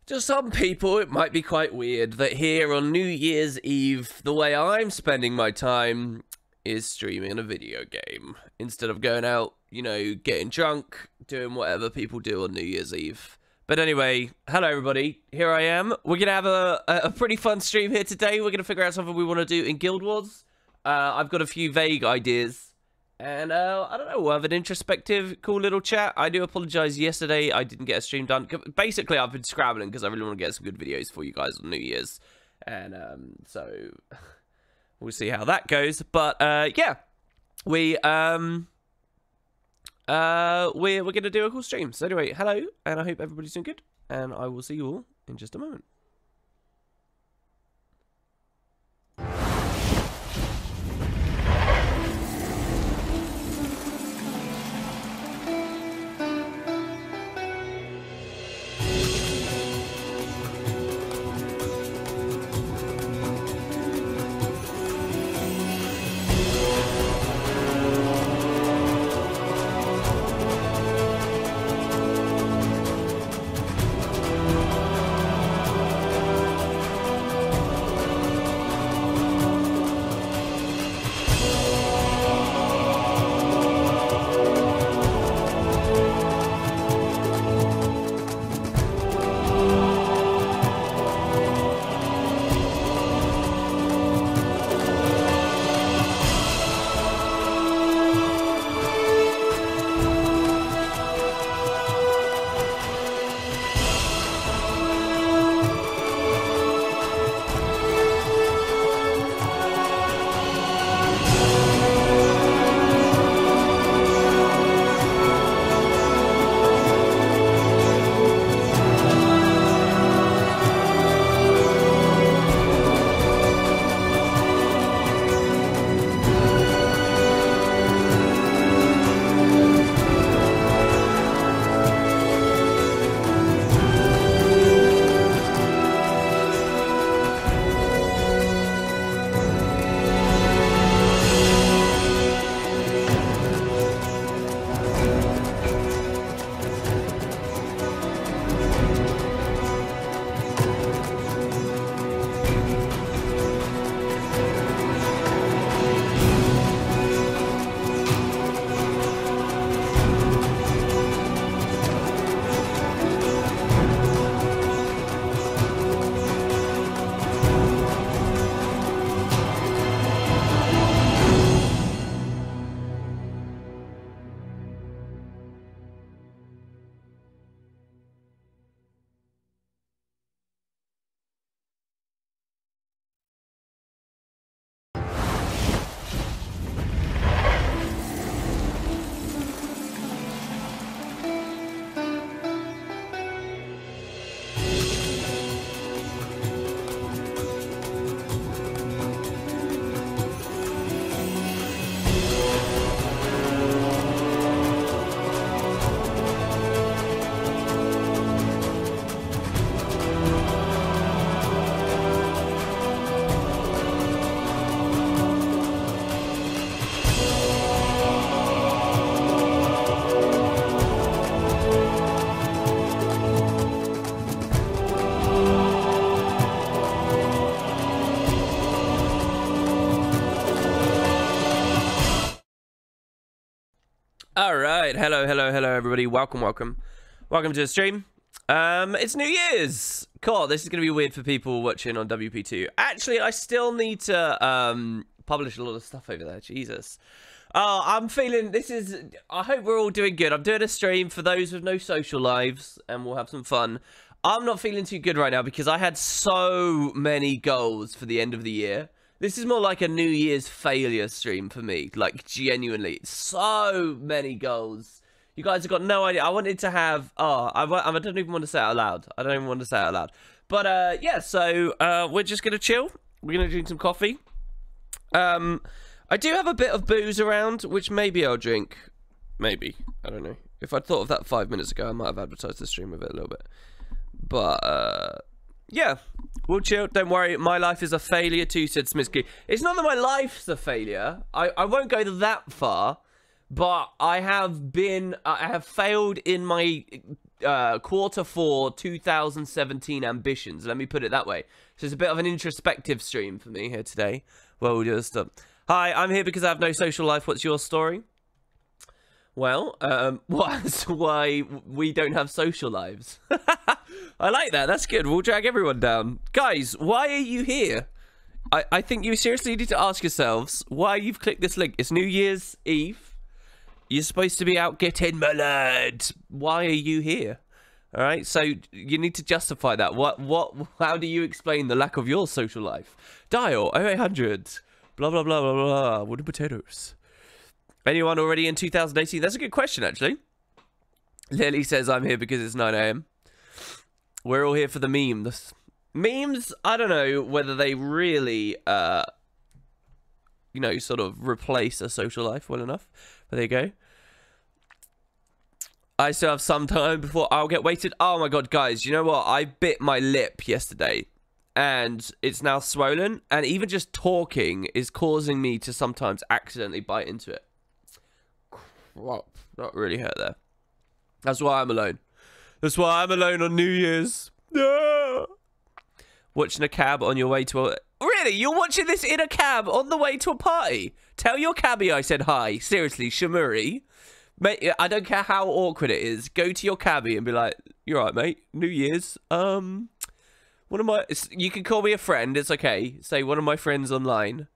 To some people, it might be quite weird that here on New Year's Eve, the way I'm spending my time is streaming a video game. Instead of going out, you know, getting drunk, doing whatever people do on New Year's Eve. But anyway, hello everybody, here I am. We're going to have a pretty fun stream here today. We're going to figure out something we want to do in Guild Wars. I've got a few vague ideas. And, I don't know, we'll have an introspective, cool little chat. I do apologise, yesterday I didn't get a stream done. Basically, I've been scrabbling because I really want to get some good videos for you guys on New Year's. And, so, we'll see how that goes. But, yeah, we're going to do a cool stream. So anyway, hello, and I hope everybody's doing good. And I will see you all in just a moment. Alright, hello everybody, welcome to the stream. It's New Year's! Cool, this is going to be weird for people watching on WP2. Actually, I still need to publish a lot of stuff over there, Jesus. I'm feeling, I hope we're all doing good. I'm doing a stream for those with no social lives, and we'll have some fun. I'm not feeling too good right now because I had so many goals for the end of the year. This is more like a New Year's failure stream for me. Like, genuinely. So many goals. You guys have got no idea. I wanted to have... I don't even want to say it out loud. I don't even want to say it out loud. But, yeah, so we're just going to chill. We're going to drink some coffee. I do have a bit of booze around, which maybe I'll drink. Maybe. I don't know. If I'd thought of that 5 minutes ago, I might have advertised the stream with it a little bit. But, yeah, we'll chill. Don't worry. My life is a failure too, said Smisky. It's not that my life's a failure. I won't go that far. But I have failed in my Q4 2017 ambitions. Let me put it that way. So it's a bit of an introspective stream for me here today. Well, we'll just hi, I'm here because I have no social life. What's your story? Well, what's why we don't have social lives? I like that. That's good. We'll drag everyone down. Guys, why are you here? I think you seriously need to ask yourselves why you've clicked this link. It's New Year's Eve. You're supposed to be out getting mullered. Why are you here? All right, so you need to justify that. How do you explain the lack of your social life? Dial 0800. Blah, blah, blah, blah, blah. Wooden potatoes. Anyone already in 2018? That's a good question, actually. Lily says, I'm here because it's 9 AM. We're all here for the memes. Memes, I don't know whether they really, you know, sort of replace a social life well enough. But there you go. I still have some time before I'll get weighted. Oh my god, guys, you know what? I bit my lip yesterday. And it's now swollen. And even just talking is causing me to sometimes accidentally bite into it. Well, not really hurt there. That's why I'm alone. That's why I'm alone on New Year's. No. Watching a cab on your way to a... Really? You're watching this in a cab on the way to a party? Tell your cabbie I said hi. Seriously, Shamuri. Mate, I don't care how awkward it is. Go to your cabbie and be like, you're right, mate. New Year's. One of my... You can call me a friend. It's okay. Say one of my friends online.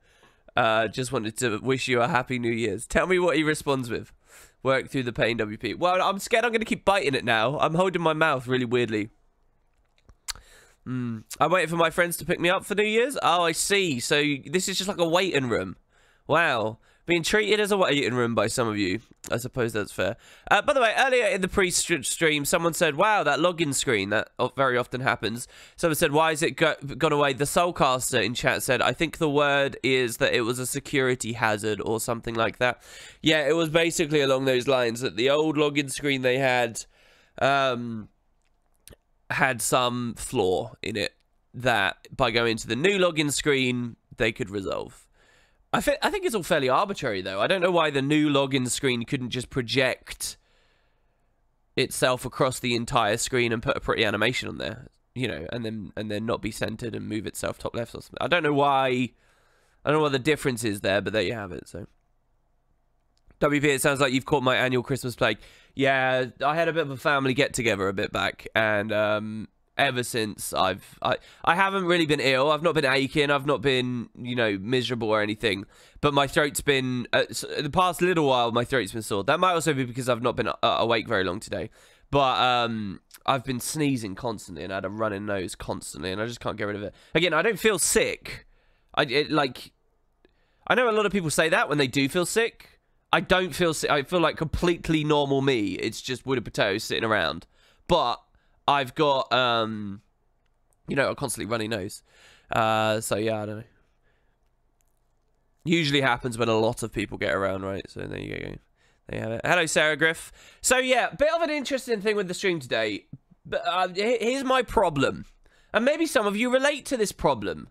Just wanted to wish you a happy New Year's. Tell me what he responds with. Work through the pain, WP. Well, I'm scared I'm going to keep biting it now. I'm holding my mouth really weirdly. I'm waiting for my friends to pick me up for New Year's. Oh, I see. So this is just like a waiting room. Wow. Being treated as a waiting room by some of you. I suppose that's fair. By the way, earlier in the pre-stream, someone said, wow, that login screen, that very often happens. Someone said, why is it gone away? The Soulcaster in chat said, I think the word is that it was a security hazard or something like that. Yeah, it was basically along those lines that the old login screen they had some flaw in it that by going to the new login screen, they could resolve. I think it's all fairly arbitrary, though. I don't know why the new login screen couldn't just project itself across the entire screen and put a pretty animation on there, you know, and then not be centered and move itself top left or something. I don't know why. I don't know what the difference is there, but there you have it. So, WP, it sounds like you've caught my annual Christmas plague. Yeah, I had a bit of a family get together a bit back, and ever since I haven't really been ill. I've not been aching. I've not been, you know, miserable or anything. But my throat's been, the past little while, my throat's been sore. That might also be because I've not been awake very long today. But I've been sneezing constantly and I had a running nose constantly and I just can't get rid of it. Again, I don't feel sick. I know a lot of people say that when they do feel sick. I don't feel sick. I feel like completely normal me. It's just wood and potatoes sitting around. But I've got, you know, a constantly runny nose. So, yeah, I don't know. Usually happens when a lot of people get around, right? So, there you go. There you have it. Hello, Sarah Griff. So, yeah, bit of an interesting thing with the stream today. But here's my problem. And maybe some of you relate to this problem.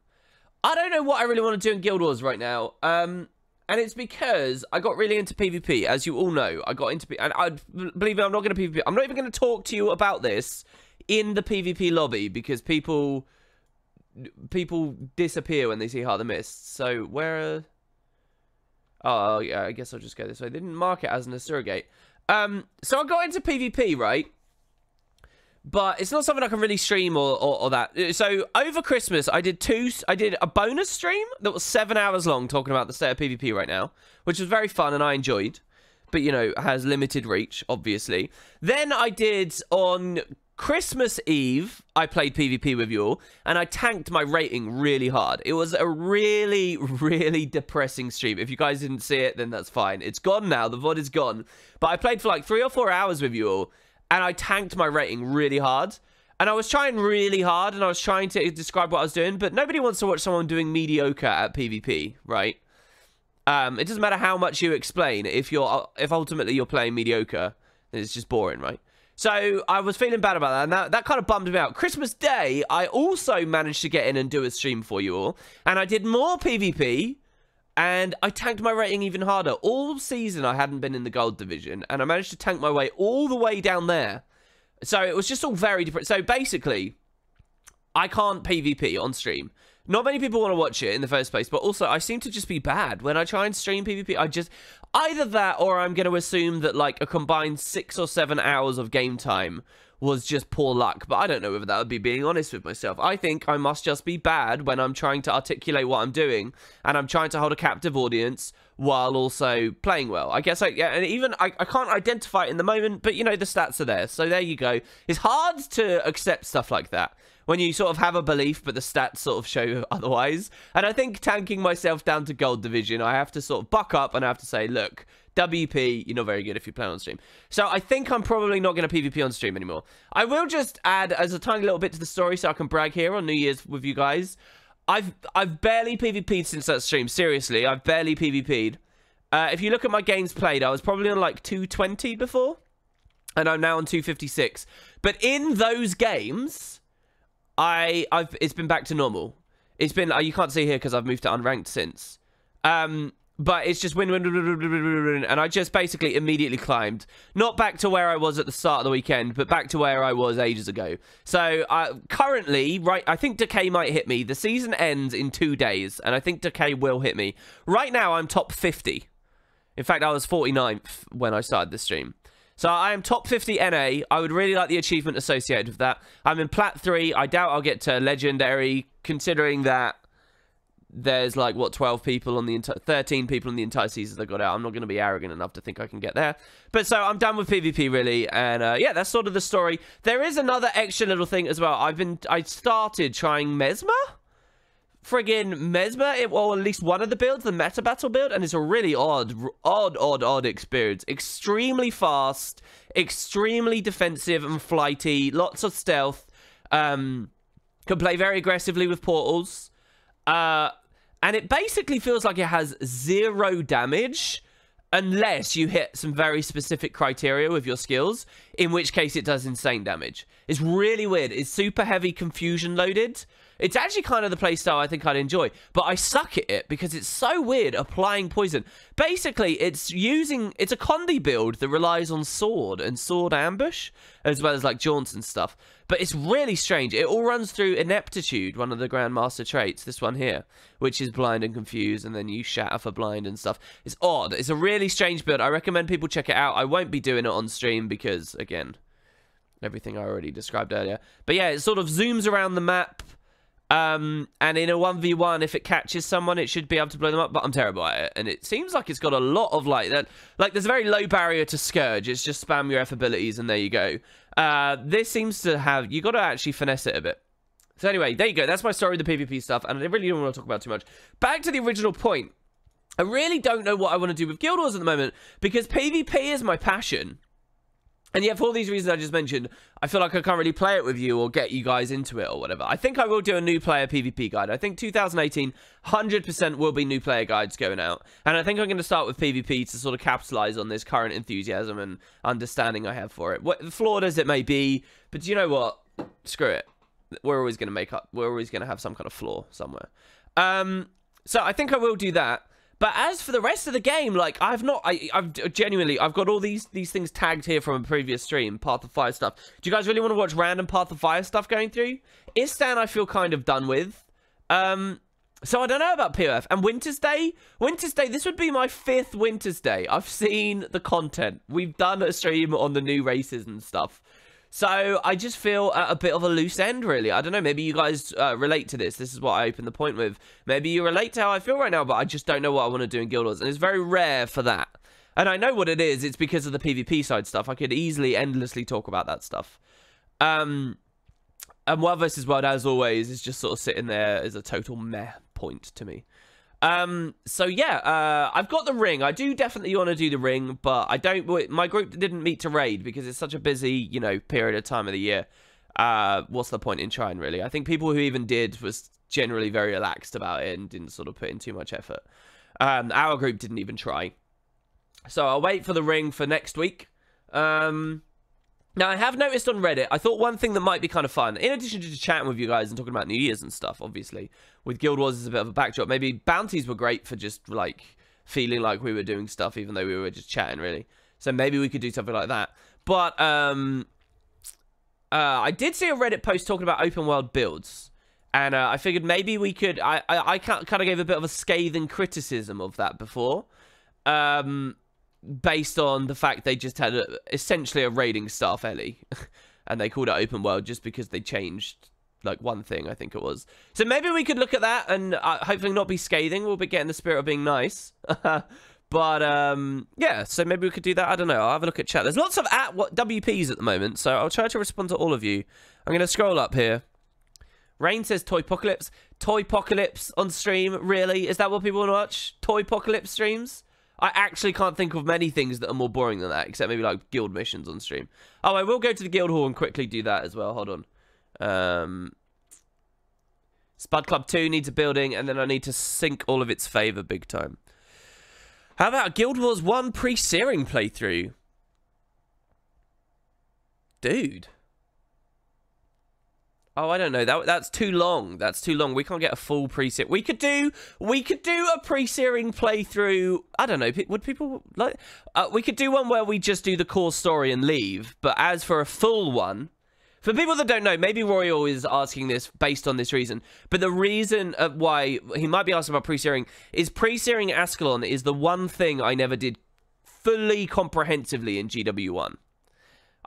I don't know what I really want to do in Guild Wars right now. And it's because I got really into PvP, as you all know. I got into... And I believe me, I'm not going to PvP. I'm not even going to talk to you about this in the PvP lobby because people disappear when they see Heart of the Mist. So where? Oh yeah, I guess I'll just go this way. They didn't mark it as an surrogate. So I got into PvP, right? But it's not something I can really stream or that. So over Christmas, I did a bonus stream that was 7 hours long talking about the state of PvP right now, which was very fun and I enjoyed. But, you know, has limited reach, obviously. Then I did on Christmas Eve, I played PvP with you all, and I tanked my rating really hard. It was a really, really depressing stream. If you guys didn't see it, then that's fine. It's gone now. The VOD is gone. But I played for like 3 or 4 hours with you all, and I tanked my rating really hard. And I was trying really hard, and I was trying to describe what I was doing, but nobody wants to watch someone doing mediocre at PvP, right? It doesn't matter how much you explain. If ultimately you're playing mediocre, then it's just boring, right? So I was feeling bad about that, and that kind of bummed me out. Christmas Day, I also managed to get in and do a stream for you all, and I did more PvP, and I tanked my rating even harder. All season, I hadn't been in the gold division, and I managed to tank my way all the way down there. So it was just all very different. So basically, I can't PvP on stream. Not many people want to watch it in the first place, but also I seem to just be bad. When I try and stream PvP, I just... Either that, or I'm going to assume that, like, a combined 6 or 7 hours of game time was just poor luck. But I don't know whether that would be being honest with myself. I think I must just be bad when I'm trying to articulate what I'm doing, and I'm trying to hold a captive audience while also playing well. I guess, yeah, and even, I can't identify it in the moment, but, you know, the stats are there. So there you go. It's hard to accept stuff like that when you sort of have a belief, but the stats sort of show otherwise. And I think tanking myself down to gold division, I have to sort of buck up and I have to say, look, WP, you're not very good if you play on stream. So I think I'm probably not going to PvP on stream anymore. I will just add as a tiny little bit to the story so I can brag here on New Year's with you guys. I've barely PvP'd since that stream. Seriously, I've barely PvP'd. If you look at my games played, I was probably on like 220 before. And I'm now on 256. But in those games... it's been back to normal. It's been, you can't see here because I've moved to unranked since. But it's just win, and I just basically immediately climbed. Not back to where I was at the start of the weekend, but back to where I was ages ago. So, currently, right, I think Decay might hit me. The season ends in 2 days, and I think Decay will hit me. Right now, I'm top 50. In fact, I was 49th when I started the stream. So I am top 50 NA. I would really like the achievement associated with that. I'm in Plat 3. I doubt I'll get to Legendary, considering that there's like, what, 12 people on the 13 people in the entire season that got out. I'm not going to be arrogant enough to think I can get there. But so I'm done with PvP, really. And yeah, that's sort of the story. There is another extra little thing as well. I started trying Mesmer. Friggin' Mesmer, or at least one of the builds, the meta battle build, and it's a really odd experience. Extremely fast, extremely defensive and flighty, lots of stealth, can play very aggressively with portals, and it basically feels like it has 0 damage, unless you hit some very specific criteria with your skills, in which case it does insane damage. It's really weird. It's super heavy confusion loaded. It's actually kind of the playstyle I think I'd enjoy, but I suck at it because it's so weird applying poison. Basically, it's a Condi build that relies on sword and sword ambush, as well as like jaunts and stuff. But it's really strange. It all runs through ineptitude, one of the Grandmaster traits, this one here, which is blind and confused, and then you shatter for blind and stuff. It's odd. It's a really strange build. I recommend people check it out. I won't be doing it on stream because, again, everything I already described earlier. But yeah, it sort of zooms around the map. And in a 1v1, if it catches someone, it should be able to blow them up, but I'm terrible at it. And it seems like it's got a lot of, like, that. Like, there's a very low barrier to Scourge. It's just spam your F abilities, and there you go. This seems to have... You got to actually finesse it a bit. So anyway, there you go. That's my story, the PvP stuff, and I really don't want to talk about too much. Back to the original point. I really don't know what I want to do with Guild Wars at the moment, because PvP is my passion. And yet, for all these reasons I just mentioned, I feel like I can't really play it with you or get you guys into it or whatever. I think I will do a new player PvP guide. I think 2018, 100% will be new player guides going out. And I think I'm going to start with PvP to sort of capitalize on this current enthusiasm and understanding I have for it. Flawed as it may be, but you know what? Screw it. We're always going to make up. We're always going to have some kind of flaw somewhere. So I think I will do that. But as for the rest of the game, like, I've genuinely, I've got all these things tagged here from a previous stream, Path of Fire stuff. Do you guys really want to watch random Path of Fire stuff going through? Istan, I feel kind of done with. So I don't know about POF. And Wintersday? Wintersday, this would be my 5th Wintersday. I've seen the content. We've done a stream on the new races and stuff. So I just feel at a bit of a loose end, really. I don't know, maybe you guys relate to this. This is what I opened the point with. Maybe you relate to how I feel right now, but I just don't know what I want to do in Guild Wars. And it's very rare for that. And I know what it is. It's because of the PvP side stuff. I could easily, endlessly talk about that stuff. And Wild vs. Wild, as always, is just sort of sitting there as a total meh point to me. So yeah, I've got the ring. I do definitely want to do the ring, but I don't, my group didn't meet to raid because it's such a busy, you know, period of time of the year. What's the point in trying, really? I think people who even did was generally very relaxed about it and didn't sort of put in too much effort. Our group didn't even try. So I'll wait for the ring for next week. Now, I have noticed on Reddit, I thought one thing that might be kind of fun, in addition to just chatting with you guys and talking about New Year's and stuff, obviously, with Guild Wars as a bit of a backdrop, maybe bounties were great for just, like, feeling like we were doing stuff, even though we were just chatting, really. So maybe we could do something like that. But, I did see a Reddit post talking about open world builds. And I figured maybe we could... I kind of gave a bit of a scathing criticism of that before. Based on the fact they just had essentially a raiding staff Ellie. And they called it open world just because they changed... like one thing, I think it was. So maybe we could look at that and hopefully not be scathing. We'll be getting the spirit of being nice. But, yeah, so maybe we could do that. I don't know. I'll have a look at chat. There's lots of WPs at the moment, so I'll try to respond to all of you. I'm going to scroll up here. Rain says Toypocalypse. Toypocalypse on stream, really? Is that what people want to watch? Toypocalypse streams? I actually can't think of many things that are more boring than that, except maybe like guild missions on stream. Oh, I will go to the guild hall and quickly do that as well. Hold on. Spud Club 2 needs a building, and then I need to sink all of its favor big time. How about Guild Wars 1 pre-searing playthrough? Dude. Oh, I don't know. That's too long. That's too long. We can't get a full pre-searing. We could do a pre-searing playthrough. I don't know. Would people like? We could do one where we just do the core story and leave. But as for a full one, for people that don't know, maybe Royal is asking this based on this reason. But the reason of why he might be asking about pre-searing is pre-searing Ascalon is the one thing I never did fully comprehensively in GW1.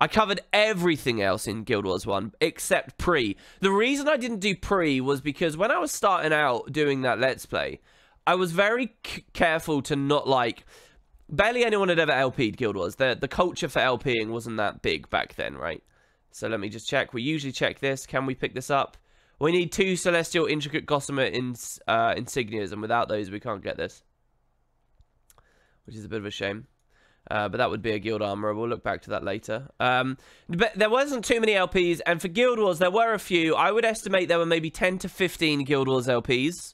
I covered everything else in Guild Wars 1 except pre. The reason I didn't do pre was because when I was starting out doing that Let's Play, I was very careful to not like... Barely anyone had ever LP'd Guild Wars. The culture for LPing wasn't that big back then, right? So let me just check. We usually check this. Can we pick this up? We need 2 Celestial Intricate Gossamer insignias, and without those we can't get this. Which is a bit of a shame. But that would be a guild armor. We'll look back to that later. But there wasn't too many LPs, and for Guild Wars, there were a few. I would estimate there were maybe 10 to 15 Guild Wars LPs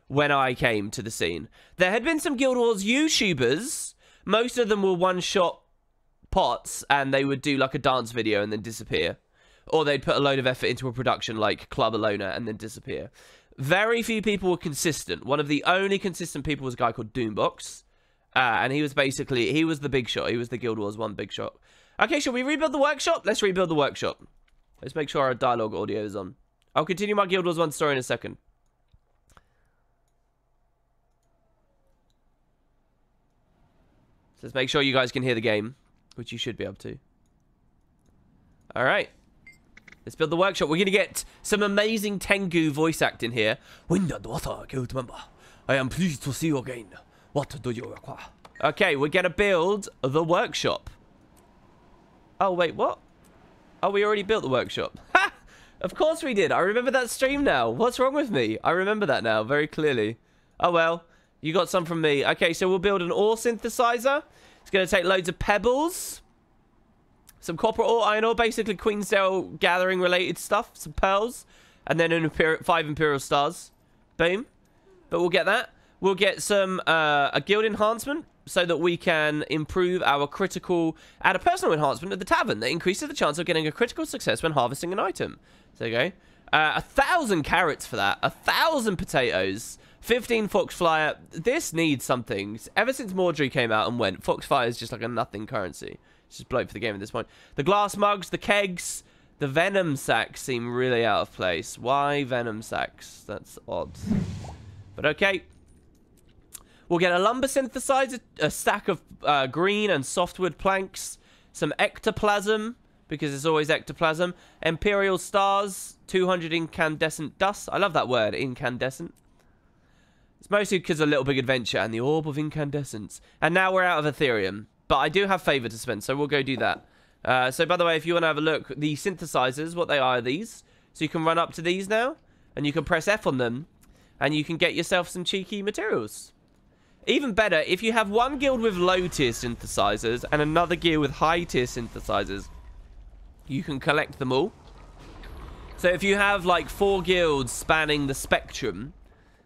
when I came to the scene. There had been some Guild Wars YouTubers. Most of them were one-shot pots, and they would do like a dance video and then disappear. Or they'd put a load of effort into a production like Club Alona and then disappear. Very few people were consistent. One of the only consistent people was a guy called Doombox. And he was basically, he was the big shot. He was the Guild Wars 1 big shot. Okay, shall we rebuild the workshop? Let's rebuild the workshop. Let's make sure our dialogue audio is on. I'll continue my Guild Wars 1 story in a second. So let's make sure you guys can hear the game, which you should be able to. Alright. Let's build the workshop. We're going to get some amazing Tengu voice acting here. Wintersday, Guild member. I am pleased to see you again. What do you require? Okay, we're going to build the workshop. Oh, wait, what? Oh, we already built the workshop. Ha! Of course we did. I remember that stream now. What's wrong with me? I remember that now very clearly. Oh, well. You got some from me. Okay, so we'll build an ore synthesizer. It's going to take loads of pebbles. Some copper ore, iron ore. Basically, Queensdale gathering related stuff. Some pearls. And then 5 Imperial stars. Boom. But we'll get that. We'll get some, a guild enhancement so that we can improve our critical, add a personal enhancement at the tavern that increases the chance of getting a critical success when harvesting an item. So there you go. 1,000 carrots for that. 1,000 potatoes. 15 Foxflyer. This needs something. Ever since Mordry came out and went, Foxflyer is just like a nothing currency. It's just bloat for the game at this point. The glass mugs, the kegs, the venom sacks seem really out of place. Why venom sacks? That's odd. But okay. We'll get a lumber synthesizer, a stack of green and softwood planks, some ectoplasm, because it's always ectoplasm, Imperial stars, 200 incandescent dust. I love that word, incandescent. It's mostly because of Little Big Adventure and the Orb of Incandescence. And now we're out of Ethereum, but I do have favor to spend, so we'll go do that. So by the way, if you want to have a look, the synthesizers, what they are these. So you can run up to these now, and you can press F on them, and you can get yourself some cheeky materials. Even better, if you have one guild with low-tier synthesizers and another guild with high-tier synthesizers, you can collect them all. So if you have, like, 4 guilds spanning the spectrum,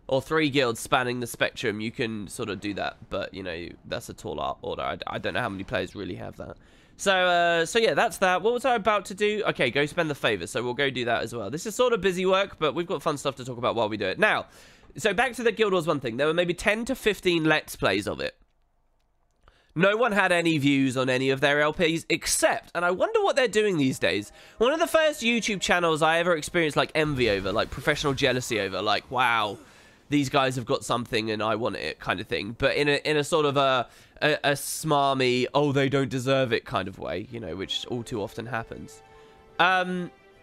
or 3 guilds spanning the spectrum, you can sort of do that. But, you know, that's a tall order. I don't know how many players really have that. So yeah, that's that. What was I about to do? Okay, go spend the favor. So we'll go do that as well. This is sort of busy work, but we've got fun stuff to talk about while we do it. Now... So back to the Guild Wars 1 thing. There were maybe 10 to 15 Let's Plays of it. No one had any views on any of their LPs except, and I wonder what they're doing these days. One of the first YouTube channels I ever experienced like envy over, like professional jealousy over, like, wow, these guys have got something and I want it kind of thing. But in a sort of a smarmy, oh, they don't deserve it kind of way, you know, which all too often happens. What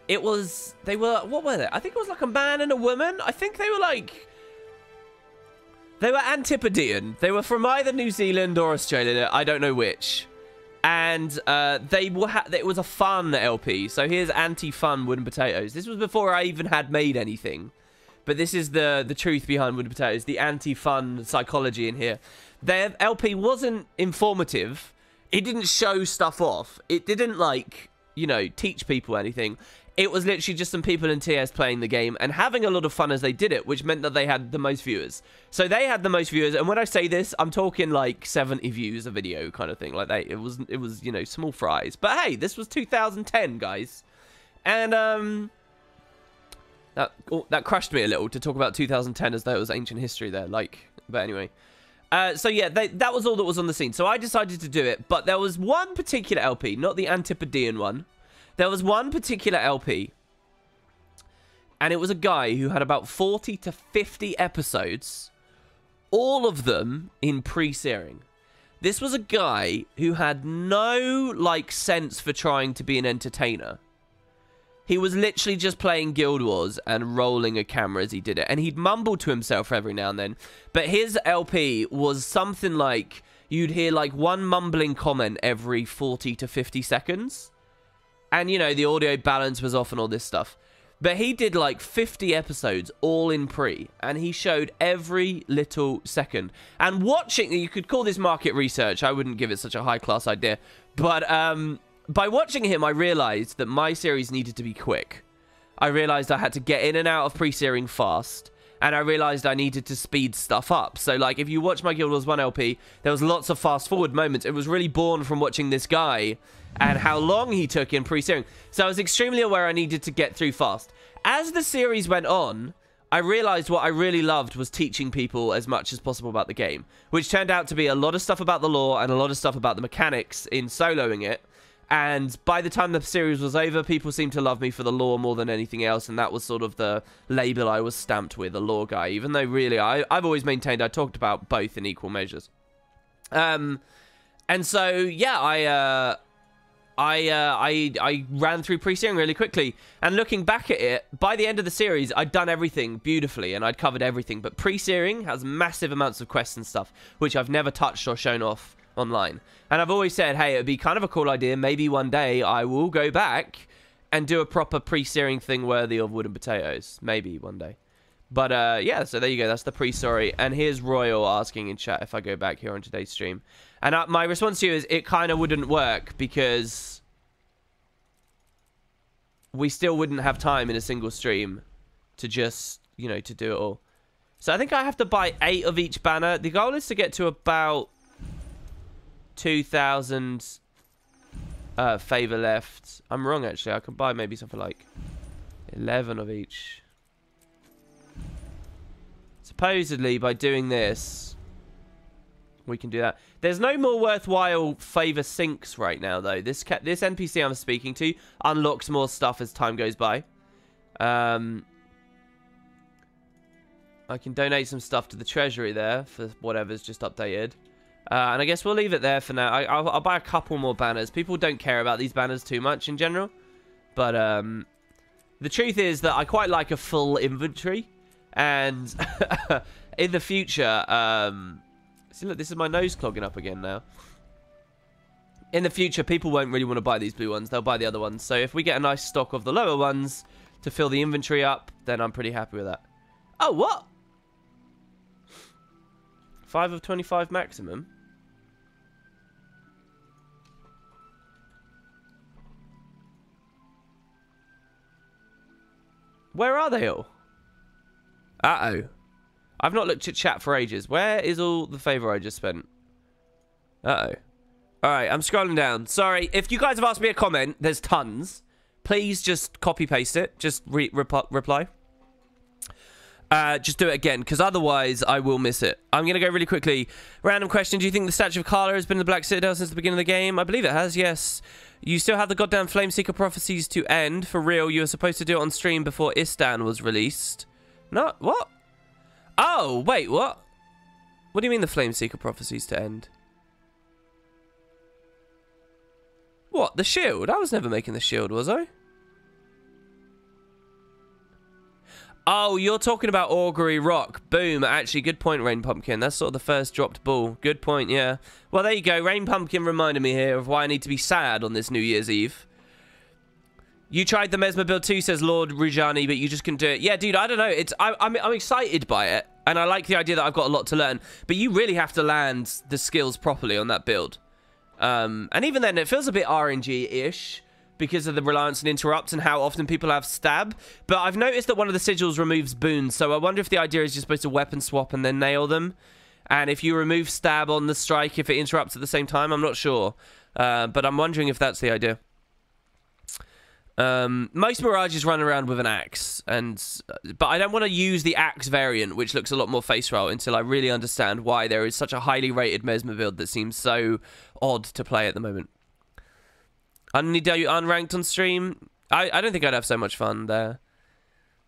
were they? I think it was like a man and a woman. I think they were like... They were Antipodean. They were from either New Zealand or Australia. I don't know which. And it was a fun LP. So here's anti-fun Wooden Potatoes. This was before I even had made anything. But this is the truth behind Wooden Potatoes. The anti-fun psychology in here. Their LP wasn't informative. It didn't show stuff off. It didn't, like, you know, teach people anything. It was literally just some people in TS playing the game and having a lot of fun as they did it, which meant that they had the most viewers. So they had the most viewers, and when I say this, I'm talking like 70 views a video kind of thing. Like it was, you know, small fries. But hey, this was 2010, guys. And that crushed me a little to talk about 2010 as though it was ancient history there. Like, but anyway. So yeah, that was all that was on the scene. So I decided to do it, but there was one particular LP, not the Antipodean one. There was one particular LP, and it was a guy who had about 40 to 50 episodes, all of them in pre-searing. This was a guy who had no, like, sense for trying to be an entertainer. He was literally just playing Guild Wars and rolling a camera as he did it, and he'd mumble to himself every now and then, but his LP was something like, you'd hear, like, one mumbling comment every 40 to 50 seconds. And, you know, the audio balance was off and all this stuff. But he did like 50 episodes all in pre. And he showed every little second. And watching, you could call this market research. I wouldn't give it such a high-class idea. But by watching him, I realized that my series needed to be quick. I realized I had to get in and out of pre-searing fast. And I realized I needed to speed stuff up. So, like, if you watch my Guild Wars 1 LP, there was lots of fast-forward moments. It was really born from watching this guy and how long he took in pre-searing. So I was extremely aware I needed to get through fast. As the series went on, I realized what I really loved was teaching people as much as possible about the game, which turned out to be a lot of stuff about the lore and a lot of stuff about the mechanics in soloing it. And by the time the series was over, people seemed to love me for the lore more than anything else, and that was sort of the label I was stamped with, a lore guy, even though really I've always maintained I talked about both in equal measures. And so, yeah, I ran through pre-searing really quickly, and looking back at it, by the end of the series, I'd done everything beautifully, and I'd covered everything, but pre-searing has massive amounts of quests and stuff, which I've never touched or shown off online. And I've always said, hey, it would be kind of a cool idea, maybe one day I will go back and do a proper pre-searing thing worthy of Wooden Potatoes. Maybe one day. But, yeah, so there you go, that's the pre-story. And here's Royal asking in chat if I go back here on today's stream. And my response to you is, it kind of wouldn't work, because we still wouldn't have time in a single stream to just, you know, to do it all. So I think I have to buy 8 of each banner. The goal is to get to about 2,000 favor left. I'm wrong, actually. I could buy maybe something like 11 of each. Supposedly, by doing this, we can do that. There's no more worthwhile favor syncs right now, though. This NPC I'm speaking to unlocks more stuff as time goes by. I can donate some stuff to the treasury there for whatever's just updated. And I guess we'll leave it there for now. I'll buy a couple more banners. People don't care about these banners too much in general. But the truth is that I quite like a full inventory. And in the future... see, look, this is my nose clogging up again now. In the future, people won't really want to buy these blue ones. They'll buy the other ones. So if we get a nice stock of the lower ones to fill the inventory up, then I'm pretty happy with that. Oh, what? 5 of 25 maximum? Where are they all? Uh-oh. I've not looked at chat for ages. Where is all the favor I just spent? Uh-oh. Alright, I'm scrolling down. Sorry, if you guys have asked me a comment, there's tons. Please just copy-paste it. Just reply. Just do it again, because otherwise I will miss it. I'm going to go really quickly. Random question. Do you think the statue of Carla has been in the Black Citadel since the beginning of the game? I believe it has, yes. You still have the goddamn Flameseeker prophecies to end. For real, you were supposed to do it on stream before Istan was released. No, what? Oh, wait, what? What do you mean the Flameseeker prophecies to end? What, the shield? I was never making the shield, was I? Oh, you're talking about Augury Rock. Boom. Actually, good point, Rain Pumpkin. That's sort of the first dropped ball. Good point, yeah. Well, there you go. Rain Pumpkin reminded me here of why I need to be sad on this New Year's Eve. You tried the Mesmer build too, says Lord Rujani, but you just couldn't do it. Yeah, dude, I don't know. I'm excited by it, and I like the idea that I've got a lot to learn, but you really have to land the skills properly on that build. And even then, it feels a bit RNG-ish, because of the reliance on interrupt and how often people have stab. But I've noticed that one of the sigils removes boons, so I wonder if the idea is you're supposed to weapon swap and then nail them. And if you remove stab on the strike, if it interrupts at the same time, I'm not sure. But I'm wondering if that's the idea. Most Mirages run around with an axe, but I don't want to use the axe variant, which looks a lot more face roll, until I really understand why there is such a highly rated Mesmer build that seems so odd to play at the moment. Unranked on stream? I don't think I'd have so much fun there.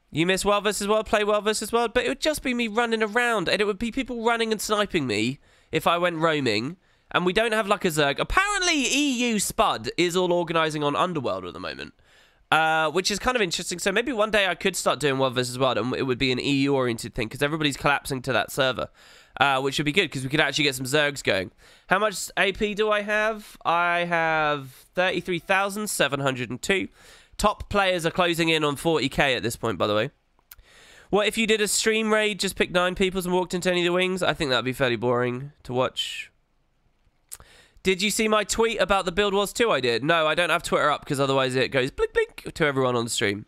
You miss World vs. World, play World vs. World, but it would just be me running around, and it would be people running and sniping me if I went roaming, and we don't have like a Zerg. Apparently EU Spud is all organising on Underworld at the moment, which is kind of interesting. So maybe one day I could start doing World vs. World, and it would be an EU-oriented thing, because everybody's collapsing to that server. Which would be good, because we could actually get some Zergs going. How much AP do I have? I have 33,702. Top players are closing in on 40k at this point, by the way. What if you did a stream raid, just picked 9 people and walked into any of the wings? I think that would be fairly boring to watch. Did you see my tweet about the Build Wars 2 I did? No, I don't have Twitter up, because otherwise it goes blink blink to everyone on the stream.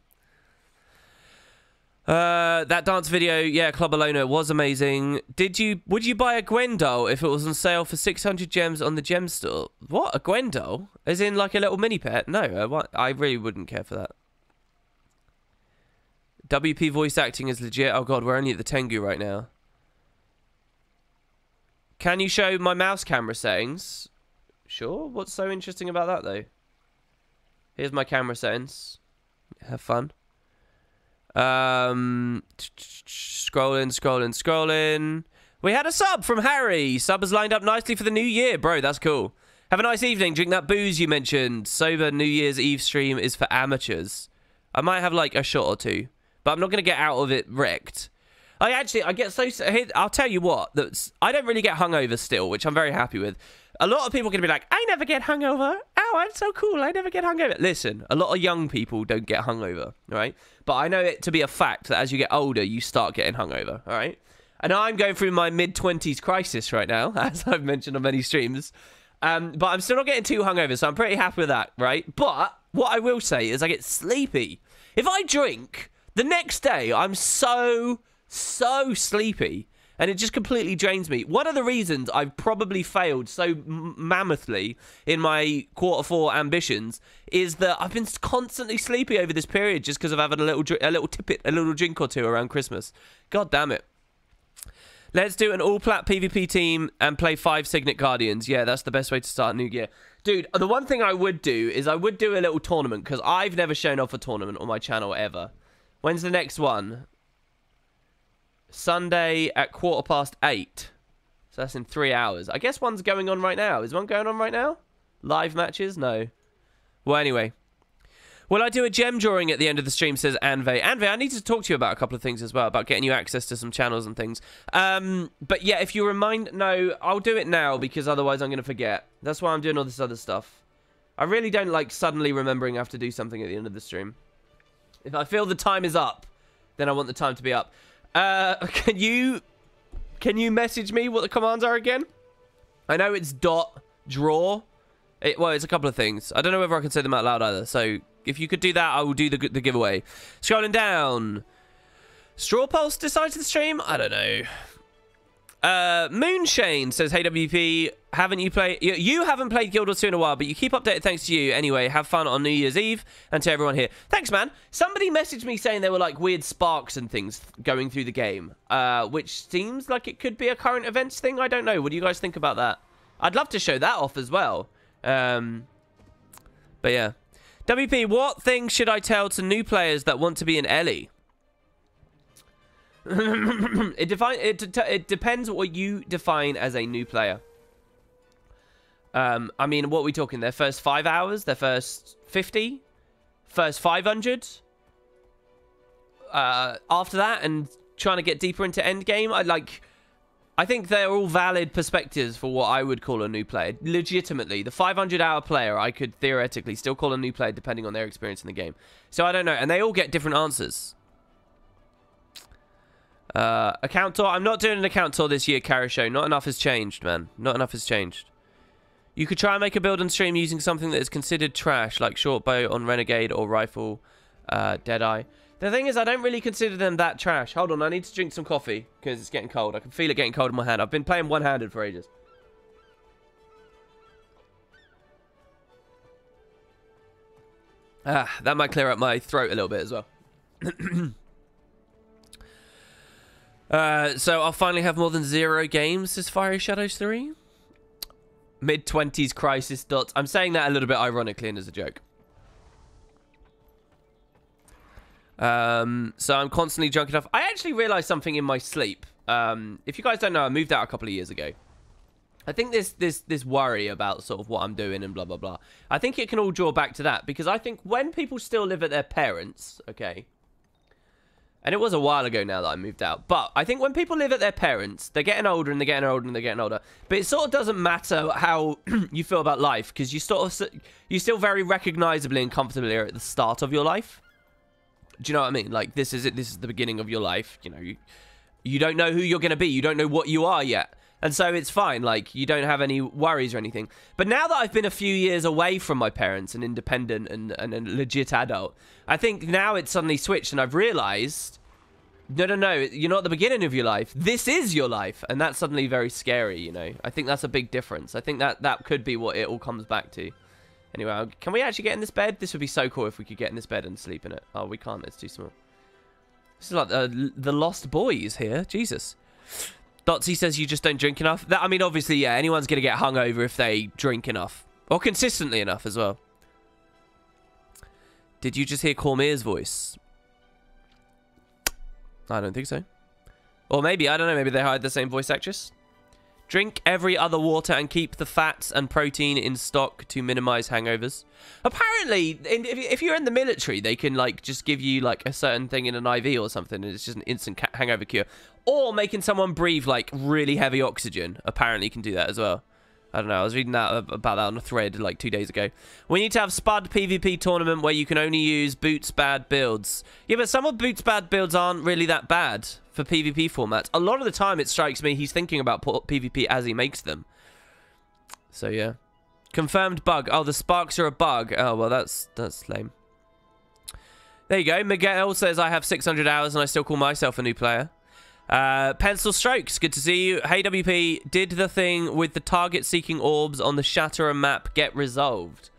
That dance video, yeah, Club Alona was amazing. Would you buy a Gwendol if it was on sale for 600 gems on the gem store? What, a Gwendol? As in like a little mini pet? No, I really wouldn't care for that. WP voice acting is legit. Oh god, we're only at the Tengu right now. Can you show my mouse camera settings? Sure, what's so interesting about that though? Here's my camera settings. Have fun. Scrolling. We had a sub from Harry. Sub has lined up nicely for the new year. Bro, that's cool. Have a nice evening. Drink that booze you mentioned. Sober New Year's Eve stream is for amateurs. I might have like a shot or two, but I'm not going to get out of it wrecked. I get so... I'll tell you what. I don't really get hungover still, which I'm very happy with. A lot of people are going to be like, I never get hungover. Oh, I'm so cool. I never get hungover. Listen, a lot of young people don't get hungover, right? But I know it to be a fact that as you get older, you start getting hungover, all right? And I'm going through my mid-20s crisis right now, as I've mentioned on many streams. But I'm still not getting too hungover, so I'm pretty happy with that, right? But what I will say is I get sleepy. If I drink, the next day, I'm so sleepy. And it just completely drains me. One of the reasons I've probably failed so mammothly in my Q4 ambitions is that I've been constantly sleepy over this period just because I've had a little drink or two around Christmas. God damn it. Let's do an all-plat PvP team and play 5 Signet Guardians. Yeah, that's the best way to start New Year. Dude, the one thing I would do is I would do a little tournament, because I've never shown off a tournament on my channel ever. When's the next one? Sunday at 8:15. So that's in 3 hours. I guess one's going on right now. Is one going on right now? Live matches? No. Well, anyway. Will I do a gem drawing at the end of the stream, says Anve. Anve, I need to talk to you about a couple of things as well, about getting you access to some channels and things. But yeah, if you remind... No, I'll do it now, because otherwise I'm going to forget. That's why I'm doing all this other stuff. I really don't like suddenly remembering I have to do something at the end of the stream. If I feel the time is up, then I want the time to be up. Can you message me what the commands are again? I know it's .draw. Well, it's a couple of things. I don't know whether I can say them out loud either. So if you could do that, I will do the giveaway. Scrolling down. Straw Pulse decides to stream? I don't know. Moonshane says, hey WP, haven't you played? You haven't played Guild Wars 2 in a while, but you keep updated thanks to you. Anyway, have fun on New Year's Eve, and to everyone here. Thanks, man. Somebody messaged me saying there were like weird sparks and things going through the game, which seems like it could be a current events thing. I don't know. What do you guys think about that? I'd love to show that off as well. But yeah. WP, what things should I tell to new players that want to be an Ellie? It depends what you define as a new player. I mean, what are we talking? Their first 5 hours? Their first 50? First 500? After that, and trying to get deeper into endgame? I think they're all valid perspectives for what I would call a new player. Legitimately, the 500-hour player, I could theoretically still call a new player depending on their experience in the game. So I don't know. And they all get different answers. Account tour. I'm not doing an account tour this year, Kara Show. Not enough has changed, man. Not enough has changed. You could try and make a build and stream using something that is considered trash, like short bow on Renegade or rifle, Deadeye. The thing is, I don't really consider them that trash. Hold on, I need to drink some coffee because it's getting cold. I can feel it getting cold in my hand. I've been playing one-handed for ages. That might clear up my throat a little bit as well. So I'll finally have more than 0 games this Fiery Shadows 3. Mid-20s crisis dots. I'm saying that a little bit ironically and as a joke. So I'm constantly drunk enough. I actually realized something in my sleep. If you guys don't know, I moved out a couple of years ago. I think this worry about sort of what I'm doing and blah, blah, blah. I think it can all draw back to that. Because I think when people still live at their parents', okay... And it was a while ago now that I moved out. But I think when people live at their parents', they're getting older and they're getting older and they're getting older. But it sort of doesn't matter how you feel about life. Because you still very recognizably and comfortably are at the start of your life. Do you know what I mean? Like, this is it. This is the beginning of your life. You know, you don't know who you're going to be. You don't know what you are yet. And so it's fine. Like, you don't have any worries or anything. But now that I've been a few years away from my parents and independent and a legit adult, I think now it's suddenly switched and I've realized, no, you're not at the beginning of your life. This is your life. And that's suddenly very scary, you know. I think that's a big difference. I think that could be what it all comes back to. Anyway, can we actually get in this bed? This would be so cool if we could get in this bed and sleep in it. Oh, we can't. It's too small. This is like the Lost Boys here. Jesus. Dotsy says you just don't drink enough. I mean, obviously, yeah, anyone's going to get hungover if they drink enough. Or consistently enough as well. Did you just hear Cormier's voice? I don't think so. Or maybe, I don't know, maybe they hired the same voice actress. Drink every other water and keep the fats and protein in stock to minimize hangovers. Apparently, if you're in the military, they can like just give you like a certain thing in an IV or something, and it's just an instant hangover cure. Or making someone breathe like really heavy oxygen apparently can do that as well. I don't know. I was reading about that on a thread like 2 days ago. We need to have Spud PvP tournament where you can only use Boots bad builds. Yeah, but some of Boots bad builds aren't really that bad for PvP formats. A lot of the time, it strikes me he's thinking about PvP as he makes them. So yeah, confirmed bug. Oh, the sparks are a bug. Oh well, that's lame. There you go. Miguel says I have 600 hours and I still call myself a new player. Pencil Strokes, good to see you. Hey WP, did the thing with the target seeking orbs on the Shatterer map get resolved?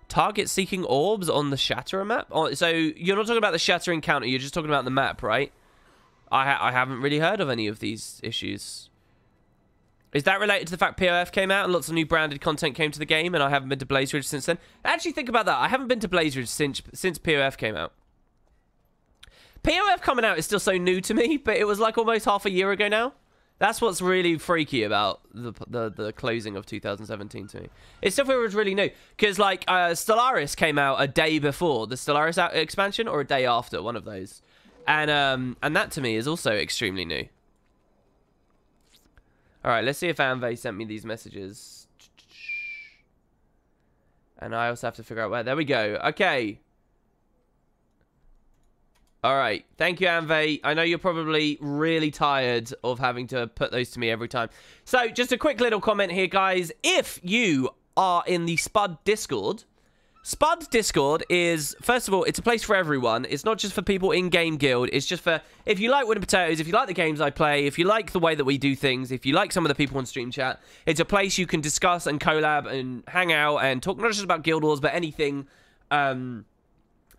Target seeking orbs on the Shatterer map? Oh, so you're not talking about the Shatter encounter, you're just talking about the map, right? I haven't really heard of any of these issues. Is that related to the fact POF came out and lots of new branded content came to the game and I haven't been to Blaze Ridge since then? Actually, think about that. I haven't been to Blaze Ridge since POF came out. POF coming out is still so new to me, but it was like almost half a year ago now. That's what's really freaky about the closing of 2017 to me. It still feels really new. Because, like, Stellaris came out a day before the Stellaris expansion, or a day after, one of those. And that, to me, is also extremely new. Alright, let's see if Anve sent me these messages. And I also have to figure out where. There we go. Okay. Alright, thank you, Anve. I know you're probably really tired of having to put those to me every time. So, just a quick little comment here, guys. If you are in the Spud Discord, Spud Discord is, first of all, it's a place for everyone. It's not just for people in-game guild. It's just for, if you like Winter Potatoes, if you like the games I play, if you like the way that we do things, if you like some of the people on Stream Chat, it's a place you can discuss and collab and hang out and talk not just about Guild Wars, but anything.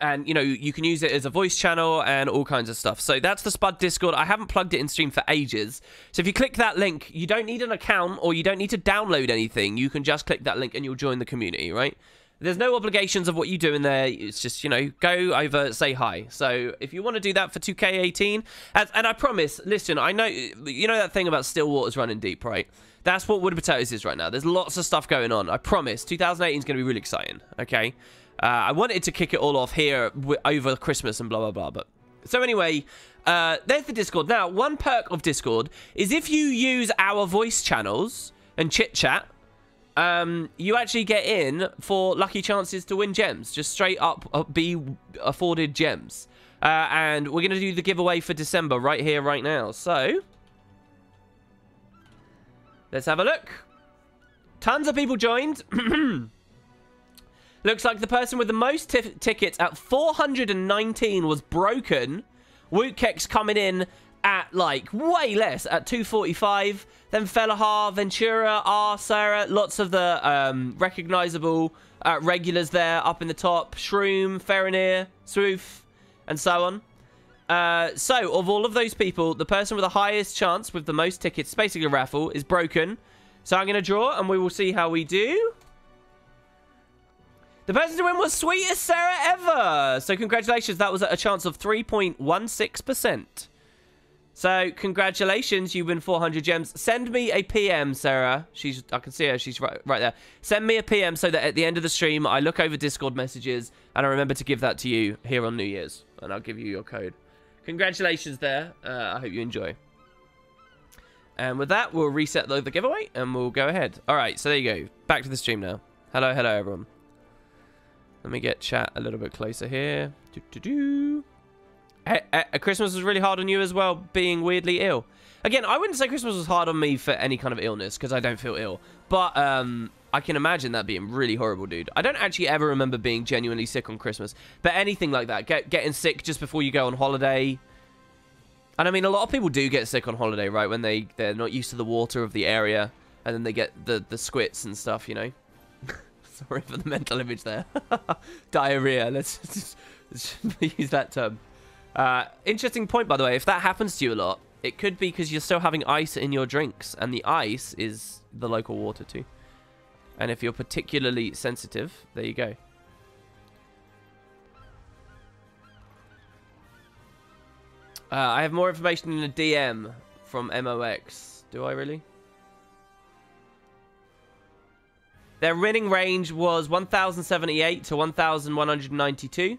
And, you know, you can use it as a voice channel and all kinds of stuff. So that's the Spud Discord. I haven't plugged it in stream for ages. So if you click that link, you don't need an account or you don't need to download anything. You can just click that link and you'll join the community, right? There's no obligations of what you do in there. It's just, you know, go over, say hi. So if you want to do that for 2K18, and I promise, listen, I know, you know that thing about still waters running deep, right? That's what Winter Potatoes is right now. There's lots of stuff going on. I promise, 2018 is going to be really exciting, okay? I wanted to kick it all off here over Christmas and blah, blah, blah. But so anyway, there's the Discord. Now, one perk of Discord is if you use our voice channels and chit-chat, you actually get in for lucky chances to win gems. Just straight up be afforded gems. And we're going to do the giveaway for December right here, right now. So, let's have a look. Tons of people joined. Looks like the person with the most tickets at 419 was Broken. Wootkex coming in at, like, way less, at 245. Then Felahar, Ventura, R, Sarah. Lots of the recognizable regulars there up in the top. Shroom, Farinir, Swoof, and so on. So, of all of those people, the person with the highest chance with the most tickets, basically a raffle, is Broken. So I'm going to draw, and we will see how we do. The person to win was Sweetest Sarah Ever. So congratulations. That was at a chance of 3.16%. So congratulations. You win 400 gems. Send me a PM, Sarah. I can see her. She's right there. Send me a PM so that at the end of the stream, I look over Discord messages and I remember to give that to you here on New Year's. And I'll give you your code. Congratulations there. I hope you enjoy. And with that, we'll reset the giveaway and we'll go ahead. All right. So there you go. Back to the stream now. Hello, everyone. Let me get chat a little bit closer here. Christmas was really hard on you as well, being weirdly ill. Again, I wouldn't say Christmas was hard on me for any kind of illness, because I don't feel ill. But I can imagine that being really horrible, dude. I don't actually ever remember being genuinely sick on Christmas. But anything like that, getting sick just before you go on holiday. And I mean, a lot of people do get sick on holiday, right? When they're not used to the water of the area. And then they get the squits and stuff, you know? Sorry for the mental image there. Diarrhea. Let's use that term. Interesting point, by the way. If that happens to you a lot, it could be because you're still having ice in your drinks. And the ice is the local water too. And if you're particularly sensitive, there you go. I have more information in a DM from MOX. Do I really? Their winning range was 1,078 to 1,192,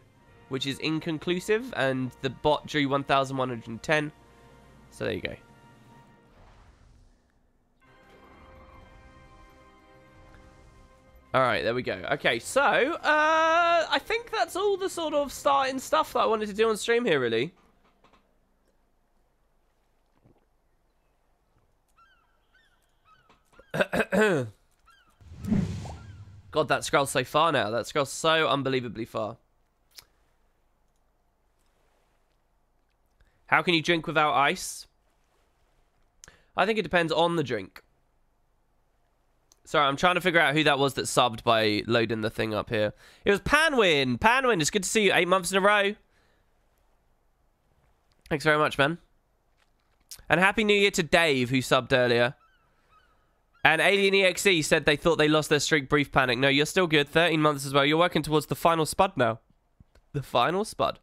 which is inconclusive, and the bot drew 1,110. So there you go. All right, there we go. Okay, so I think that's all the sort of starting stuff that I wanted to do on stream here, really. God, that scroll's so far now. That scroll's so unbelievably far. How can you drink without ice? I think it depends on the drink. Sorry, I'm trying to figure out who that was that subbed by loading the thing up here. It was Panwin. Panwin, it's good to see you 8 months in a row. Thanks very much, man. And Happy New Year to Dave, who subbed earlier. And Alien EXE said they thought they lost their streak. Brief panic. No, you're still good. 13 months as well. You're working towards the final spud now. The final spud.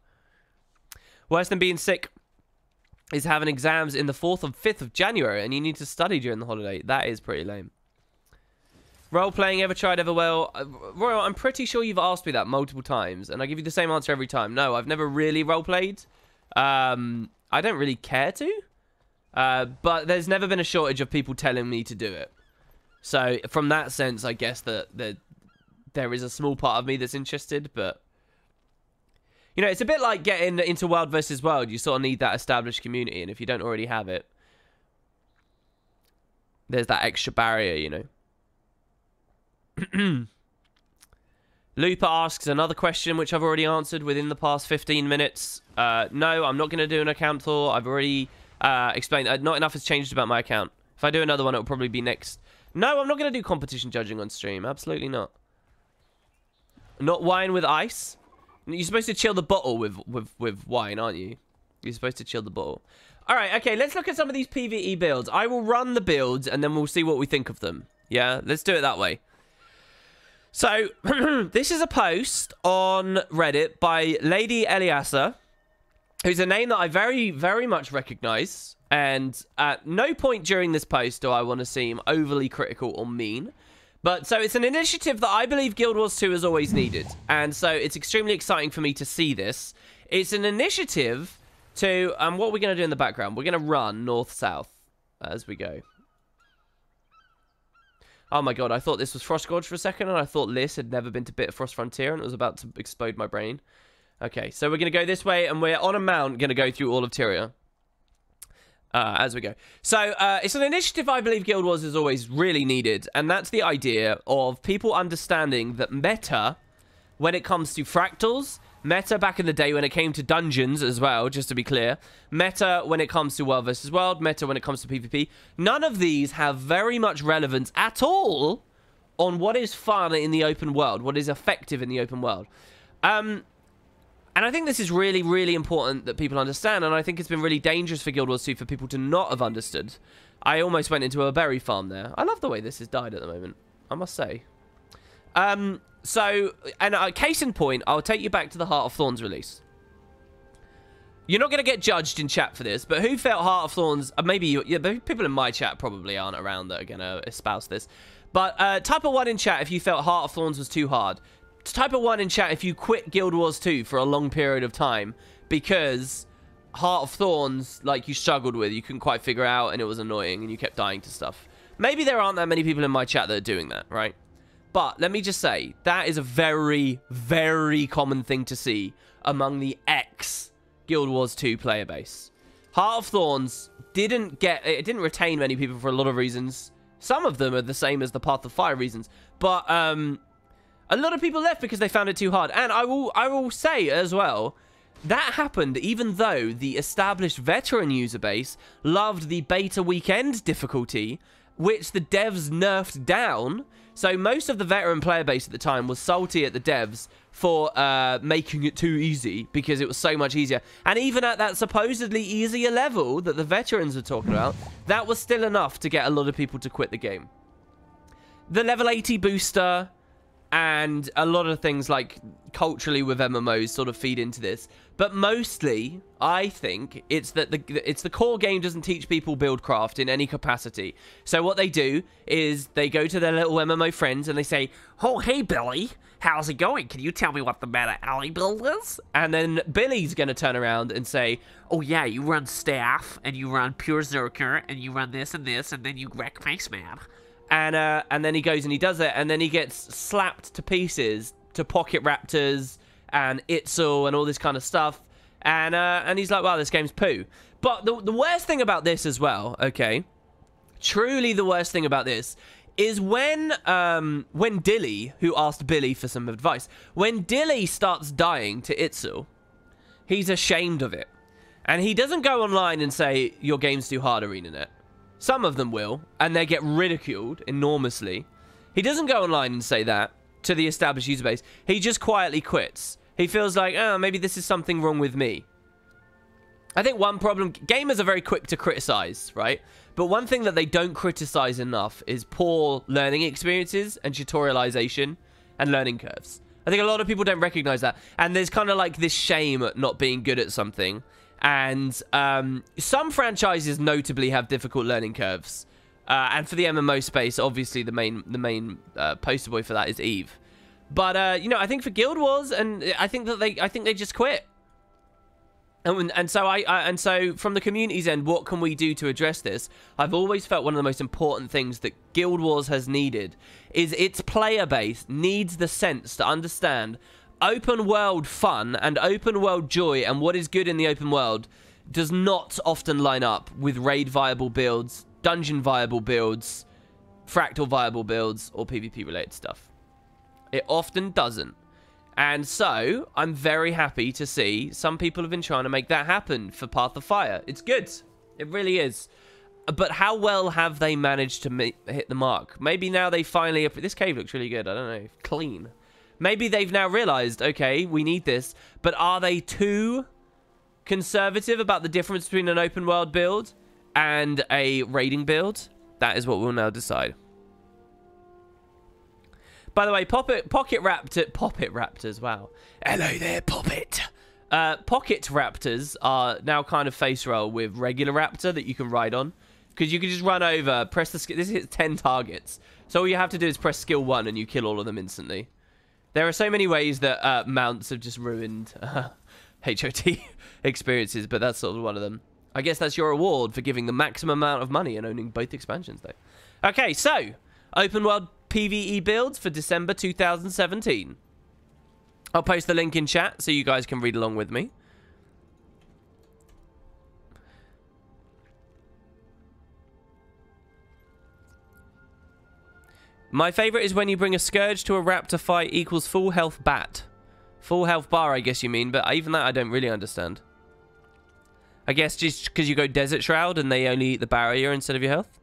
Worse than being sick is having exams in the 4th and 5th of January and you need to study during the holiday. That is pretty lame. Role-playing, ever tried, ever well? Royal, I'm pretty sure you've asked me that multiple times and I give you the same answer every time. No, I've never really role-played. I don't really care to. But there's never been a shortage of people telling me to do it. So, from that sense, I guess that there is a small part of me that's interested, but... You know, it's a bit like getting into World versus World. You sort of need that established community, and if you don't already have it, there's that extra barrier, you know. Looper asks another question, which I've already answered within the past 15 minutes. No, I'm not going to do an account tour. I've already explained. Not enough has changed about my account. If I do another one, it'll probably be next. No, I'm not going to do competition judging on stream. Absolutely not. Not wine with ice. You're supposed to chill the bottle with wine, aren't you? You're supposed to chill the bottle. All right, okay, let's look at some of these PvE builds. I will run the builds, and then we'll see what we think of them. Yeah, let's do it that way. So, this is a post on Reddit by Lady Eliasa, who's a name that I very, very much recognize. And at no point during this post do I want to seem overly critical or mean. But, so it's an initiative that I believe Guild Wars 2 has always needed. And so it's extremely exciting for me to see this. It's an initiative to, what are we going to do in the background? We're going to run north-south as we go. Oh my god, I thought this was Frostgorge for a second, and I thought Liz had never been to Bitterfrost Frontier, and it was about to explode my brain. Okay, so we're going to go this way, and we're on a mount going to go through all of Tyria. As we go. So, it's an initiative I believe Guild Wars has always really needed, and that's the idea of people understanding that meta, when it comes to fractals, meta back in the day when it came to dungeons as well, just to be clear, meta when it comes to world versus world, meta when it comes to PvP, none of these have very much relevance at all on what is fun in the open world, what is effective in the open world. And I think this is really, really important that people understand, and I think it's been really dangerous for Guild Wars 2 for people to not have understood. I almost went into a berry farm there. I love the way this has died at the moment, I must say. So, and case in point, I'll take you back to the Heart of Thorns release. You're not going to get judged in chat for this, but who felt Heart of Thorns... maybe people in my chat probably aren't around that are going to espouse this. But type a 1 in chat if you felt Heart of Thorns was too hard. Type a 1 in chat if you quit Guild Wars 2 for a long period of time because Heart of Thorns, like, you struggled with, you couldn't quite figure out, and it was annoying, and you kept dying to stuff. Maybe there aren't that many people in my chat that are doing that, right? But let me just say, that is a very, very common thing to see among the ex-Guild Wars 2 player base. Heart of Thorns didn't retain many people for a lot of reasons. Some of them are the same as the Path of Fire reasons, but a lot of people left because they found it too hard. And I will say as well, that happened even though the established veteran user base loved the beta weekend difficulty, which the devs nerfed down. So most of the veteran player base at the time was salty at the devs for making it too easy because it was so much easier. And even at that supposedly easier level that the veterans were talking about, that was still enough to get a lot of people to quit the game. The level 80 booster and a lot of things like culturally with MMOs sort of feed into this. But mostly, I think, it's that the core game doesn't teach people buildcraft in any capacity. So what they do is they go to their little MMO friends and they say, "Oh, hey, Billy, how's it going? Can you tell me what the meta alley build is?" And then Billy's going to turn around and say, "Oh, yeah, you run staff, and you run pure Zerker, and you run this, and then you wreck Faceman." And then he goes and he does it, and then he gets slapped to pieces to Pocket Raptors and Itzel and all this kind of stuff. And he's like, "Wow, this game's poo." But the worst thing about this as well, okay, truly the worst thing about this is when Dilly, who asked Billy for some advice, when Dilly starts dying to Itzel, he's ashamed of it. And he doesn't go online and say, "Your game's too hard, ArenaNet." Some of them will, and they get ridiculed enormously. He doesn't go online and say that to the established user base. He just quietly quits. He feels like, "Oh, maybe this is something wrong with me." I think one problem... Gamers are very quick to criticize, right? But one thing that they don't criticize enough is poor learning experiences and tutorialization and learning curves. I think a lot of people don't recognize that. And there's kind of like this shame at not being good at something. And some franchises notably have difficult learning curves. And for the MMO space, obviously the main poster boy for that is Eve. But you know, I think for Guild Wars, and I think they just quit. And so from the community's end, what can we do to address this? I've always felt one of the most important things that Guild Wars has needed is its player base needs the sense to understand open world fun and open world joy and what is good in the open world does not often line up with raid viable builds, dungeon viable builds, fractal viable builds, or PvP related stuff. It often doesn't. And so, I'm very happy to see some people have been trying to make that happen for Path of Fire. It's good. It really is. But how well have they managed to hit the mark? Maybe now they finally... This cave looks really good. I don't know. Clean. Maybe they've now realized, okay, we need this. But are they too conservative about the difference between an open world build and a raiding build? That is what we'll now decide. By the way, Pocket Raptors, wow. Hello there, Poppet. Pocket Raptors are now kind of face roll with regular Raptor that you can ride on. Because you can just run over, press the skill. This hits 10 targets. So all you have to do is press skill 1 and you kill all of them instantly. There are so many ways that mounts have just ruined HOT experiences, but that's sort of one of them. I guess that's your reward for giving the maximum amount of money and owning both expansions, though. Okay, so open world PvE builds for December 2017. I'll post the link in chat so you guys can read along with me. My favorite is when you bring a Scourge to a Raptor fight equals full health bat. Full health bar, I guess you mean, but even that I don't really understand. I guess just because you go Desert Shroud and they only eat the barrier instead of your health?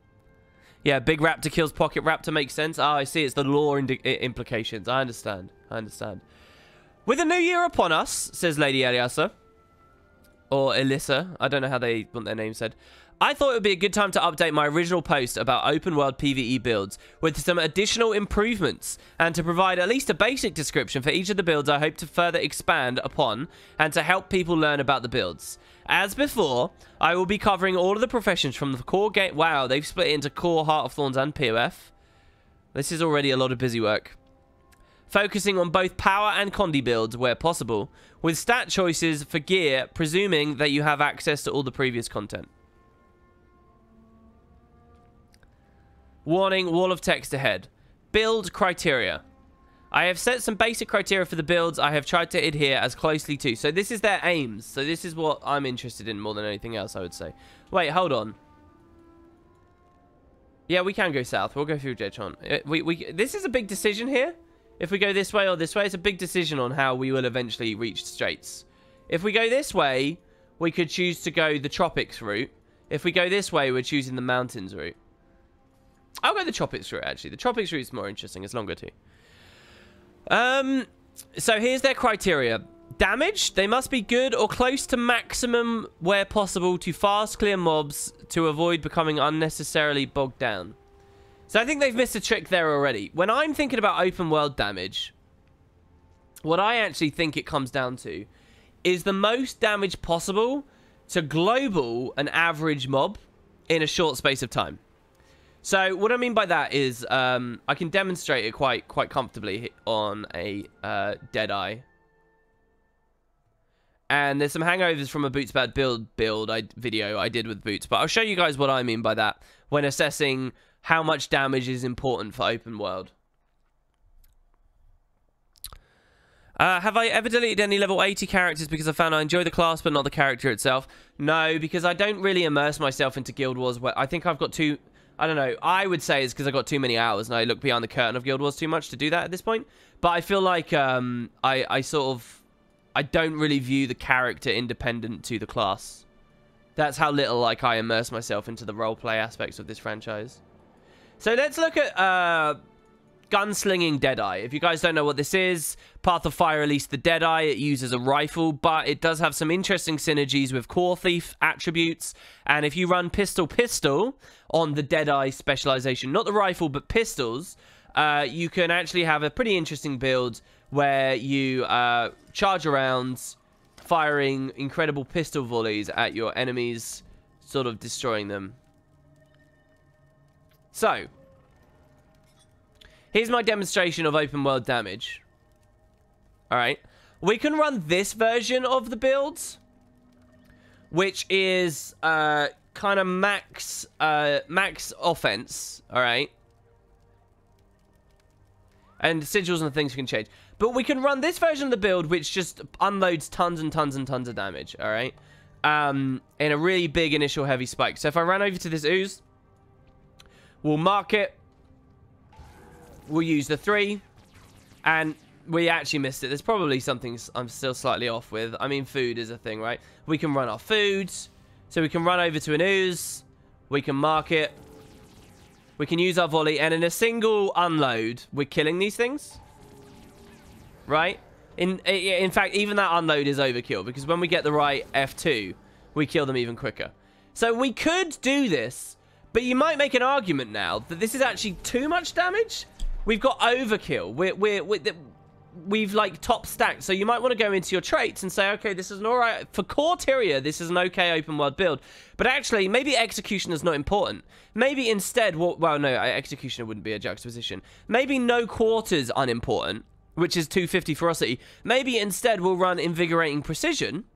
Yeah, big Raptor kills Pocket Raptor makes sense. Oh, I see. It's the lore implications. I understand. I understand. With a new year upon us, says Lady Eliasa. Or Elissa. I don't know how they want their name said. I thought it would be a good time to update my original post about open world PvE builds with some additional improvements and to provide at least a basic description for each of the builds I hope to further expand upon and to help people learn about the builds. As before, I will be covering all of the professions from the core game. Wow, they've split it into core, Heart of Thorns and POF. This is already a lot of busy work. Focusing on both power and condi builds where possible, with stat choices for gear, presuming that you have access to all the previous content. Warning, wall of text ahead. Build criteria. I have set some basic criteria for the builds I have tried to adhere as closely to. So this is their aims. So this is what I'm interested in more than anything else, I would say. Wait, hold on. Yeah, we can go south. We'll go through Jetron. This is a big decision here. If we go this way or this way, it's a big decision on how we will eventually reach Straits. If we go this way, we could choose to go the Tropics route. If we go this way, we're choosing the Mountains route. I'll go the Tropics route, actually. The Tropics route is more interesting. It's longer, too. So here's their criteria. Damage. They must be good or close to maximum where possible to fast clear mobs to avoid becoming unnecessarily bogged down. So I think they've missed a trick there already. When I'm thinking about open world damage, what I actually think it comes down to is the most damage possible to global an average mob in a short space of time. So what I mean by that is I can demonstrate it quite comfortably on a Deadeye. And there's some hangovers from a Boots Bad build video I did with Boots. But I'll show you guys what I mean by that when assessing how much damage is important for open world. Have I ever deleted any level 80 characters because I found I enjoy the class but not the character itself? No, because I don't really immerse myself into Guild Wars. I think I've got too... I don't know. I would say it's because I got too many hours and I look behind the curtain of Guild Wars too much to do that at this point. But I feel like I don't really view the character independent to the class. That's how little like I immerse myself into the roleplay aspects of this franchise. So let's look at Gunslinging Deadeye. If you guys don't know what this is, Path of Fire released the Deadeye. It uses a rifle, but it does have some interesting synergies with Core Thief attributes. And if you run Pistol on the Deadeye specialization, not the rifle, but pistols, you can actually have a pretty interesting build where you charge around, firing incredible pistol volleys at your enemies, sort of destroying them. So, here's my demonstration of open world damage. Alright. We can run this version of the builds, which is kind of max offense. Alright. And sigils and things can change. But we can run this version of the build, which just unloads tons and tons and tons of damage. Alright. In a really big initial heavy spike. So if I run over to this ooze, we'll mark it. We'll use the 3. And We actually missed it. There's probably something I'm still slightly off with. I mean, food is a thing, right? We can run our foods. So we can run over to an ooze. We can mark it. We can use our volley. And in a single unload, we're killing these things. Right? In fact, even that unload is overkill. Because when we get the right F2, we kill them even quicker. So we could do this. But you might make an argument now that this is actually too much damage. We've got overkill. We've like top stacked, so you might want to go into your traits and say, okay, this is an alright for core Tyria, this is an okay open world build, but actually maybe execution is not important. Maybe instead, well no, execution wouldn't be a juxtaposition. Maybe no quarters unimportant, which is 250 ferocity. Maybe instead we'll run invigorating precision,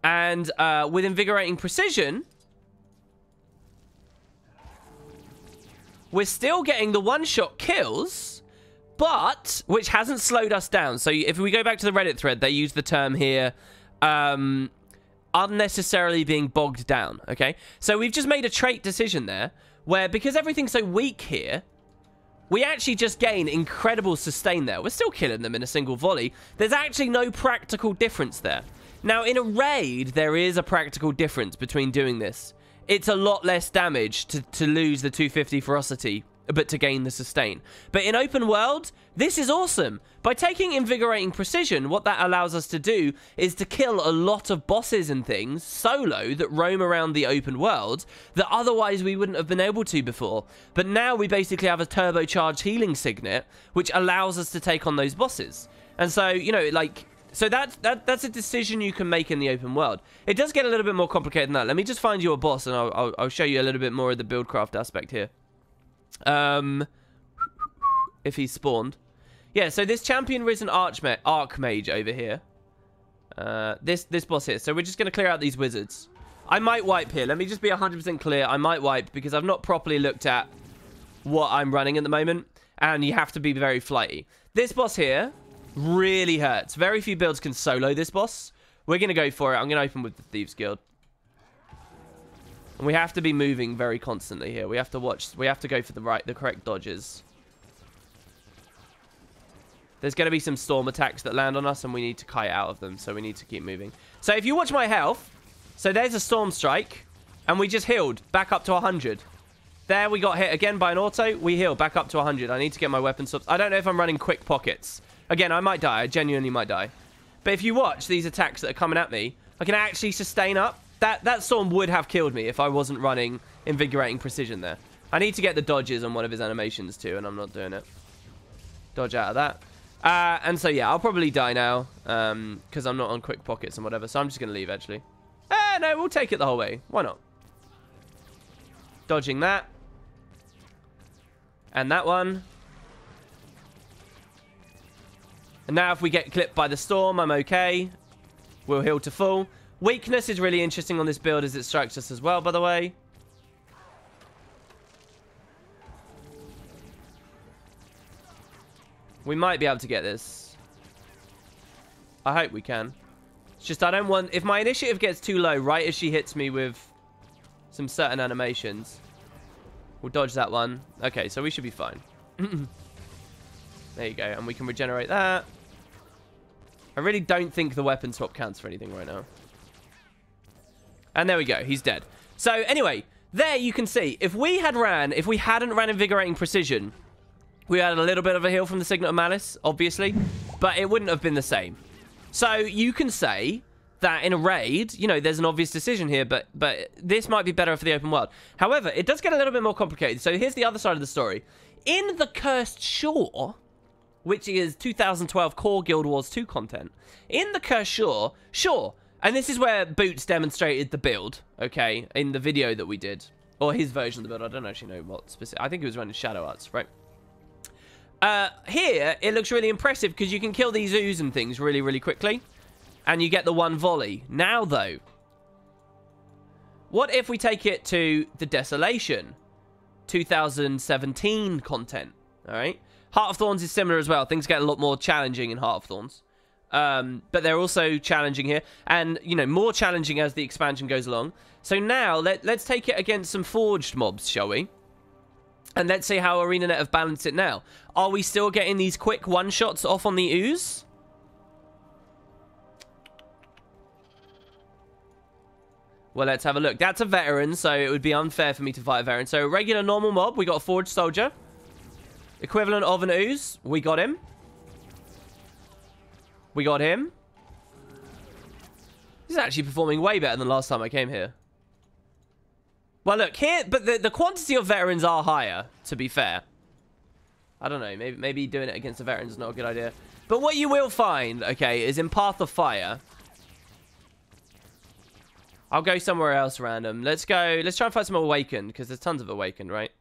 and with invigorating precision, we're still getting the one-shot kills. But, which hasn't slowed us down. So if we go back to the Reddit thread, they use the term here, unnecessarily being bogged down, okay? So we've just made a trait decision there, where because everything's so weak here, we actually just gain incredible sustain there. We're still killing them in a single volley. There's actually no practical difference there. Now, in a raid, there is a practical difference between doing this. It's a lot less damage to lose the 250 ferocity, but to gain the sustain. But in open world, this is awesome. By taking invigorating precision, what that allows us to do is to kill a lot of bosses and things solo that roam around the open world that otherwise we wouldn't have been able to before. But now we basically have a turbocharged healing signet, which allows us to take on those bosses. And so, you know, like, so that's a decision you can make in the open world. It does get a little bit more complicated than that. Let me just find you a boss, and I'll show you a little bit more of the buildcraft aspect here. If he's spawned. Yeah, so this champion risen archmage over here. This boss here. So we're just going to clear out these wizards. I might wipe here. Let me just be 100% clear. I might wipe because I've not properly looked at what I'm running at the moment. And you have to be very flighty. This boss here really hurts. Very few builds can solo this boss. We're going to go for it. I'm going to open with the Thieves Guild. And we have to be moving very constantly here. We have to watch. We have to go for the correct dodges. There's going to be some storm attacks that land on us, and we need to kite out of them. So we need to keep moving. So if you watch my health, so there's a storm strike, and we just healed back up to 100. There we got hit again by an auto. We healed back up to 100. I need to get my weapon subs. I don't know if I'm running quick pockets. Again, I might die. I genuinely might die. But if you watch these attacks that are coming at me, I can actually sustain up. That storm would have killed me if I wasn't running invigorating precision there. I need to get the dodges on one of his animations too, and I'm not doing it. Dodge out of that. And so, yeah, I'll probably die now because I'm not on quick pockets and whatever. So I'm just going to leave, actually. No, we'll take it the whole way. Why not? Dodging that. And that one. And now if we get clipped by the storm, I'm okay. We'll heal to full. Weakness is really interesting on this build as it strikes us as well, by the way. We might be able to get this. I hope we can. It's just I don't want... If my initiative gets too low right as she hits me with some certain animations, we'll dodge that one. Okay, so we should be fine. There you go. And we can regenerate that. I really don't think the weapon swap counts for anything right now. And there we go. He's dead. So anyway, there you can see. If we hadn't ran Invigorating Precision, we had a little bit of a heal from the Signet of Malice, obviously. But it wouldn't have been the same. So you can say that in a raid, you know, there's an obvious decision here, but this might be better for the open world. However, it does get a little bit more complicated. So here's the other side of the story. In the Cursed Shore, which is 2012 Core Guild Wars 2 content, in the Cursed Shore, sure, and this is where Boots demonstrated the build, okay, in the video that we did, or his version of the build. I don't actually know what specific. I think he was running Shadow Arts, right? Here, it looks really impressive because you can kill these ooze and things really, really quickly. And you get the one volley. Now, though, what if we take it to the Desolation 2017 content? All right. Heart of Thorns is similar as well. Things get a lot more challenging in Heart of Thorns. But they're also challenging here. And, you know, more challenging as the expansion goes along. So now, let's take it against some forged mobs, shall we? And let's see how ArenaNet have balanced it now. Are we still getting these quick one-shots off on the ooze? Well, let's have a look. That's a veteran, so it would be unfair for me to fight a veteran. So, regular normal mob, we got a forged soldier. Equivalent of an ooze, we got him. We got him. He's actually performing way better than last time I came here. Well, look, here, but the quantity of veterans are higher, to be fair. I don't know, maybe doing it against the veterans is not a good idea. But what you will find, okay, is in Path of Fire... I'll go somewhere else random. Let's try and find some Awakened, because there's tons of Awakened, right?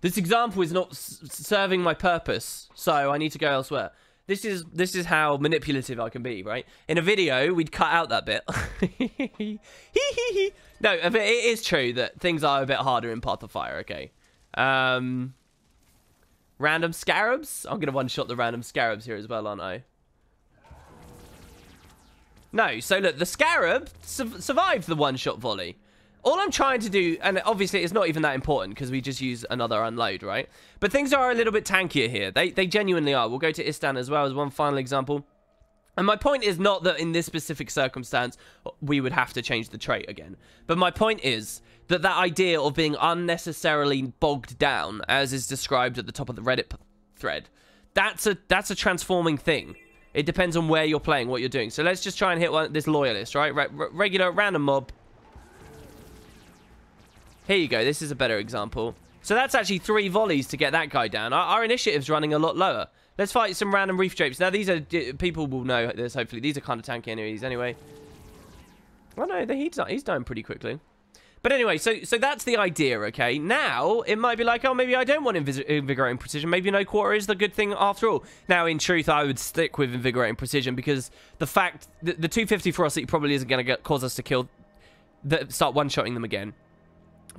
This example is not serving my purpose, so I need to go elsewhere. This is how manipulative I can be, right? In a video, we'd cut out that bit. No, it is true that things are a bit harder in Path of Fire, okay? Random Scarabs? I'm going to one-shot the random Scarabs here as well, aren't I? No, so look, the Scarab survived the one-shot volley. All I'm trying to do, and obviously it's not even that important because we just use another unload, right? But things are a little bit tankier here. They genuinely are. We'll go to Istan as well as one final example. And my point is not that in this specific circumstance we would have to change the trait again. But my point is that that idea of being unnecessarily bogged down, as is described at the top of the Reddit thread, that's a transforming thing. It depends on where you're playing, what you're doing. So let's just try and hit this loyalist, right? Regular random mob. Here you go. This is a better example. So that's actually 3 volleys to get that guy down. Our initiative's running a lot lower. Let's fight some random reef drapes. Now, these are... People will know this, hopefully. These are kind of tanky enemies anyway. Well, no, he's dying pretty quickly. But anyway, so that's the idea, okay? Now, it might be like, oh, maybe I don't want Invigorating Precision. Maybe no quarter is the good thing after all. Now, in truth, I would stick with Invigorating Precision because the fact... The 250 Ferocity probably isn't going to cause us to kill... Start one-shotting them again.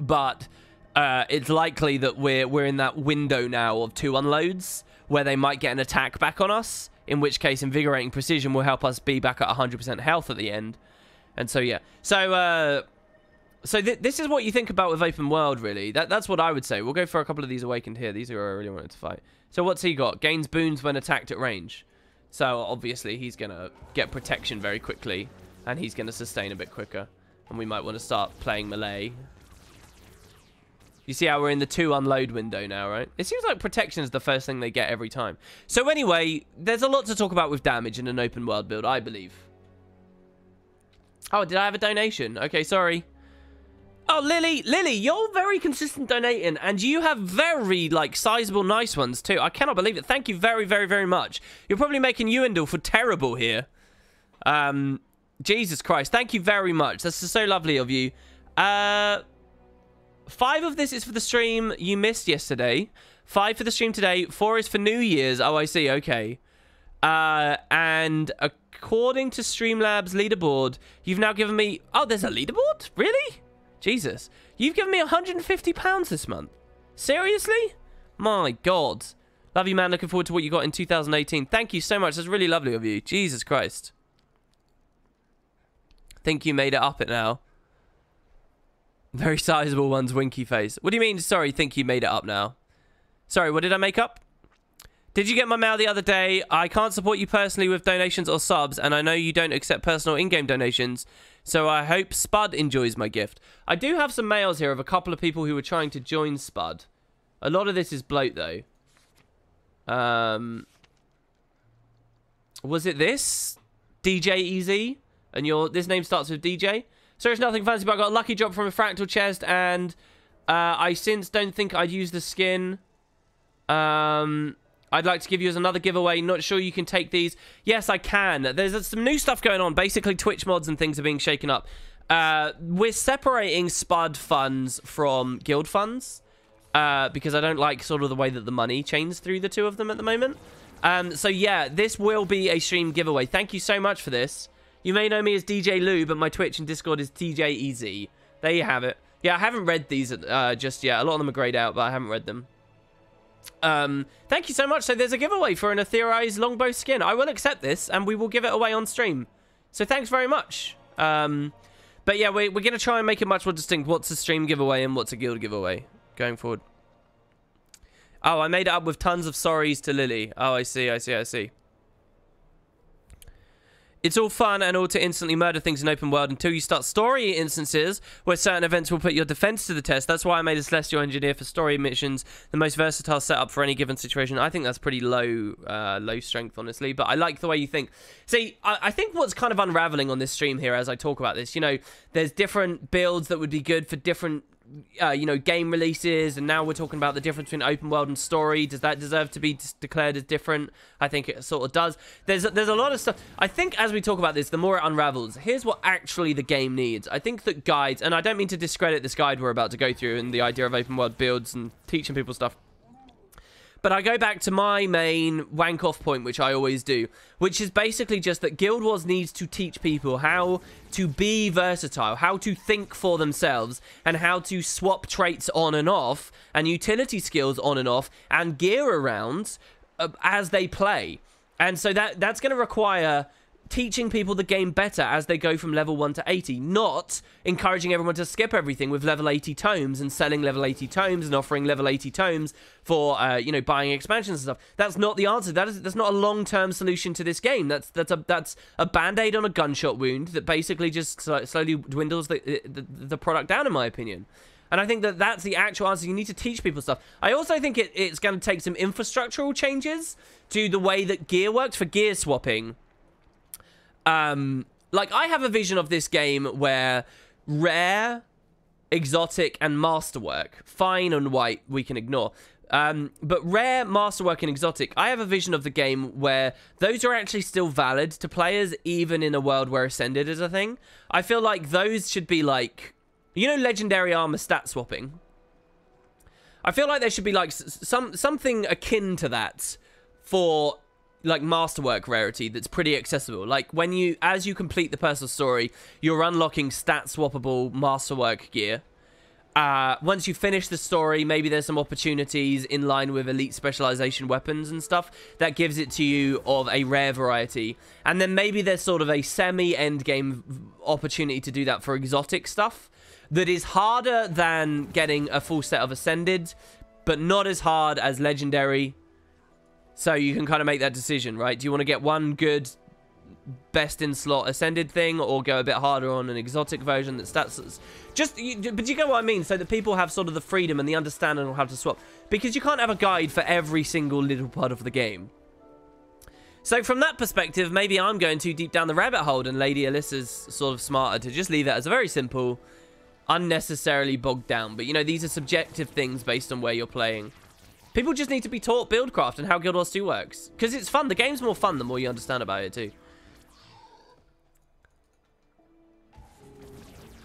But it's likely that we're in that window now of 2 unloads where they might get an attack back on us, in which case Invigorating Precision will help us be back at 100% health at the end. And so, yeah. So this is what you think about with open world, really. That's what I would say. We'll go for a couple of these Awakened here. These are who I really wanted to fight. So what's he got? Gains boons when attacked at range. So obviously he's going to get protection very quickly, and he's going to sustain a bit quicker. And we might want to start playing melee. You see how we're in the 2 unload window now, right? It seems like protection is the first thing they get every time. So anyway, there's a lot to talk about with damage in an open world build, I believe. Oh, did I have a donation? Okay, sorry. Oh, Lily, you're very consistent donating, and you have very, like, sizable, nice ones, too. I cannot believe it. Thank you very, very, very much. You're probably making Uendel for terrible here. Jesus Christ. Thank you very much. That's so lovely of you. 5 of this is for the stream you missed yesterday. 5 for the stream today. 4 is for New Year's. Oh, I see. Okay. And according to Streamlabs leaderboard, you've now given me... Oh, there's a leaderboard? Really? Jesus. You've given me £150 this month. Seriously? My God. Love you, man. Looking forward to what you got in 2018. Thank you so much. That's really lovely of you. Jesus Christ. Think you made it up it now. Very sizable ones, winky face. What do you mean, sorry, think you made it up now? Sorry, what did I make up? Did you get my mail the other day? I can't support you personally with donations or subs, and I know you don't accept personal in-game donations, so I hope Spud enjoys my gift. I do have some mails here of a couple of people who were trying to join Spud. A lot of this is bloat, though. Was it this? DJ Easy? And this name starts with DJ? So it's nothing fancy, but I got a lucky drop from a fractal chest, and I since don't think I'd use the skin. I'd like to give you as another giveaway. Not sure you can take these. Yes, I can. There's some new stuff going on. Basically, Twitch mods and things are being shaken up. We're separating Spud funds from guild funds because I don't like sort of the way that the money chains through the 2 of them at the moment. So yeah, this will be a stream giveaway. Thank you so much for this. You may know me as DJ Lou, but my Twitch and Discord is TJEZ. There you have it. Yeah, I haven't read these just yet. A lot of them are grayed out, but I haven't read them. Thank you so much. So there's a giveaway for an Etherized Longbow skin. I will accept this, and we will give it away on stream. So thanks very much. But yeah, we're going to try and make it much more distinct. What's a stream giveaway and what's a guild giveaway going forward. Oh, I made it up with tons of sorries to Lily. Oh, I see, I see, I see. It's all fun and all to instantly murder things in open world until you start story instances where certain events will put your defense to the test. That's why I made a Celestial Engineer for story missions, the most versatile setup for any given situation. I think that's pretty low strength, honestly, but I like the way you think. See, I think what's kind of unraveling on this stream here as I talk about this, you know, there's different builds that would be good for different you know, game releases, and now we're talking about the difference between open world and story. Does that deserve to be declared as different? I think it sort of does. There's a lot of stuff. I think as we talk about this, the more it unravels. Here's what actually the game needs. I think that guides, and I don't mean to discredit this guide we're about to go through and the idea of open world builds and teaching people stuff. But I go back to my main wank-off point, which I always do, which is basically just that Guild Wars needs to teach people how to be versatile, how to think for themselves, and how to swap traits on and off, and utility skills on and off, and gear around as they play. And so that's going to require teaching people the game better as they go from level 1 to 80, not encouraging everyone to skip everything with level 80 tomes and selling level 80 tomes and offering level 80 tomes for, you know, buying expansions and stuff. That's not the answer. That's not a long-term solution to this game. That's a band-aid on a gunshot wound that basically just slowly dwindles the product down, in my opinion. And I think that that's the actual answer. You need to teach people stuff. I also think it's going to take some infrastructural changes to the way that gear works for gear swapping. Like, I have a vision of this game where rare, exotic, and masterwork, fine and white, we can ignore. But rare, masterwork, and exotic, I have a vision of the game where those are actually still valid to players, even in a world where Ascended is a thing. I feel like those should be like, you know, legendary armor stat swapping. I feel like there should be like something akin to that for like masterwork rarity that's pretty accessible. Like when as you complete the personal story, you're unlocking stat swappable masterwork gear. Once you finish the story, maybe there's some opportunities in line with elite specialization weapons and stuff that gives it to you of a rare variety. And then maybe there's sort of a semi-end game opportunity to do that for exotic stuff that is harder than getting a full set of Ascended, but not as hard as legendary. So you can kind of make that decision, right? Do you want to get one good best in slot Ascended thing, or go a bit harder on an exotic version that stats but you get what I mean, so that people have sort of the freedom and the understanding of how to swap, because you can't have a guide for every single little part of the game. So from that perspective, maybe I'm going too deep down the rabbit hole, and Lady Alyssa's sort of smarter to just leave it as a very simple, unnecessarily bogged down, but you know, these are subjective things based on where you're playing. People just need to be taught Buildcraft and how Guild Wars 2 works. Because it's fun. The game's more fun the more you understand about it, too.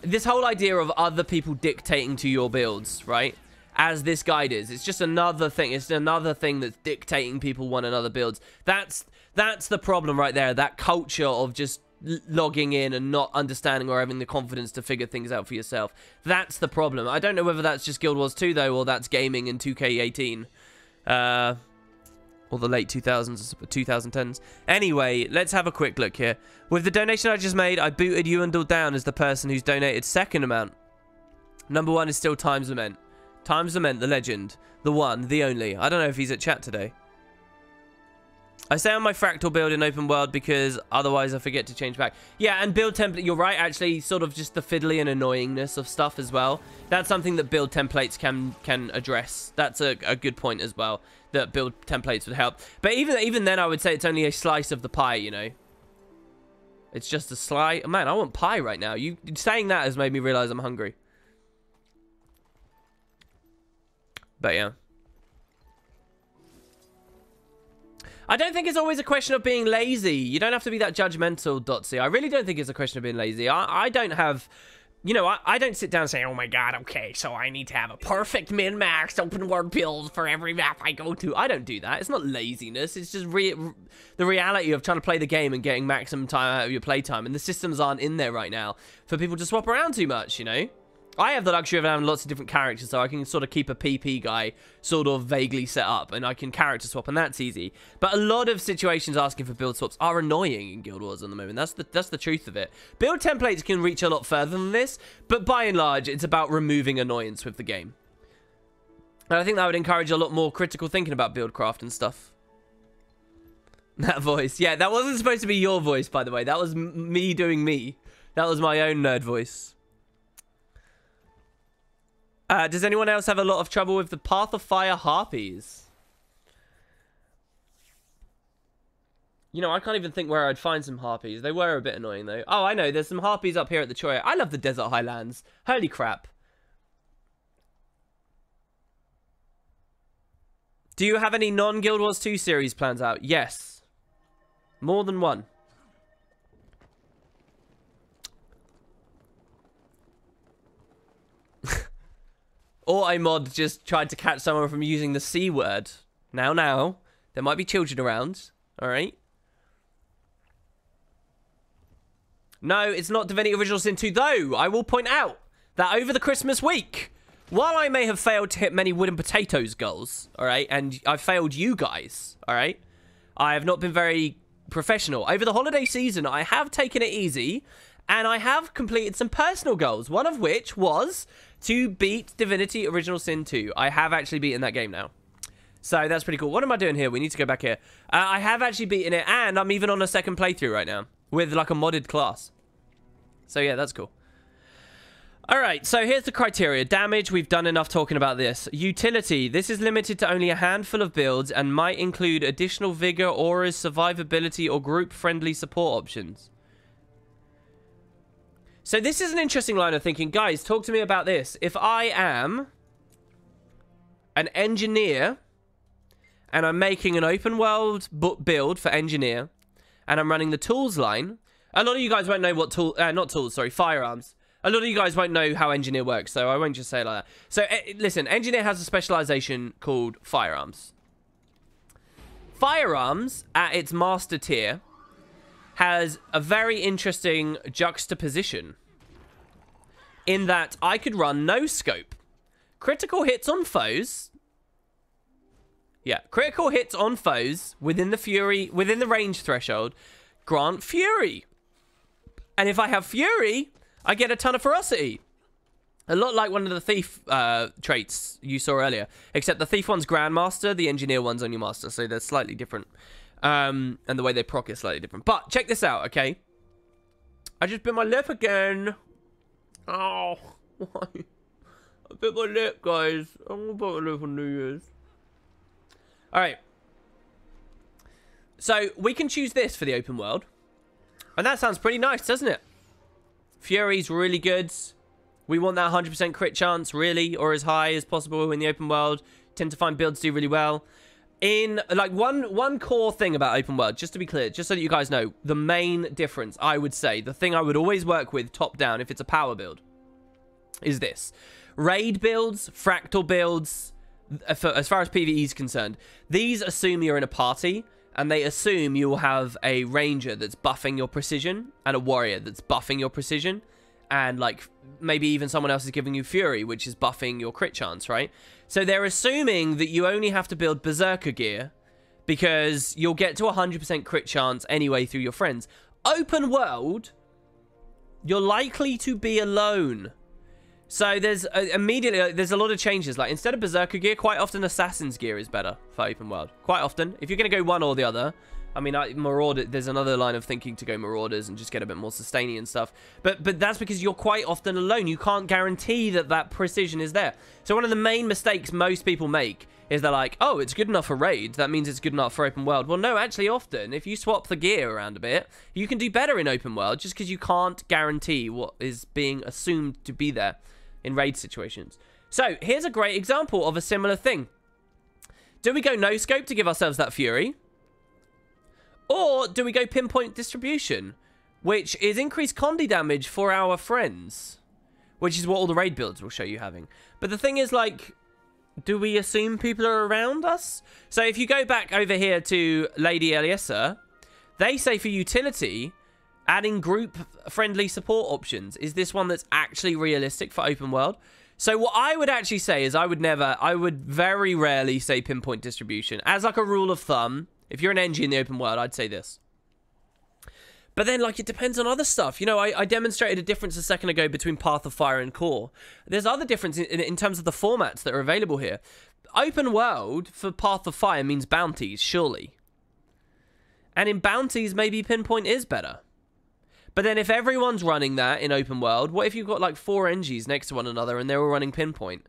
This whole idea of other people dictating to your builds, right? As this guide is. It's just another thing. It's another thing that's dictating people one another builds. That's the problem right there. That culture of just logging in and not understanding or having the confidence to figure things out for yourself. That's the problem. I don't know whether that's just Guild Wars 2 though, or that's gaming in 2K18 or the late 2000s, 2010s. Anyway, let's have a quick look here. With the donation I just made, I booted Uendel down as the person who's donated second amount. Number one is still Times Lament. Times Lament, the legend, the one, the only. I don't know if he's at chat today. I say on my fractal build in open world because otherwise I forget to change back. Yeah, and build template, you're right, actually, sort of just the fiddly and annoyingness of stuff as well. That's something that build templates can address. That's a good point as well, that build templates would help. But even then, I would say it's only a slice of the pie, you know. It's just a slice. Man, I want pie right now. You saying that has made me realize I'm hungry. But yeah. I don't think it's always a question of being lazy. You don't have to be that judgmental, Dotsy. I really don't think it's a question of being lazy. I don't have... You know, I don't sit down and say, oh my god, okay, so I need to have a perfect min-max open world build for every map I go to. I don't do that. It's not laziness. It's just the reality of trying to play the game and getting maximum time out of your playtime. And the systems aren't in there right now for people to swap around too much, you know? I have the luxury of having lots of different characters, so I can sort of keep a PP guy sort of vaguely set up, and I can character swap, and that's easy. But a lot of situations asking for build swaps are annoying in Guild Wars at the moment. That's the truth of it. Build templates can reach a lot further than this, but by and large, it's about removing annoyance with the game. And I think that would encourage a lot more critical thinking about buildcraft and stuff. That voice. Yeah, that wasn't supposed to be your voice, by the way. That was me doing me. That was my own nerd voice. Does anyone else have a lot of trouble with the Path of Fire harpies? You know, I can't even think where I'd find some harpies. They were a bit annoying, though. Oh, I know. There's some harpies up here at the Choya. I love the Desert Highlands. Holy crap. Do you have any non-Guild Wars 2 series plans out? Yes. More than one. Or a mod just tried to catch someone from using the C word. Now. There might be children around. Alright. No, it's not Divinity Original Sin 2, though. I will point out that over the Christmas week, while I may have failed to hit many wooden potatoes goals, alright, and I've failed you guys, alright, I have not been very professional. Over the holiday season, I have taken it easy, and I have completed some personal goals, one of which was to beat Divinity Original Sin 2. I have actually beaten that game now. So that's pretty cool. What am I doing here? We need to go back here. I have actually beaten it, and I'm even on a second playthrough right now with like a modded class. So yeah, that's cool. All right, so here's the criteria. Damage, we've done enough talking about this. Utility, this is limited to only a handful of builds and might include additional vigor, auras, survivability, or group-friendly support options. So this is an interesting line of thinking. Guys, talk to me about this. If I am an engineer and I'm making an open world build for engineer and I'm running the tools line, a lot of you guys won't know what firearms. A lot of you guys won't know how engineer works, so I won't just say it like that. So, listen, engineer has a specialization called firearms. Firearms, at its master tier, has a very interesting juxtaposition in that I could run no scope. Critical hits on foes. Yeah, critical hits on foes within the range threshold grant fury. And if I have fury, I get a ton of ferocity. A lot like one of the thief traits you saw earlier. Except the thief one's Grandmaster, the engineer one's on your master. So they're slightly different. And the way they proc is slightly different. But check this out, okay? I just bit my lip again. Oh, why? I bit my lip, guys. I'm going to bite my lip on New Year's. Alright. So we can choose this for the open world. And that sounds pretty nice, doesn't it? Fury's really good. We want that 100% crit chance, really, or as high as possible in the open world. Tend to find builds do really well. In, like, one core thing about open world, just to be clear, just so that you guys know, the main difference, I would say, the thing I would always work with top down if it's a power build, is this. Raid builds, fractal builds, as far as PvE is concerned, these assume you're in a party, and they assume you will have a ranger that's buffing your precision, and a warrior that's buffing your precision, and, like, maybe even someone else is giving you fury, which is buffing your crit chance, right? So they're assuming that you only have to build berserker gear, because you'll get to 100% crit chance anyway through your friends. Open world, you're likely to be alone. So there's immediately, there's a lot of changes. Like, instead of berserker gear, quite often assassin's gear is better for open world. Quite often. If you're going to go one or the other. I mean, marauder, there's another line of thinking to go marauders and just get a bit more sustaining and stuff. But that's because you're quite often alone. You can't guarantee that that precision is there. So one of the main mistakes most people make is they're like, oh, it's good enough for raid. That means it's good enough for open world. Well, no, actually often, if you swap the gear around a bit, you can do better in open world just because you can't guarantee what is being assumed to be there in raid situations. So here's a great example of a similar thing. Do we go no scope to give ourselves that fury? Or do we go pinpoint distribution, which is increased condi damage for our friends, which is what all the raid builds will show you having. But the thing is, like, do we assume people are around us? So if you go back over here to Lady Eliessa, they say for utility, adding group-friendly support options. Is this one that's actually realistic for open world? So what I would actually say is I would very rarely say pinpoint distribution. As like a rule of thumb, if you're an NG in the open world, I'd say this. But then, like, it depends on other stuff. You know, I demonstrated a difference a second ago between Path of Fire and Core. There's other difference in terms of the formats that are available here. open world for Path of Fire means bounties, surely. And in bounties, maybe Pinpoint is better. But then if everyone's running that in open world, what if you've got like 4 NGs next to one another and they're all running Pinpoint?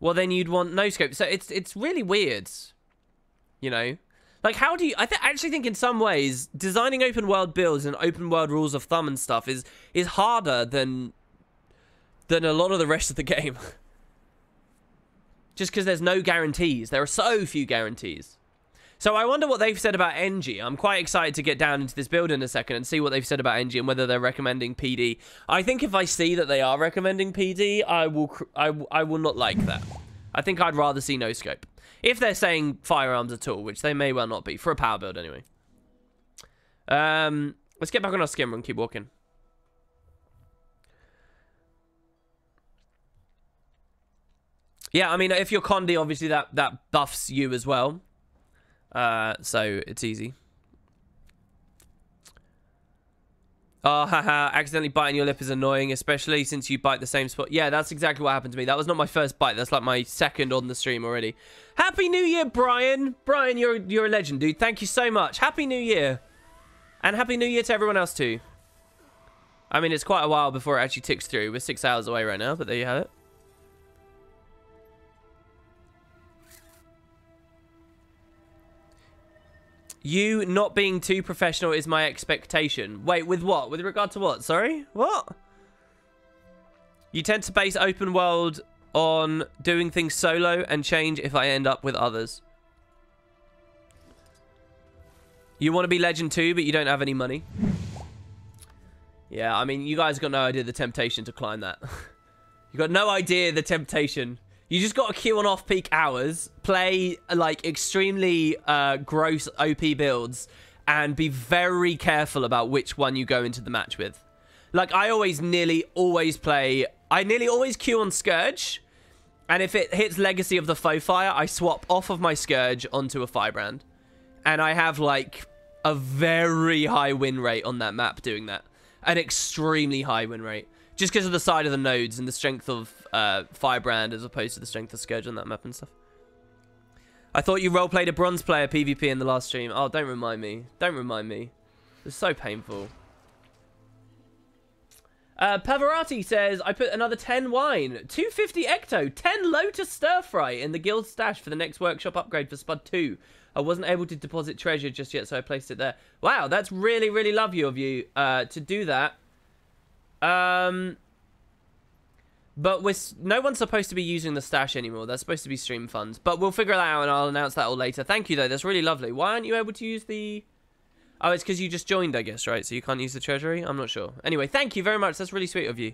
Well, then you'd want no scope. So it's really weird, you know? Like, how do you... I actually think in some ways, designing open world builds and open world rules of thumb and stuff is harder than a lot of the rest of the game. Just because there's no guarantees. There are so few guarantees. So I wonder what they've said about NG. I'm quite excited to get down into this build in a second and see what they've said about NG and whether they're recommending PD. I think if I see that they are recommending PD, I will not like that. I think I'd rather see no scope. If they're saying firearms at all, which they may well not be, for a power build anyway. Let's get back on our skimmer and keep walking. Yeah, I mean, if you're Condi, obviously that buffs you as well. So it's easy. Oh, haha, accidentally biting your lip is annoying, especially since you bite the same spot. Yeah, that's exactly what happened to me. That was not my first bite. That's like my second on the stream already. Happy New Year, Brian. Brian, you're a legend, dude. Thank you so much. Happy New Year. And Happy New Year to everyone else, too. I mean, it's quite a while before it actually ticks through. We're 6 hours away right now, but there you have it. You not being too professional is my expectation. Wait, with what? With regard to what? Sorry? What? You tend to base open world on doing things solo and change if I end up with others. You want to be legend too, but you don't have any money. Yeah, I mean, you guys got no idea the temptation to climb that. You got no idea the temptation. You just got to queue on off-peak hours, play, like, extremely gross OP builds, and be very careful about which one you go into the match with. Like, I nearly always queue on Scourge, and if it hits Legacy of the Faux Fire, I swap off of my Scourge onto a Firebrand. And I have, like, a very high win rate on that map doing that. An extremely high win rate. Just because of the side of the nodes and the strength of Firebrand as opposed to the strength of Scourge on that map and stuff. I thought you roleplayed a bronze player PvP in the last stream. Oh, don't remind me. Don't remind me. It's so painful. Pavarati says, I put another 10 wine, 250 ecto, 10 lotus stir fry in the guild stash for the next workshop upgrade for Spud 2. I wasn't able to deposit treasure just yet, so I placed it there. Wow, that's really, really lovely of you to do that. But no one's supposed to be using the stash anymore. That's supposed to be stream funds. But we'll figure that out and I'll announce that all later. Thank you, though. That's really lovely. Why aren't you able to use the... Oh, it's because you just joined, I guess, right? So you can't use the treasury? I'm not sure. Anyway, thank you very much. That's really sweet of you.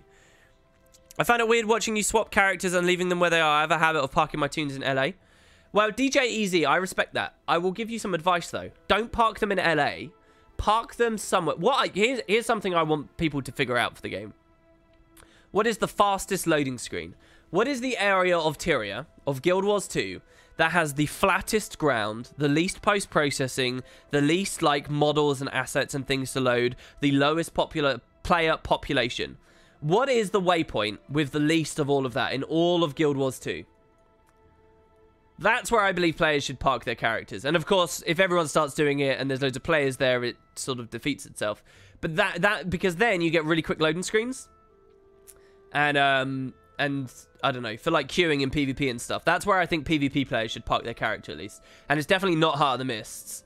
I found it weird watching you swap characters and leaving them where they are. I have a habit of parking my tunes in LA. Well, DJ Easy, I respect that. I will give you some advice, though. Don't park them in LA. Park them somewhere. Here's something I want people to figure out for the game. What is the fastest loading screen? What is the area of Tyria, of Guild Wars 2, that has the flattest ground, the least post-processing, the least, like, models and assets and things to load, the lowest player population? What is the waypoint with the least of all of that in all of Guild Wars 2? That's where I believe players should park their characters. And, of course, if everyone starts doing it and there's loads of players there, it sort of defeats itself. But because then you get really quick loading screens. And I don't know, for like queuing in PvP and stuff. That's where I think PvP players should park their character at least. And it's definitely not Heart of the Mists.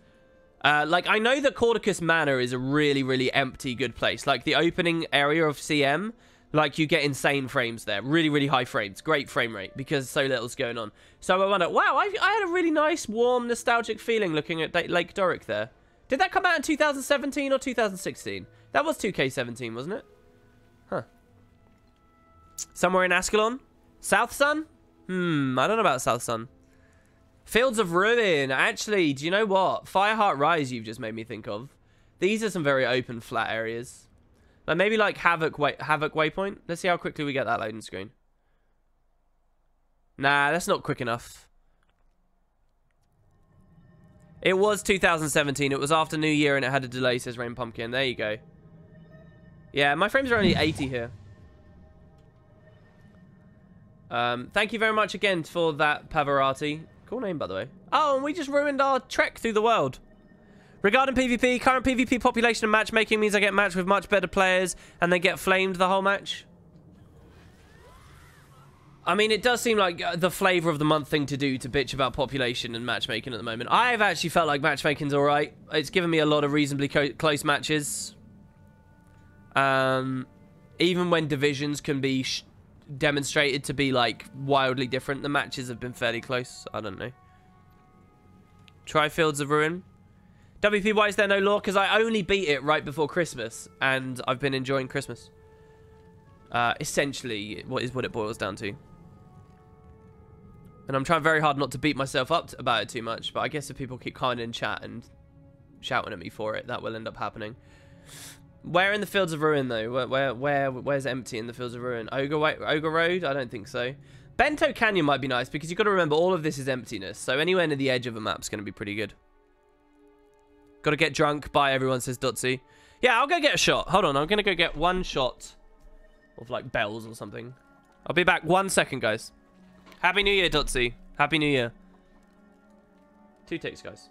Like, I know that Cordicus Manor is a really, really empty, good place. Like, the opening area of CM, like, you get insane frames there. Really, really high frames. Great frame rate because so little's going on. So I wonder, wow, I had a really nice, warm, nostalgic feeling looking at Lake Doric there. Did that come out in 2017 or 2016? That was 2K17, wasn't it? Huh. Somewhere in Ascalon? South Sun? I don't know about South Sun. Fields of Ruin. Actually, do you know what? Fireheart Rise you've just made me think of. These are some very open, flat areas. Like maybe like Havoc Waypoint. Let's see how quickly we get that loading screen. Nah, that's not quick enough. It was 2017. It was after New Year and it had a delay, says Rain Pumpkin. There you go. Yeah, my frames are only 80 here. Thank you very much again for that, Pavarotti. Cool name, by the way. Oh, and we just ruined our trek through the world. Regarding PvP, current PvP population and matchmaking means I get matched with much better players and they get flamed the whole match. I mean, it does seem like the flavor of the month thing to do to bitch about population and matchmaking at the moment. I've actually felt like matchmaking's alright. It's given me a lot of reasonably close matches. Even when divisions can be demonstrated to be, like, wildly different, the matches have been fairly close. I don't know. Try Fields of Ruin. WP, why is there no lore? Because I only beat it right before Christmas, and I've been enjoying Christmas. Essentially, what it boils down to. And I'm trying very hard not to beat myself up about it too much, but I guess if people keep kind in chat and shouting at me for it, that will end up happening. Where in the Fields of Ruin, though? Where's empty in the Fields of Ruin? Ogre Road? I don't think so. Bento Canyon might be nice, because you've got to remember, all of this is emptiness, so anywhere near the edge of a map's going to be pretty good. Got to get drunk. Bye, everyone, says Dotsie. Yeah, I'll go get a shot. Hold on, I'm going to go get one shot of, like, bells or something. I'll be back 1 second, guys. Happy New Year, Dotsie. Happy New Year. 2 takes, guys.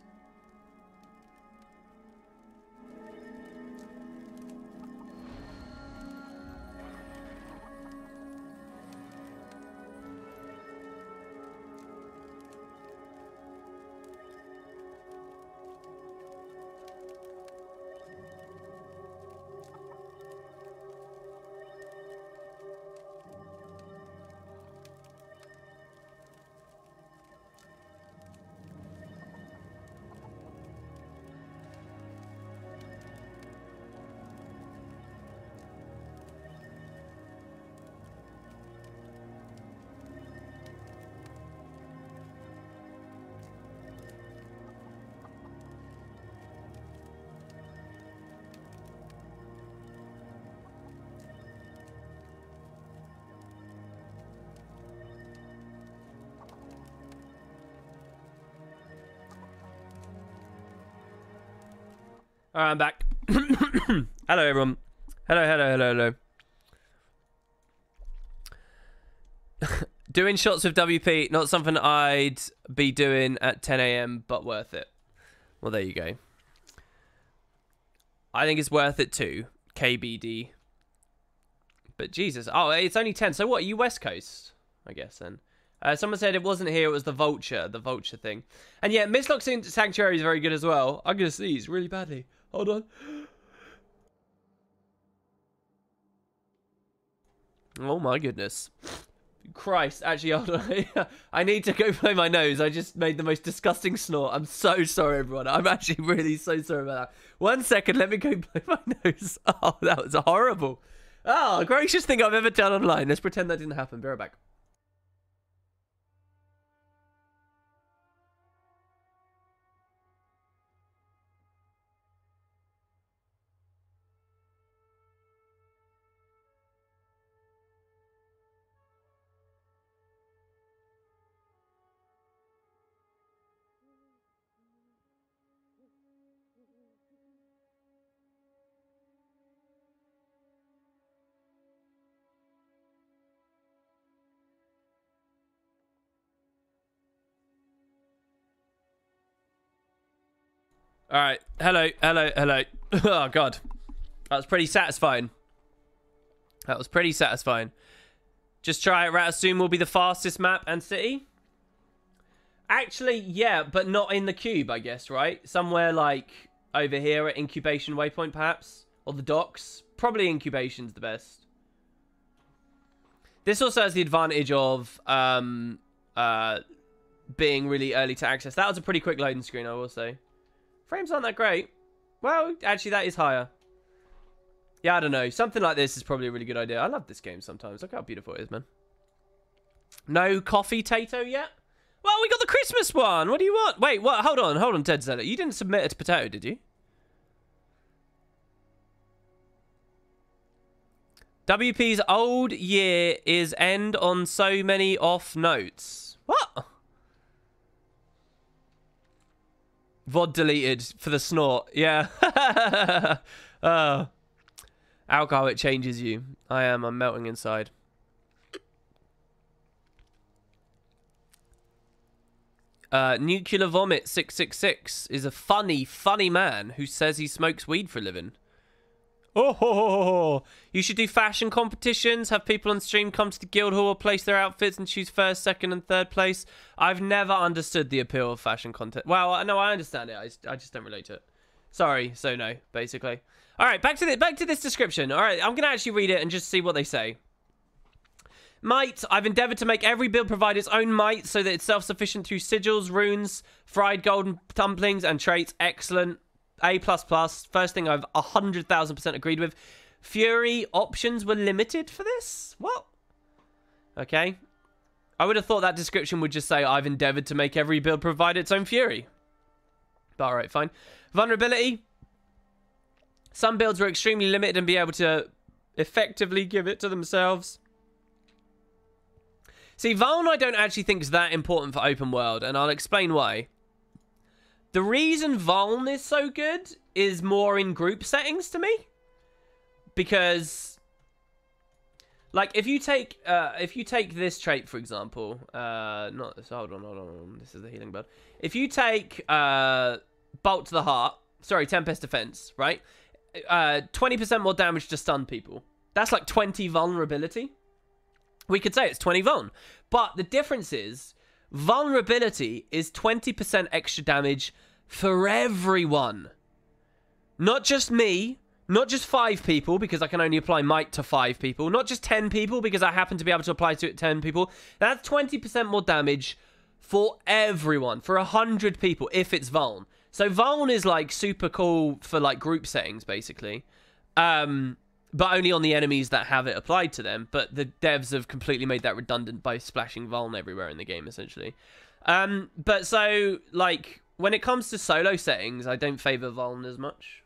Alright, I'm back. Hello, everyone. Hello. Doing shots with WP, not something I'd be doing at 10 AM, but worth it. Well, there you go. I think it's worth it too. KBD. But Jesus. Oh, it's only 10. So what, are you West Coast? I guess then. Someone said it wasn't here, it was the vulture thing. And yeah, Mistlock Sanctuary is very good as well. I'm going to sneeze really badly. Hold on. Oh my goodness. Christ, actually, hold on. I need to go blow my nose. I just made the most disgusting snort. I'm so sorry, everyone. I'm actually really so sorry about that. 1 second, let me go blow my nose. Oh, that was horrible. Oh, gracious thing I've ever done online. Let's pretend that didn't happen. Be right back. All right. Hello. Oh, God. That was pretty satisfying. Just try it. Ratasum will be the fastest map and city. Actually, yeah, but not in the cube, I guess, right? Somewhere like over here at Incubation Waypoint, perhaps. Or the docks. Probably Incubation's the best. This also has the advantage of being really early to access. That was a pretty quick loading screen, I will say. Frames aren't that great. Well, actually, that is higher. Yeah, I don't know. Something like this is probably a really good idea. I love this game sometimes. Look how beautiful it is, man. No coffee Tato yet? Well, we got the Christmas one. What do you want? Wait, what? Hold on, Dead Zeller. You didn't submit it to Potato, did you? WP's old year is end on so many off notes. What? VOD deleted for the snort. Yeah. Alcohol, it changes you. I'm melting inside. Nuclear Vomit 666 is a funny man who says he smokes weed for a living. Oh, you should do fashion competitions, have people on stream come to the guild hall, place their outfits and choose first, second and third place. I've never understood the appeal of fashion content. Well, no, I understand it. I just don't relate to it. Sorry, so no, basically. All right, back to this description. All right, I'm going to actually read it and just see what they say. Might. I've endeavored to make every build provide its own might so that it's self-sufficient through sigils, runes, fried golden dumplings, and traits. Excellent. A++. First thing I've 100,000% agreed with. Fury options were limited for this? What? Okay. I would have thought that description would just say, I've endeavored to make every build provide its own fury. But alright, fine. Vulnerability. Some builds were extremely limited and be able to effectively give it to themselves. See, Vuln I don't actually think is that important for open world, and I'll explain why. The reason Vuln is so good is more in group settings to me. Because, like, if you take this trait, for example, hold on, this is the healing build. If you take Bolt to the Heart, sorry, Tempest Defense, right? 20% more damage to stun people. That's like 20 vulnerability. We could say it's 20 vuln. But the difference is, vulnerability is 20% extra damage for everyone. Not just me. Not just 5 people, because I can only apply might to 5 people. Not just 10 people, because I happen to be able to apply to it 10 people. That's 20% more damage for everyone. For 100 people, if it's vuln. So vuln is, like, super cool for, like, group settings, basically. But only on the enemies that have it applied to them. But the devs have completely made that redundant by splashing vuln everywhere in the game, essentially. But so, like, when it comes to solo settings, I don't favor vuln as much.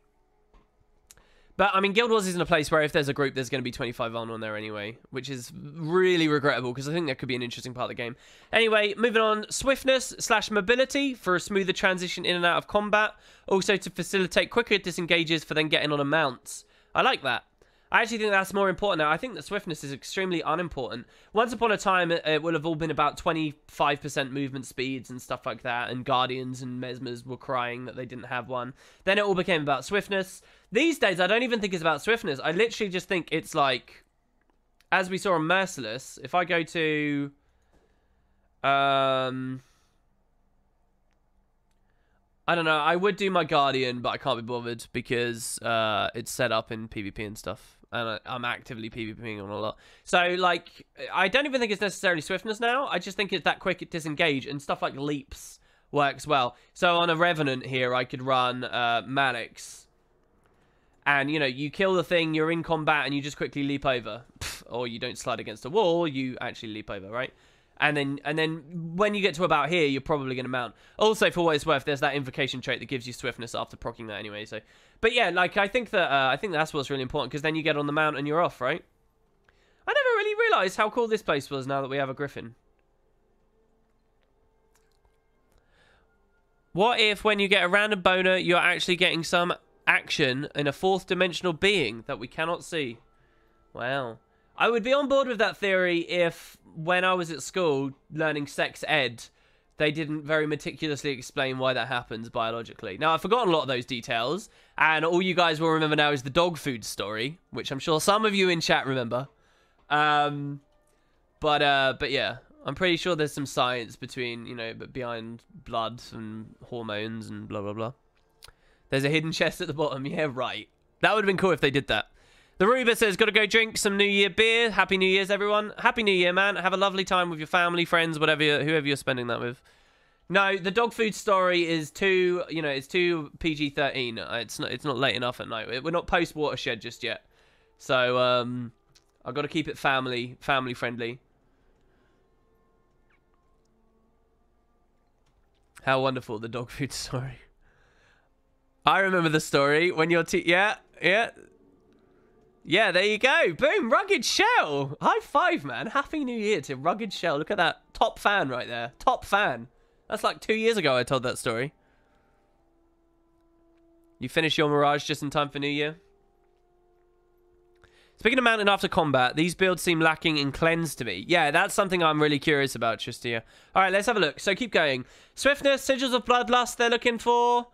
But, I mean, Guild Wars isn't a place where if there's a group, there's going to be 25 vuln on there anyway. Which is really regrettable, because I think that could be an interesting part of the game. Anyway, moving on. Swiftness / mobility for a smoother transition in and out of combat. Also to facilitate quicker disengages for then getting on a mount. I like that. I actually think that's more important now. I think that swiftness is extremely unimportant. Once upon a time, it would have all been about 25% movement speeds and stuff like that, and Guardians and Mesmers were crying that they didn't have one. Then it all became about swiftness. These days, I don't even think it's about swiftness. I literally just think it's like, as we saw on Merciless, if I go to... I don't know, I would do my Guardian, but I can't be bothered because it's set up in PvP and stuff. And I'm actively PvPing on a lot. So, like, I don't even think it's necessarily swiftness now. I just think it's that quick at disengage, and stuff like leaps works well. So on a Revenant here, I could run Malix. And, you know, you kill the thing, you're in combat, and you just quickly leap over. Or you don't slide against a wall, you actually leap over, right? And then when you get to about here, you're probably going to mount. Also, for what it's worth, there's that invocation trait that gives you swiftness after proccing that anyway. So, but yeah, like I think that's what's really important, because then you get on the mount and you're off, right? I never really realised how cool this place was now that we have a griffin. What if when you get a random boner, you're actually getting some action in a 4th dimensional being that we cannot see? Wow. I would be on board with that theory if, when I was at school learning sex ed, they didn't very meticulously explain why that happens biologically. Now, I've forgotten a lot of those details, and all you guys will remember now is the dog food story, which I'm sure some of you in chat remember. But yeah, I'm pretty sure there's some science between, you know, behind blood and hormones and blah, blah, blah. There's a hidden chest at the bottom. Yeah, right. That would have been cool if they did that. The Ruba says, gotta go drink some New Year beer. Happy New Year's, everyone. Happy New Year, man. Have a lovely time with your family, friends, whatever, whoever you're spending that with. No, the dog food story is too, you know, it's too PG-13. It's not late enough at night. We're not post-watershed just yet. So, I've got to keep it family friendly. How wonderful, the dog food story. I remember the story when you're... Yeah, there you go. Boom, Rugged Shell. High five, man. Happy New Year to Rugged Shell. Look at that. Top fan right there. Top fan. That's like 2 years ago I told that story. You finished your Mirage just in time for New Year? Speaking of mountain after combat, these builds seem lacking in cleanse to me. Yeah, that's something I'm really curious about, Tristia. All right, let's have a look. So keep going. Swiftness, Sigils of Bloodlust they're looking for.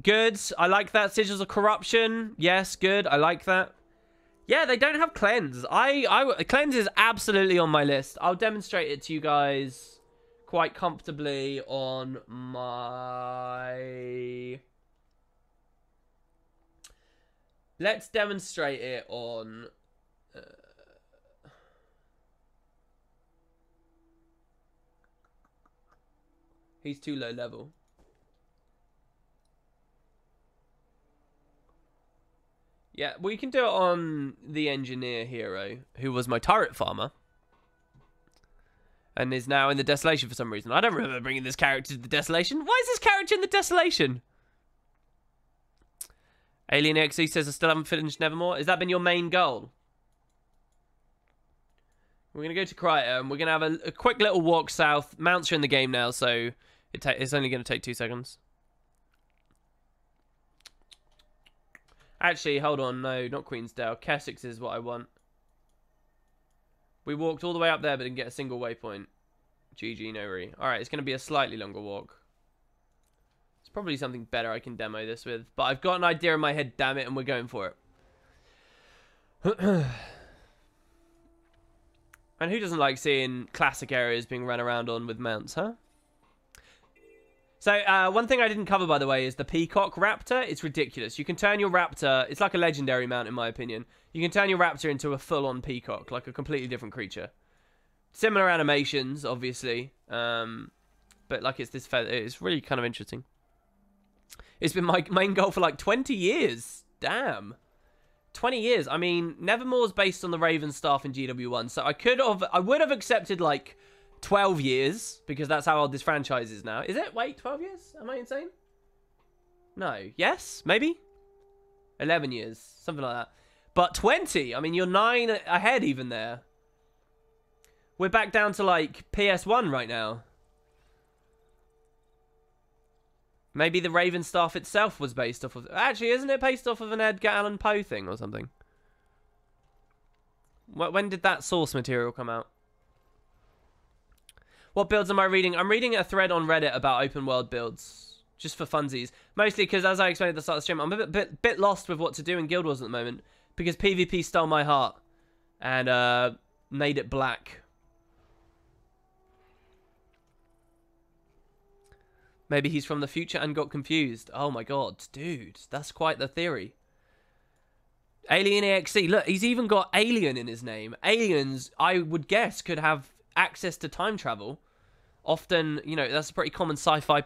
Good. I like that. Sigils of Corruption. Yes, good. I like that. Yeah, they don't have cleanse. Cleanse is absolutely on my list. I'll demonstrate it to you guys quite comfortably on my... Let's demonstrate it on... He's too low level. Yeah, we can do it on the engineer hero, who was my turret farmer. And is now in the Desolation for some reason. I don't remember bringing this character to the Desolation. Why is this character in the Desolation? Alien XE says I still haven't finished Nevermore. Has that been your main goal? We're going to go to Kryta and we're going to have a quick little walk south. Mounts are in the game now, so it's only going to take 2 seconds. Actually, hold on. No, not Queensdale. Kessex is what I want. We walked all the way up there but didn't get a single waypoint. GG, no re. Alright, it's going to be a slightly longer walk. It's probably something better I can demo this with. But I've got an idea in my head, damn it, and we're going for it. And who doesn't like seeing classic areas being run around on with mounts, huh? So, one thing I didn't cover, by the way, is the Peacock Raptor. It's ridiculous. You can turn your Raptor... It's like a legendary mount, in my opinion. You can turn your Raptor into a full-on peacock, like a completely different creature. Similar animations, obviously. But, like, it's this feather. It's really kind of interesting. It's been my main goal for, like, 20 years. Damn. 20 years. I mean, Nevermore's based on the Raven Staff in GW1, so I would have accepted, like... 12 years, because that's how old this franchise is now. Is it? Wait, 12 years? Am I insane? No. Yes? Maybe? 11 years. Something like that. But 20? I mean, you're 9 ahead even there. We're back down to, like, PS1 right now. Maybe the Raven Staff itself was based off of... Actually, isn't it based off of an Edgar Allan Poe thing or something? When did that source material come out? What builds am I reading? I'm reading a thread on Reddit about open world builds. Just for funsies. Mostly because, as I explained at the start of the stream, I'm a bit lost with what to do in Guild Wars at the moment. Because PvP stole my heart. And made it black. Maybe he's from the future and got confused. Oh my god, dude. That's quite the theory. Alien EXE. Look, he's even got alien in his name. Aliens, I would guess, could have access to time travel. Often, you know, that's a pretty common sci-fi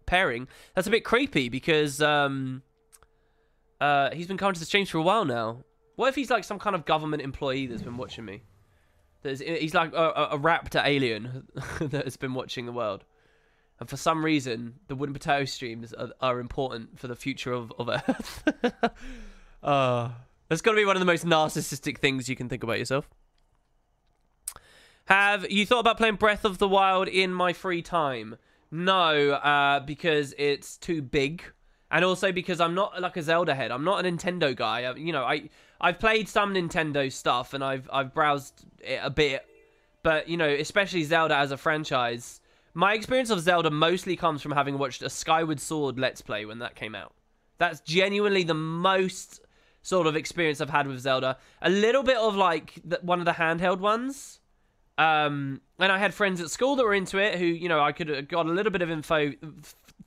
pairing. That's a bit creepy because he's been coming to the streams for a while now. What if he's like some kind of government employee that's been watching me? He's like a raptor alien that has been watching the world. And for some reason, the Wooden Potato streams are important for the future of Earth. That's got to be one of the most narcissistic things you can think about yourself. Have you thought about playing Breath of the Wild in my free time? No, because it's too big. And also because I'm not like a Zelda head. I'm not a Nintendo guy. I've played some Nintendo stuff and I've browsed it a bit. But, you know, especially Zelda as a franchise. My experience of Zelda mostly comes from having watched a Skyward Sword Let's Play when that came out. That's genuinely the most sort of experience I've had with Zelda. A little bit of like one of the handheld ones. And I had friends at school that were into it who, you know, I could have got a little bit of info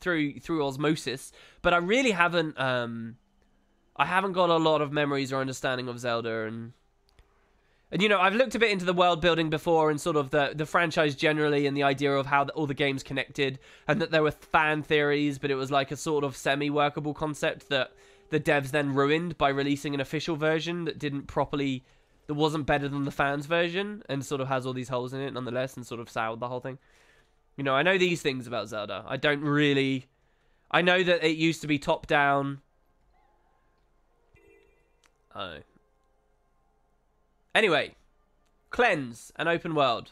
through osmosis, but I really haven't, I haven't got a lot of memories or understanding of Zelda, and you know, I've looked a bit into the world building before and sort of the franchise generally and the idea of how all the games connected and that there were fan theories, but it was like a sort of semi-workable concept that the devs then ruined by releasing an official version that didn't properly... that wasn't better than the fans version and sort of has all these holes in it nonetheless and sort of soured the whole thing. You know, I know these things about Zelda. I don't really... I know that it used to be top-down. Oh. Anyway. Cleanse and open world.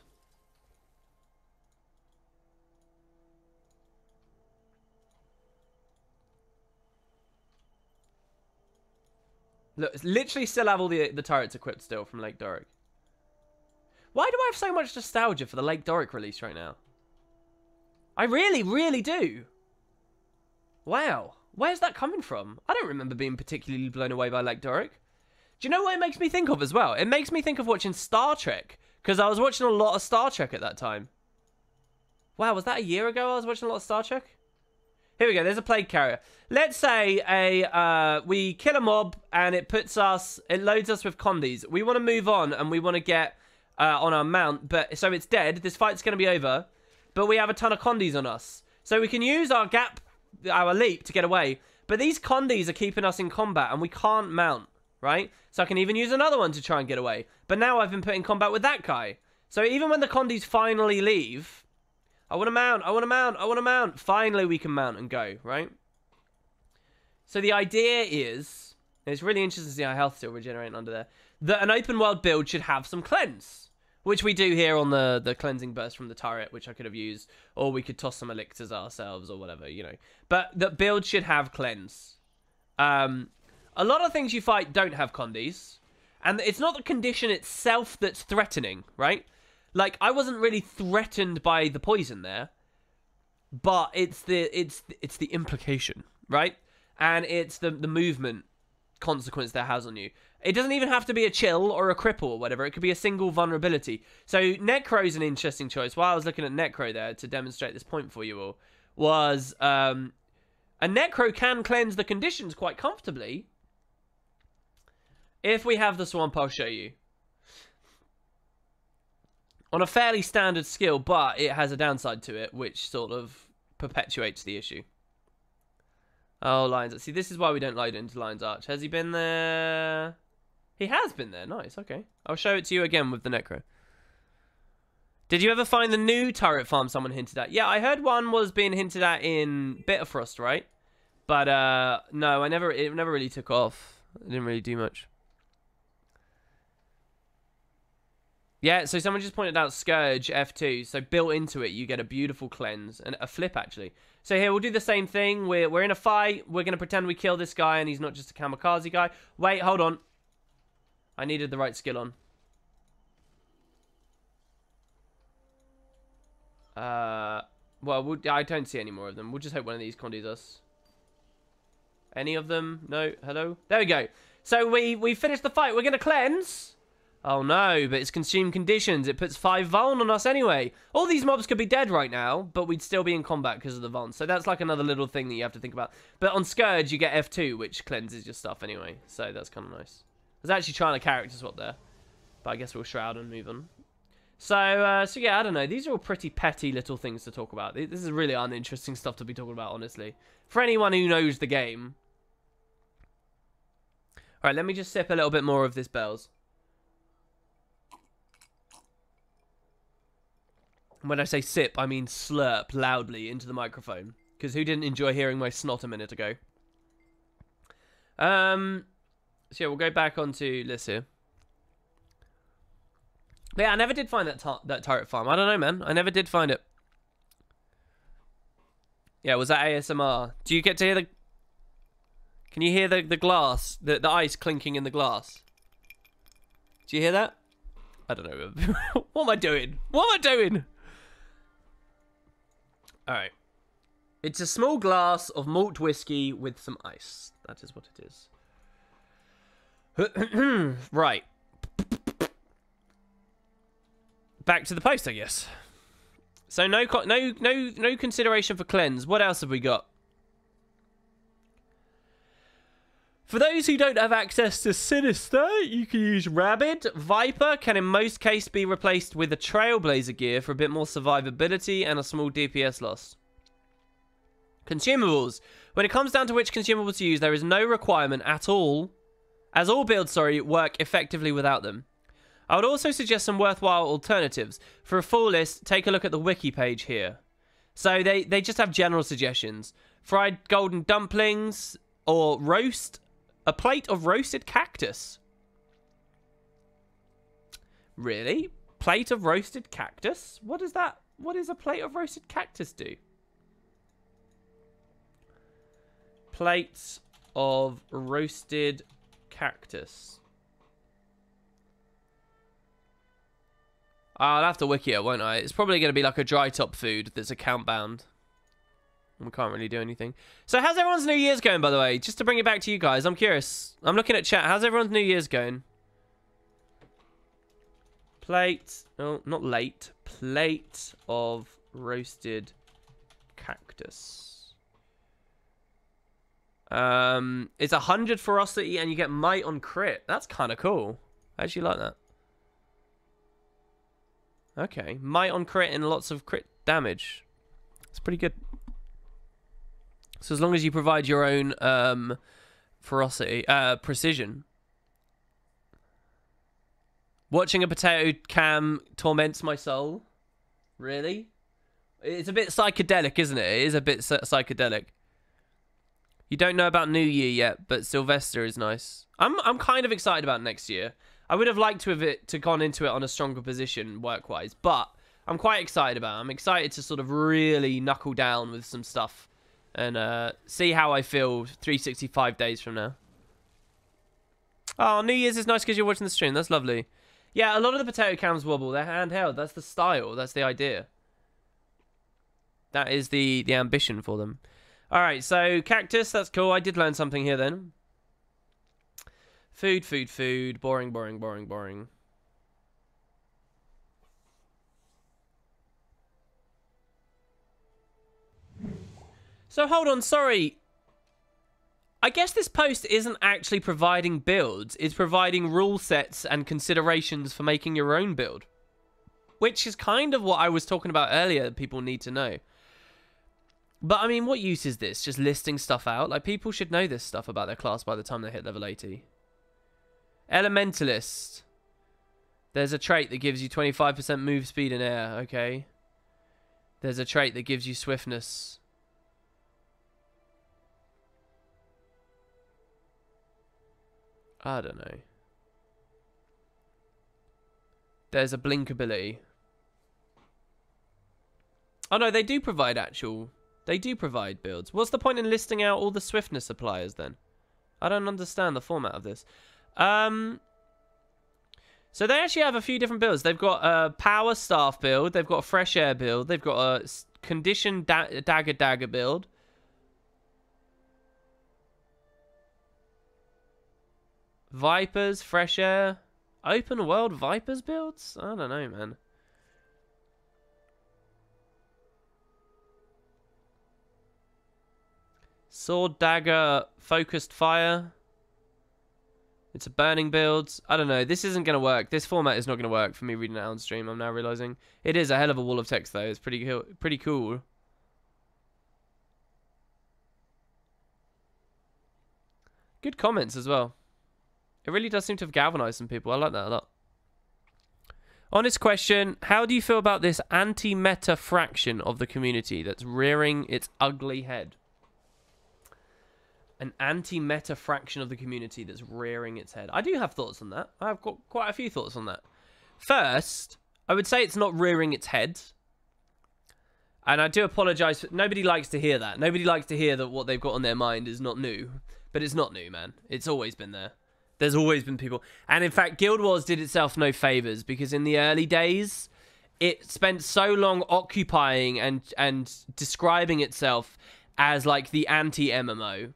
Look, literally still have all the turrets equipped still from Lake Doric. Why do I have so much nostalgia for the Lake Doric release right now? I really, really do. Wow. Where's that coming from? I don't remember being particularly blown away by Lake Doric. Do you know what it makes me think of as well? It makes me think of watching Star Trek. Because I was watching a lot of Star Trek at that time. Wow, was that a year ago I was watching a lot of Star Trek? Here we go, there's a plague carrier. Let's say we kill a mob and it loads us with condies. We want to move on and we want to get on our mount. So it's dead, this fight's going to be over. But we have a ton of condies on us. So we can use our leap to get away. But these condies are keeping us in combat and we can't mount, right? So I can even use another one to try and get away. But now I've been put in combat with that guy. So even when the condies finally leave, I want to mount, I want to mount, I want to mount. Finally we can mount and go, right? So the idea is, and it's really interesting to see how health still regenerating under there, that an open world build should have some cleanse. Which we do here on the cleansing burst from the turret, which I could have used. Or we could toss some elixirs ourselves or whatever, you know. But the build should have cleanse. A lot of things you fight don't have condies. And it's not the condition itself that's threatening, right? Like, I wasn't really threatened by the poison there. But it's the implication, right? And it's the movement consequence that has on you. It doesn't even have to be a chill or a cripple or whatever. It could be a single vulnerability. So Necro's an interesting choice. While I was looking at Necro there to demonstrate this point for you all, was a Necro can cleanse the conditions quite comfortably. If we have the swamp, I'll show you. On a fairly standard skill, but it has a downside to it, which sort of perpetuates the issue. Oh, Lions. See, this is why we don't load into Lions Arch. Has he been there? He has been there. Nice, okay. I'll show it to you again with the Necro. Did you ever find the new turret farm someone hinted at? Yeah, I heard one was being hinted at in Bitterfrost, right? But, no, it never really took off. It didn't really do much. Yeah, so someone just pointed out Scourge F2. So built into it, you get a beautiful cleanse. And a flip, actually. So here, we'll do the same thing. We're in a fight. We're going to pretend we kill this guy and he's not just a kamikaze guy. Wait, hold on. I needed the right skill on. Well, I don't see any more of them. We'll just hope one of these condies us. Any of them? No? Hello? There we go. So we finished the fight. We're going to cleanse. Oh no, but it's consumed conditions. It puts 5 vuln on us anyway. All these mobs could be dead right now, but we'd still be in combat because of the vuln. So that's like another little thing that you have to think about. But on Scourge, you get F2, which cleanses your stuff anyway. So that's kind of nice. I was actually trying to character swap there, but I guess we'll shroud and move on. So yeah, I don't know. These are all pretty petty little things to talk about. This is really uninteresting stuff to be talking about, honestly. For anyone who knows the game. All right, let me just sip a little bit more of this Bells. When I say sip, I mean slurp loudly into the microphone. Because who didn't enjoy hearing my snot a minute ago? So yeah, we'll go back onto this here. But yeah, I never did find that turret farm. I don't know, man. I never did find it. Yeah, was that ASMR? Do you get to hear the... Can you hear the glass? The ice clinking in the glass? Do you hear that? I don't know. What am I doing? What am I doing? Alright. It's a small glass of malt whiskey with some ice. That is what it is. Right. Back to the post, I guess. So no consideration for cleanse. What else have we got? For those who don't have access to Sinister, you can use Rabid. Viper can in most cases be replaced with a Trailblazer gear for a bit more survivability and a small DPS loss. Consumables. When it comes down to which consumables to use, there is no requirement at all, as all builds, work effectively without them. I would also suggest some worthwhile alternatives. For a full list, take a look at the wiki page here. So they just have general suggestions. Fried golden dumplings or roast... A plate of roasted cactus. Really? Plate of roasted cactus? What is that? What does a plate of roasted cactus do? Plates of roasted cactus. I'll have to wiki it, won't I? It's probably going to be like a dry top food that's account bound. We can't really do anything. So how's everyone's New Year's going, by the way? Just to bring it back to you guys, I'm curious. I'm looking at chat. How's everyone's New Year's going? Plate. Oh, not late. Plate of roasted cactus. It's 100 ferocity and you get might on crit. That's kind of cool. I actually like that. Okay. Might on crit and lots of crit damage. It's pretty good. So as long as you provide your own ferocity, precision. Watching a potato cam torments my soul. Really? It's a bit psychedelic, isn't it? It is a bit psychedelic. You don't know about New Year yet, but Sylvester is nice. I'm kind of excited about next year. I would have liked to have gone into it on a stronger position work-wise, but I'm quite excited about it. I'm excited to sort of really knuckle down with some stuff and see how I feel 365 days from now. Oh, New Year's is nice because you're watching the stream. That's lovely. Yeah, a lot of the potato cams wobble. They're handheld. That's the style. That's the idea. That is the ambition for them. All right, so cactus. That's cool. I did learn something here then. Food, food, food. Boring, boring, boring, boring. So hold on, sorry. I guess this post isn't actually providing builds. It's providing rule sets and considerations for making your own build. Which is kind of what I was talking about earlier that people need to know. But, I mean, what use is this? Just listing stuff out? Like, people should know this stuff about their class by the time they hit level 80. Elementalist. There's a trait that gives you 25% move speed in air. Okay. There's a trait that gives you swiftness. I don't know. There's a blink ability. Oh no, they do provide actual... They do provide builds. What's the point in listing out all the swiftness suppliers then? I don't understand the format of this. So they actually have a few different builds. They've got a power staff build. They've got a fresh air build. They've got a conditioned dagger build. Vipers, fresh air, open world Vipers builds? I don't know, man. Sword, dagger, focused fire. It's a burning build. I don't know. This isn't going to work. This format is not going to work for me reading it out on stream, I'm now realizing. It is a hell of a wall of text, though. It's pretty cool. Good comments as well. It really does seem to have galvanized some people. I like that a lot. Honest question. How do you feel about this anti-meta fraction of the community that's rearing its ugly head? An anti-meta fraction of the community that's rearing its head. I do have thoughts on that. I've got quite a few thoughts on that. First, I would say it's not rearing its head. And I do apologize. Nobody likes to hear that. Nobody likes to hear that what they've got on their mind is not new. But it's not new, man. It's always been there. There's always been people. And in fact, Guild Wars did itself no favors because in the early days, it spent so long occupying and describing itself as like the anti-MMO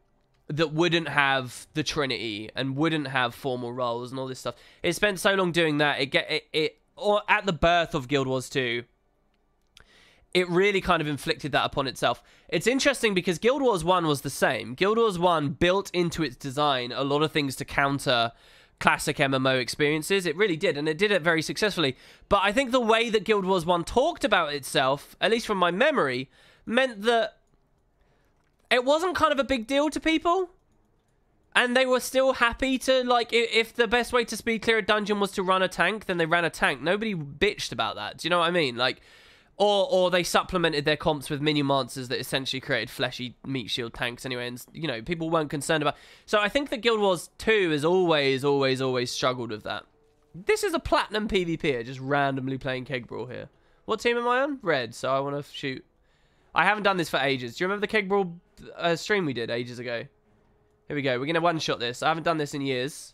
that wouldn't have the Trinity and wouldn't have formal roles and all this stuff. It spent so long doing that. Or at the birth of Guild Wars 2, it really kind of inflicted that upon itself. It's interesting because Guild Wars 1 was the same. Guild Wars 1 built into its design a lot of things to counter classic MMO experiences. It really did, and it did it very successfully. But I think the way that Guild Wars 1 talked about itself, at least from my memory, meant that it wasn't kind of a big deal to people. And they were still happy to, like, if the best way to speed clear a dungeon was to run a tank, then they ran a tank. Nobody bitched about that. Do you know what I mean? Like... Or they supplemented their comps with minion monsters that essentially created fleshy meat shield tanks anyway, and, you know, people weren't concerned about... So I think that Guild Wars 2 has always struggled with that. This is a platinum PvP, just randomly playing Keg Brawl here. What team am I on? Red, so I want to shoot. I haven't done this for ages. Do you remember the Keg Brawl stream we did ages ago? Here we go. We're going to one-shot this. I haven't done this in years.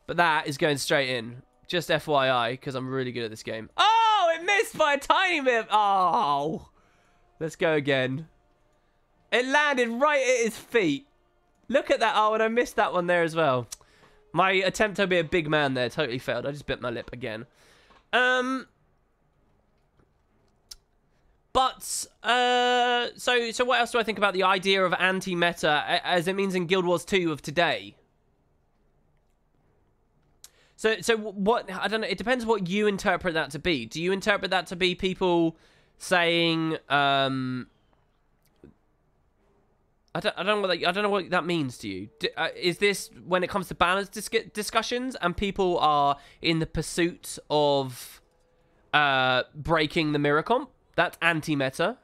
But that is going straight in. Just FYI, because I'm really good at this game. Oh, it missed by a tiny bit. Oh. Let's go again. It landed right at his feet. Look at that. Oh, and I missed that one there as well. My attempt to be a big man there totally failed. I just bit my lip again. But, so what else do I think about the idea of anti-meta as it means in Guild Wars 2 of today? So what, I don't know, it depends what you interpret that to be. Do you interpret that to be people saying, I don't know what that means to you. Is this when it comes to balance discussions and people are in the pursuit of breaking the mirror comp? That's anti-meta.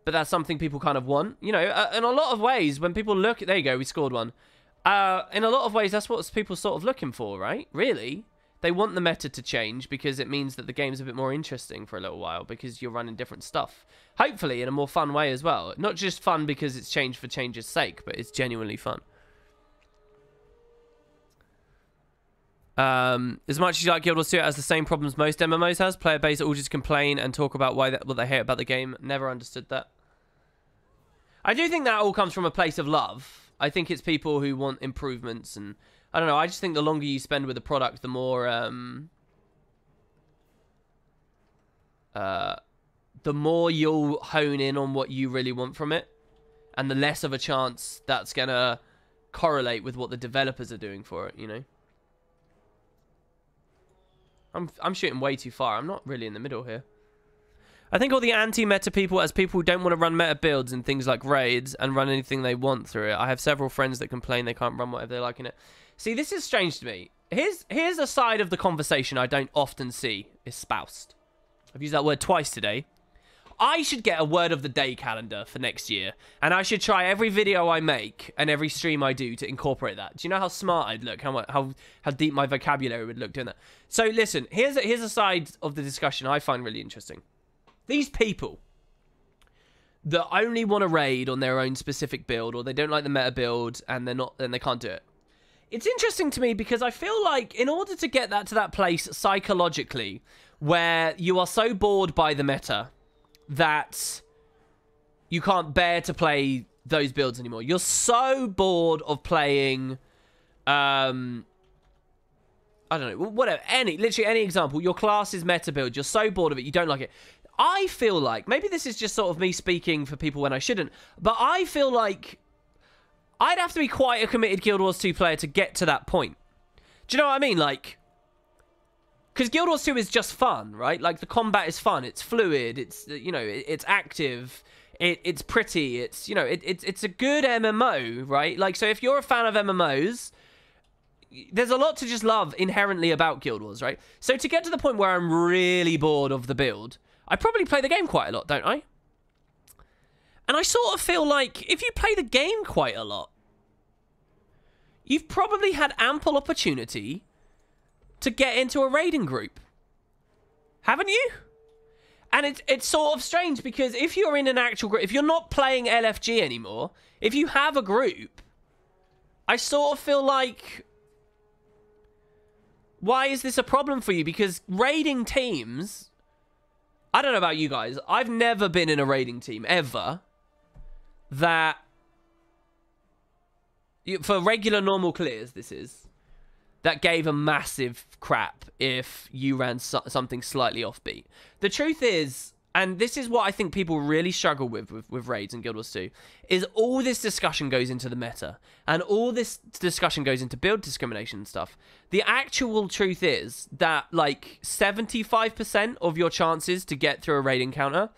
But that's something people kind of want. You know, in a lot of ways, when people look... There you go, we scored one. In a lot of ways, that's what people sort of looking for, right? Really? They want the meta to change because it means that the game's a bit more interesting for a little while because you're running different stuff. Hopefully in a more fun way as well. Not just fun because it's changed for change's sake, but it's genuinely fun. As much as you like Guild Wars 2, it has the same problems most MMOs has. Player base all just complain and talk about what they hate about the game. Never understood that. I do think that all comes from a place of love. I think it's people who want improvements, and I don't know. I just think the longer you spend with a product, the more you'll hone in on what you really want from it, and the less of a chance that's gonna correlate with what the developers are doing for it. You know. I'm shooting way too far. I'm not really in the middle here. I think all the anti-meta people as people who don't want to run meta builds and things like raids and run anything they want through it. I have several friends that complain they can't run whatever they like in it. See, this is strange to me. Here's a side of the conversation I don't often see espoused. I've used that word twice today. I should get a word of the day calendar for next year, and I should try every video I make and every stream I do to incorporate that. Do you know how smart I'd look? How deep my vocabulary would look doing that? So listen, here's a side of the discussion I find really interesting. These people that only want to raid on their own specific build, or they don't like the meta build and they can't do it. It's interesting to me because I feel like in order to get that to that place psychologically where you are so bored by the meta that you can't bear to play those builds anymore. You're so bored of playing, I don't know, whatever, literally any example. Your class is meta build. You're so bored of it. You don't like it. I feel like, maybe this is just sort of me speaking for people when I shouldn't, but I feel like I'd have to be quite a committed Guild Wars 2 player to get to that point. Do you know what I mean? Like, because Guild Wars 2 is just fun, right? Like, the combat is fun. It's fluid. It's, you know, it's active. It's pretty. It's, you know, it's a good MMO, right? Like, so if you're a fan of MMOs, there's a lot to just love inherently about Guild Wars, right? So to get to the point where I'm really bored of the build, I probably play the game quite a lot, don't I? And I sort of feel like if you play the game quite a lot, you've probably had ample opportunity to get into a raiding group. Haven't you? And it's sort of strange because if you're in an actual group, if you're not playing LFG anymore, if you have a group, I sort of feel like, why is this a problem for you? Because raiding teams, I don't know about you guys, I've never been in a raiding team, ever, that, for regular normal clears, this is, that gave a massive crap if you ran something slightly offbeat. The truth is, and this is what I think people really struggle with raids in Guild Wars 2, is all this discussion goes into the meta, and all this discussion goes into build discrimination and stuff. The actual truth is that, like, 75% of your chances to get through a raid encounter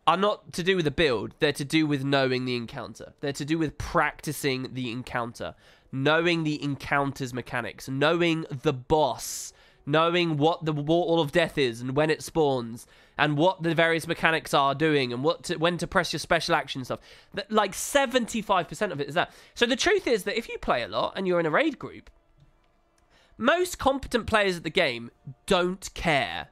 are not to do with the build, they're to do with knowing the encounter. They're to do with practicing the encounter, knowing the encounter's mechanics, knowing the boss, knowing what the Wall of Death is and when it spawns, and what the various mechanics are doing, and when to press your special action stuff. Like 75% of it is that. So the truth is that if you play a lot and you're in a raid group, most competent players at the game don't care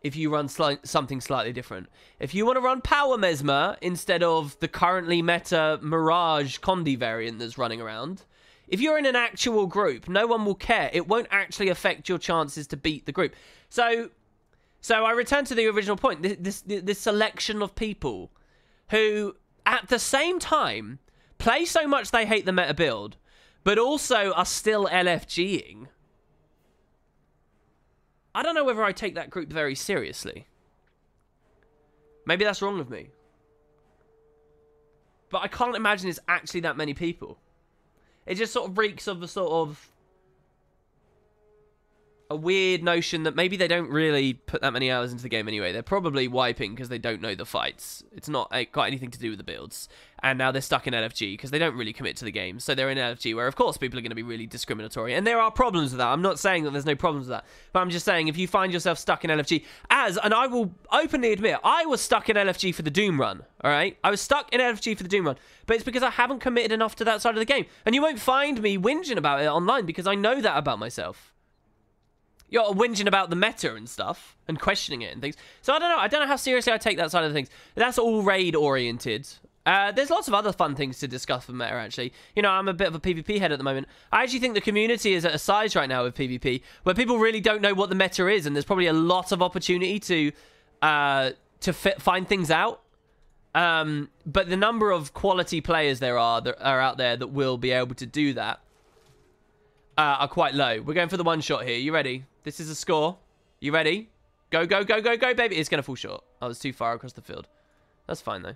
if you run something slightly different. If you want to run Power Mesmer instead of the currently meta Mirage Condi variant that's running around, if you're in an actual group, no one will care. It won't actually affect your chances to beat the group. So I return to the original point. This selection of people who, at the same time, play so much they hate the meta build, but also are still LFGing. I don't know whether I take that group very seriously. Maybe that's wrong of me. But I can't imagine it's actually that many people. It just sort of reeks of a sort of a weird notion that maybe they don't really put that many hours into the game anyway. They're probably wiping because they don't know the fights. It's not got anything to do with the builds. And now they're stuck in LFG because they don't really commit to the game. So they're in LFG where, of course, people are going to be really discriminatory. And there are problems with that. I'm not saying that there's no problems with that. But I'm just saying if you find yourself stuck in LFG, and I will openly admit, I was stuck in LFG for the Doom run, all right? I was stuck in LFG for the Doom run. But it's because I haven't committed enough to that side of the game. And you won't find me whinging about it online because I know that about myself. You're whinging about the meta and stuff and questioning it and things. So I don't know. I don't know how seriously I take that side of things. That's all raid oriented. There's lots of other fun things to discuss with meta, actually. You know, I'm a bit of a PvP head at the moment. I actually think the community is at a size right now with PvP where people really don't know what the meta is, and there's probably a lot of opportunity to find things out. But the number of quality players there are that are out there that will be able to do that are quite low. We're going for the one shot here. You ready? This is a score. You ready? Go, go, go, go, go, baby. It's going to fall short. I was too far across the field. That's fine, though.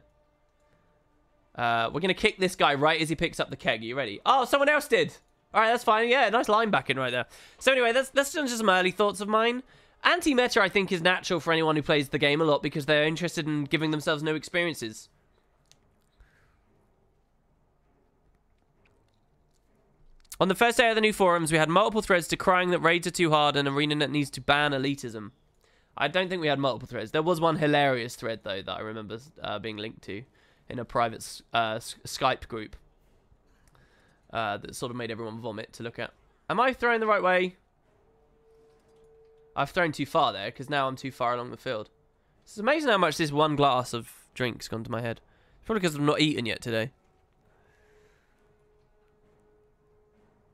We're going to kick this guy right as he picks up the keg. Are you ready? Oh, someone else did. All right, that's fine. Yeah, nice linebacking right there. So anyway, that's just some early thoughts of mine. Anti-meta, I think, is natural for anyone who plays the game a lot because they're interested in giving themselves new experiences. On the first day of the new forums, we had multiple threads decrying that raids are too hard and ArenaNet needs to ban elitism. I don't think we had multiple threads. There was one hilarious thread, though, that I remember being linked to in a private Skype group that sort of made everyone vomit to look at. Am I throwing the right way? I've thrown too far there, because now I'm too far along the field. It's amazing how much this one glass of drink's gone to my head. It's probably because I've not eaten yet today.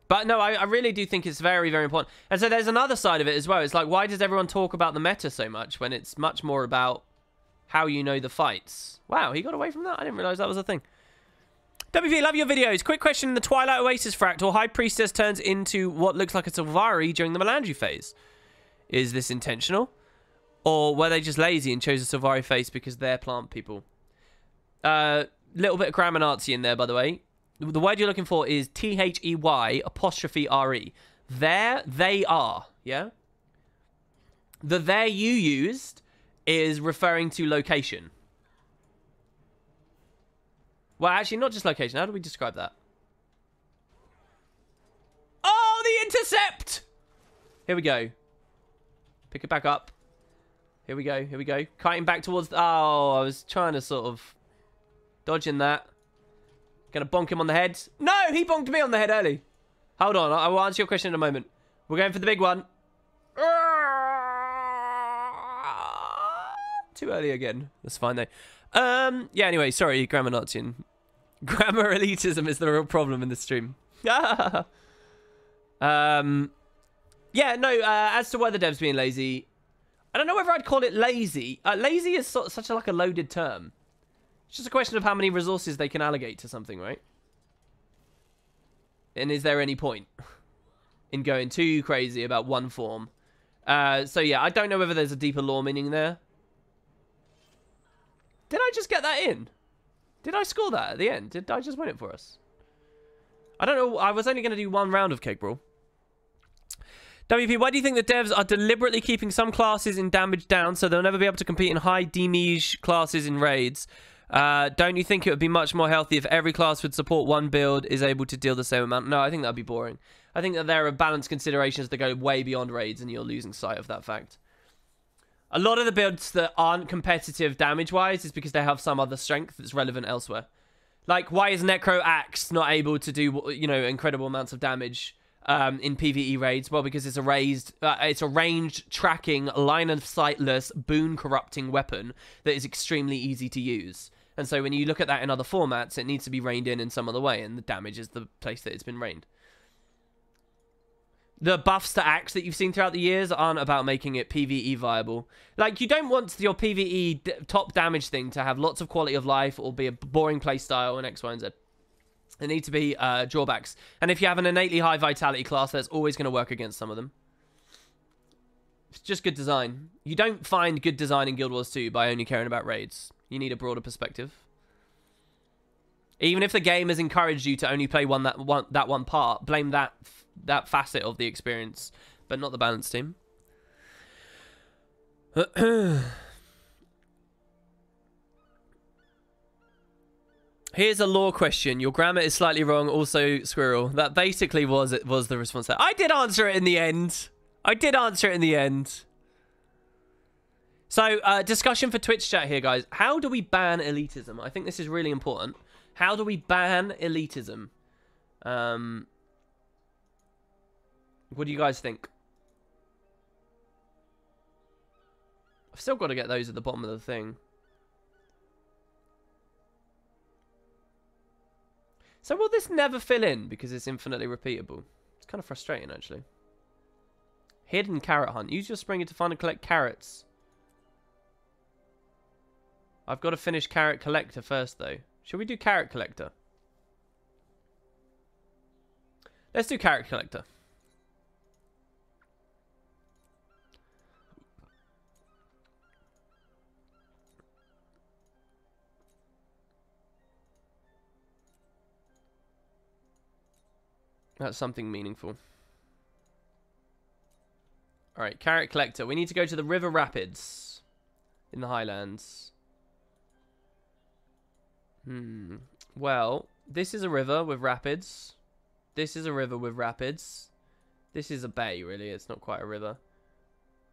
But no, I really do think it's very, very important. And so there's another side of it as well. It's like, why does everyone talk about the meta so much when it's much more about how you know the fights? Wow, he got away from that? I didn't realize that was a thing. WP, love your videos. Quick question. The Twilight Oasis fractal, High Priestess turns into what looks like a Sylvari during the Melandri phase. Is this intentional? Or were they just lazy and chose a Sylvari face because they're plant people? Little bit of grammar Nazi in there, by the way. The word you're looking for is THEY''RE. There, they are, yeah? The there you used is referring to location. Well, actually, not just location. How do we describe that? Oh, the intercept! Here we go. Pick it back up. Here we go, here we go. Kiting back towards... Oh, I was trying to sort of... dodging that. Gonna bonk him on the head. No, he bonked me on the head early. Hold on, I will answer your question in a moment. We're going for the big one. Too early again. That's fine though. Yeah, anyway, sorry, grammar Nazian. Grammar elitism is the real problem in the stream. Yeah, no, as to why the devs being lazy, I don't know whether I'd call it lazy. Lazy is such a loaded term. It's just a question of how many resources they can allocate to something, right? And is there any point in going too crazy about one form? So yeah, I don't know whether there's a deeper lore meaning there. Did I just get that in? Did I score that at the end? Did I just win it for us? I don't know. I was only going to do one round of Keg Brawl. WP, why do you think the devs are deliberately keeping some classes in damage down so they'll never be able to compete in high damage classes in raids? Don't you think it would be much more healthy if every class would support one build is able to deal the same amount? No, I think that'd be boring. I think that there are balanced considerations that go way beyond raids and you're losing sight of that fact. A lot of the builds that aren't competitive damage-wise is because they have some other strength that's relevant elsewhere. Like, why is Necro Axe not able to do, you know, incredible amounts of damage in PvE raids? Well, because it's a ranged, tracking, line-of-sightless, boon-corrupting weapon that is extremely easy to use. And so when you look at that in other formats, it needs to be reined in some other way, and the damage is the place that it's been reined. The buffs to axe that you've seen throughout the years aren't about making it PvE viable. Like, you don't want your PvE top damage thing to have lots of quality of life or be a boring playstyle and X, Y, and Z. There need to be drawbacks. And if you have an innately high vitality class, that's always going to work against some of them. It's just good design. You don't find good design in Guild Wars 2 by only caring about raids. You need a broader perspective. Even if the game has encouraged you to only play that one part, blame that facet of the experience, but not the balance team. Here's a lore question. Your grammar is slightly wrong. Also, squirrel. That basically was the response. I did answer it in the end. So, discussion for Twitch chat here, guys. How do we ban elitism? I think this is really important. How do we ban elitism? What do you guys think? I've still got to get those at the bottom of the thing. So will this never fill in because it's infinitely repeatable? It's kind of frustrating, actually. Hidden carrot hunt. Use your springer to find and collect carrots. I've got to finish carrot collector first, though. Should we do carrot collector? Let's do carrot collector. That's something meaningful. Alright, carrot collector. We need to go to the river rapids in the highlands. Well, this is a river with rapids. This is a river with rapids. This is a bay, really. It's not quite a river.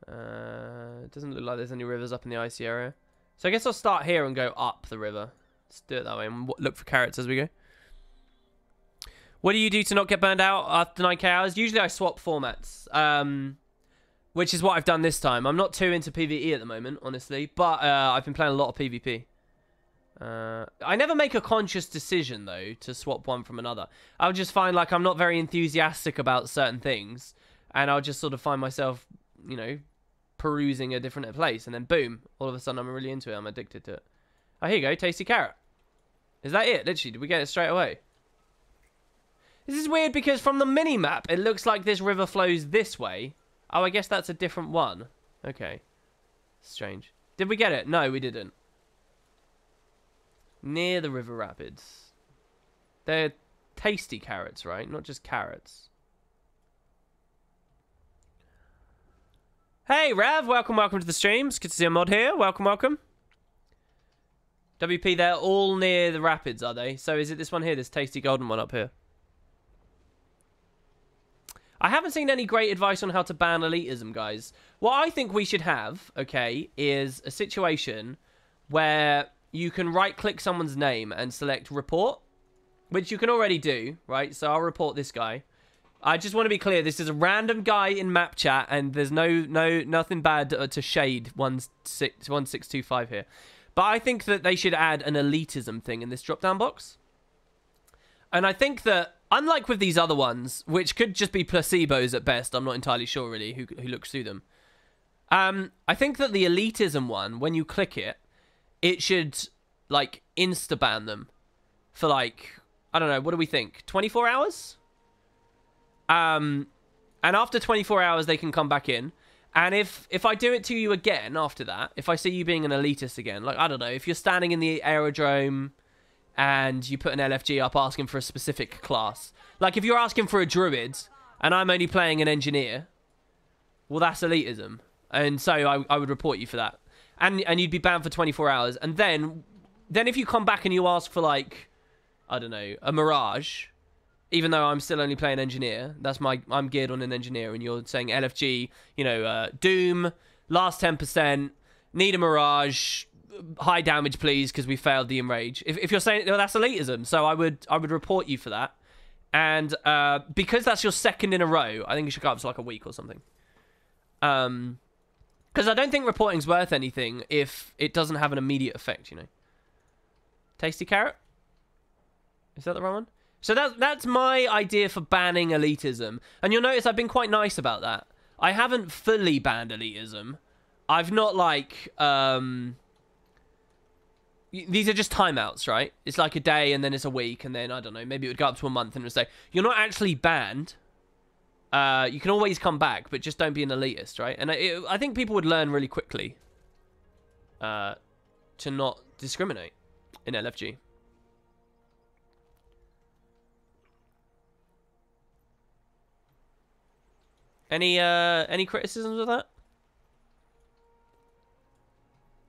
It doesn't look like there's any rivers up in the icy area. So I guess I'll start here and go up the river. Let's do it that way and look for carrots as we go. What do you do to not get burned out after 9k hours? Usually I swap formats, which is what I've done this time. I'm not too into PvE at the moment, honestly, but I've been playing a lot of PvP. I never make a conscious decision, though, to swap one from another. I'll just find, like, I'm not very enthusiastic about certain things, and I'll just sort of find myself, you know, perusing a different place, and then boom, all of a sudden I'm really into it. I'm addicted to it. Oh, here you go, tasty carrot. Is that it? Literally, did we get it straight away? This is weird because from the mini-map, it looks like this river flows this way. Oh, I guess that's a different one. Okay. Strange. Did we get it? No, we didn't. Near the river rapids. They're tasty carrots, right? Not just carrots. Hey, Rav. Welcome to the streams. Good to see a mod here. Welcome. WP, they're all near the rapids, are they? So is it this one here, this tasty golden one up here? I haven't seen any great advice on how to ban elitism, guys. What I think we should have, okay, is a situation where you can right-click someone's name and select report, which you can already do, right? So I'll report this guy. I just want to be clear, this is a random guy in map chat, and there's nothing bad to shade 1625 here. But I think that they should add an elitism thing in this drop-down box. And I think that, unlike with these other ones, which could just be placebos at best, I'm not entirely sure really who looks through them. I think that the elitism one, when you click it, it should, like, insta-ban them for, like, I don't know, what do we think? 24 hours? And after 24 hours, they can come back in. And if I do it to you again after that, if I see you being an elitist again, like, I don't know, if you're standing in the aerodrome and you put an LFG up asking for a specific class. Like, if you're asking for a druid, and I'm only playing an engineer, well, that's elitism. And so I would report you for that. And you'd be banned for 24 hours. And then if you come back and you ask for, like, I don't know, a Mirage, even though I'm still only playing engineer, I'm geared on an engineer, and you're saying LFG, you know, Doom, last 10%, need a Mirage, high damage, please, because we failed the Enrage. If you're saying, well, that's elitism, so I would report you for that. And because that's your second in a row, I think you should go up to like a week or something. Because I don't think reporting's worth anything if it doesn't have an immediate effect, you know. Tasty carrot? Is that the wrong one? So that's my idea for banning elitism. And you'll notice I've been quite nice about that. I haven't fully banned elitism. I've not like... These are just timeouts, right? It's like a day and then it's a week and then, I don't know, maybe it would go up to a month and it would say, you're not actually banned. You can always come back, but just don't be an elitist, right? And I think people would learn really quickly to not discriminate in LFG. Any criticisms of that?